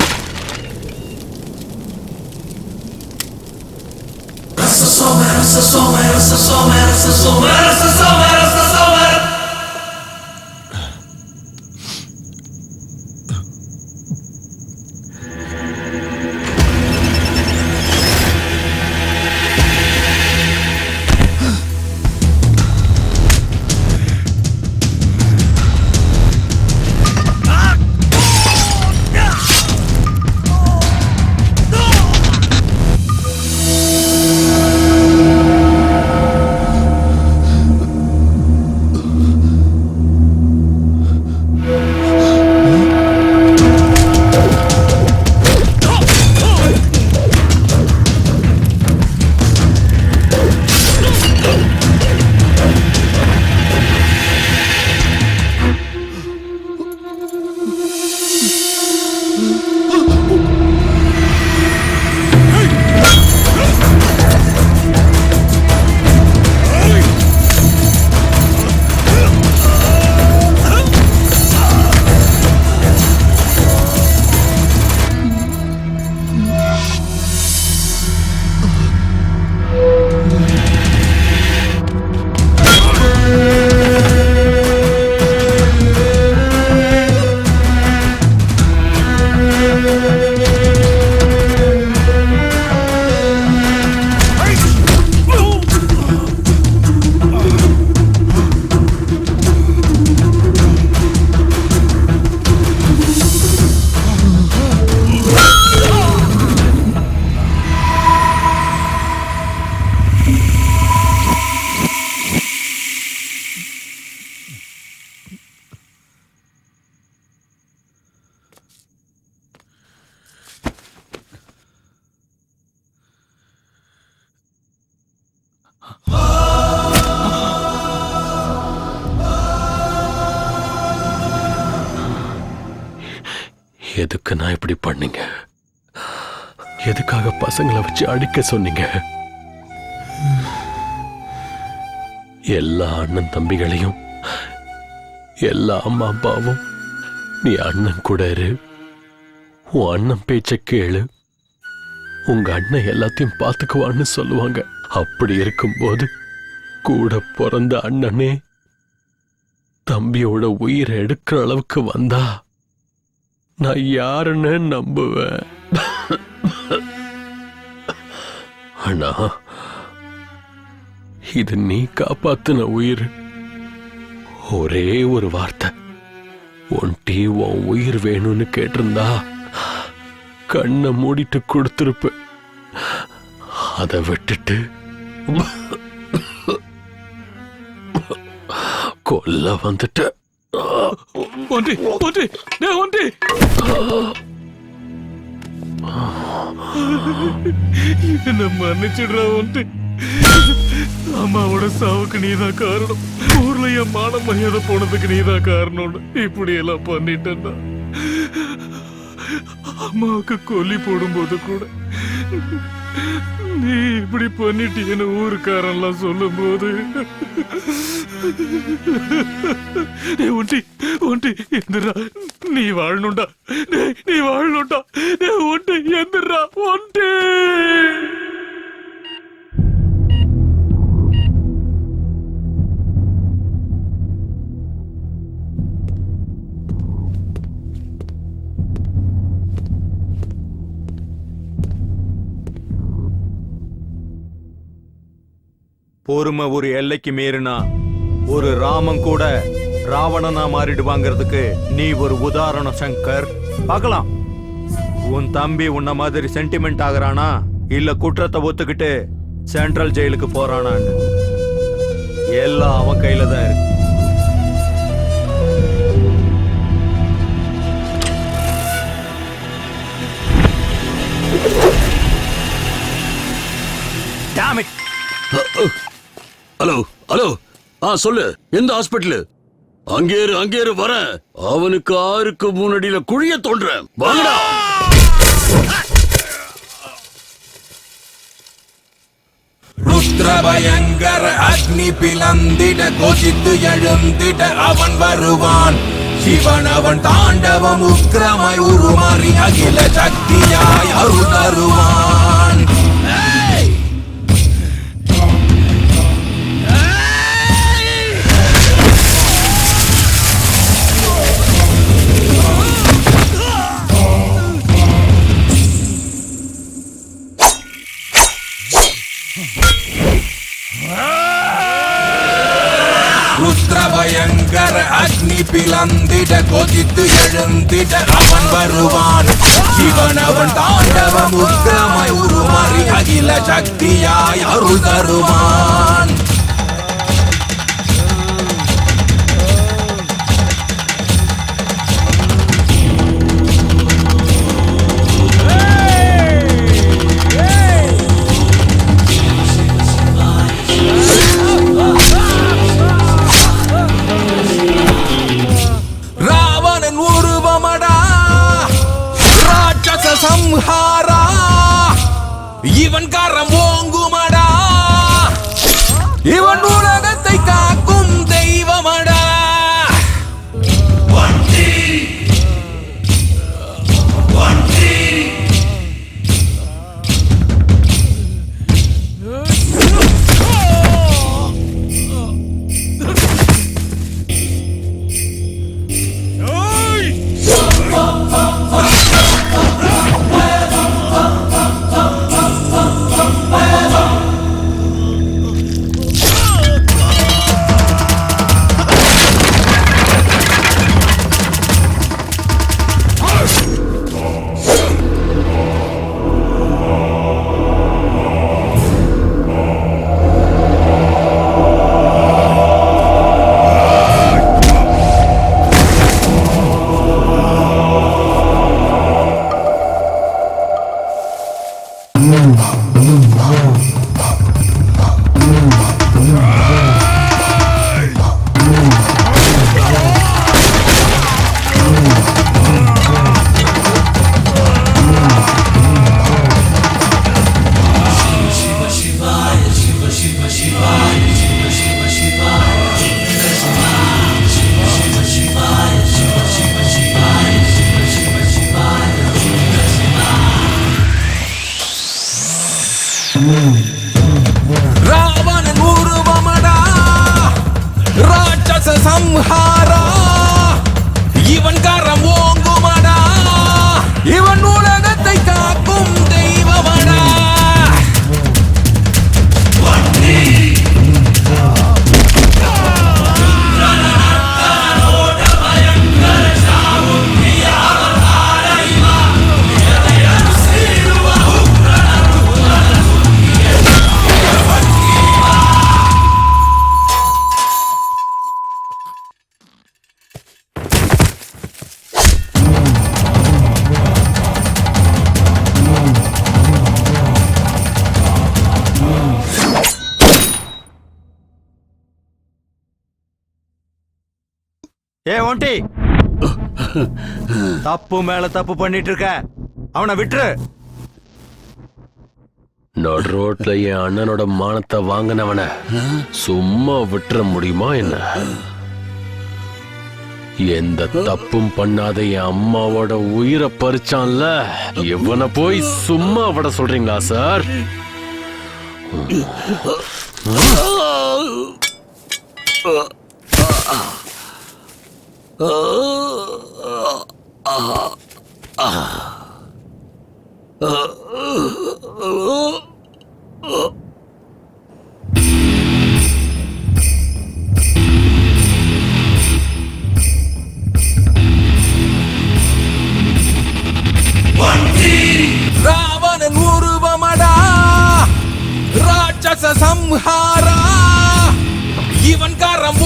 எதுக்கு நான் இப்படி பண்ணீங்க? எதுக்காக பசங்களை வச்சு அடிக்க சொன்னீங்க? எல்லா அண்ணன் தம்பிகளையும், எல்லா அம்மா அப்பாவும் நீ அண்ணன் கூட இரு, உன் அண்ணன் பேச்ச கேளு, உங்க அண்ணன் எல்லாத்தையும் பார்த்துக்குவான்னு சொல்லுவாங்க. அப்படி இருக்கும்போது கூட பிறந்த அண்ணனே தம்பியோட உயிரை எடுக்கிற அளவுக்கு வந்தா நான் யாருன்னு நம்புவேன். அண்ணா, இது நீ காப்பாத்தின உயிர். ஒரே ஒரு வார்த்தை, ஒன்டி உன் உயிர் வேணும்னு கேட்டிருந்தா கண்ணை மூடிட்டு கொடுத்திருப்ப. அதை விட்டுட்டு கொல்ல வந்துட்ட. ஒன்டி ஒன்டி டேய் ஒன்டி, என்ன மன்னிச்சிடுறா ஒன்டி. அம்மாவோட சாவுக்கு நீதான் காரணம். ஊர்ல என் மான மரியாதை போனதுக்கு நீதான் காரணம். இப்படி எல்லாம் பண்ணிட்டேன்னா அம்மாவுக்கு கொல்லி போடும்போது கூட நீ இப்படி பண்ணிட்டீன்னு ஊருக்காரெல்லாம் சொல்லும் போது ஒன்டி ஒன்டி எந்திரா, நீ வாழணும்டா, நீ வாழணும்டா. ஒன்டி எந்திரா ஒன்டி. பொறுமை ஒரு எல்லைக்கு மீறினா ஒரு ராமன் கூட ராவணனா மாறிடுவாங்கிறதுக்கு நீ ஒரு உதாரணம் சங்கர். பார்க்கலாம், உன் தம்பி உன்ன மாதிரி சென்டிமெண்ட் ஆகுறானா இல்ல குற்றத்தை ஒத்துக்கிட்டு சென்ட்ரல் ஜெயிலுக்கு போறானான்னு. எல்லாம் அவன் கையில தான் இருக்கு. ஹலோ ஹலோ, சொல்லு, எந்த ஹாஸ்பிட்டலு? அங்கேரு வரேன். அவனுக்கு 6க்கு முன்னாடியில குழிய தோன்றேன். வாங்கடா. ருத்ரபயங்கர அக்னி பிளந்திட கோஷித்து எழுந்திட அவன் வருவான். சிவன் அவன் தாண்டவம் உக்கிரமாய் உருமாறி அகில சக்தியாய் அருள் தருவான். ருத்ரபயங்கர அக்னி பிளந்திட கொதித்து எழுந்திட அவன் வருவான். சிவன் அவன் தாண்டவம் உக்கிரமாய் உருமாறி அகில சக்தியாய் அருள் தருவான். சம்ஹாரா இவன் கரம் ஓங்குமடா, இவன் உலகத்தை காக்கும் தெய்வமடா. ராவணன் உருவமடா, ஏ ஒண்டி, தப்பு மேல தப்பு பண்ணிட்டு இருக்க, அவனை விட்டுரு. நடு ரோட்ல என் அண்ணனோட மானத்தை வாங்கினவன சும்மா விட்டுற முடியுமா என்ன? எந்த தப்பும் பண்ணாத என் அம்மாவோட உயிரை பறிச்சான்ல, இவனை போய் சும்மா விட சொல்றீங்களா சார்? ராவணன் உருவமடா ராட்சச சம்ஹாரா, இவன் கரம்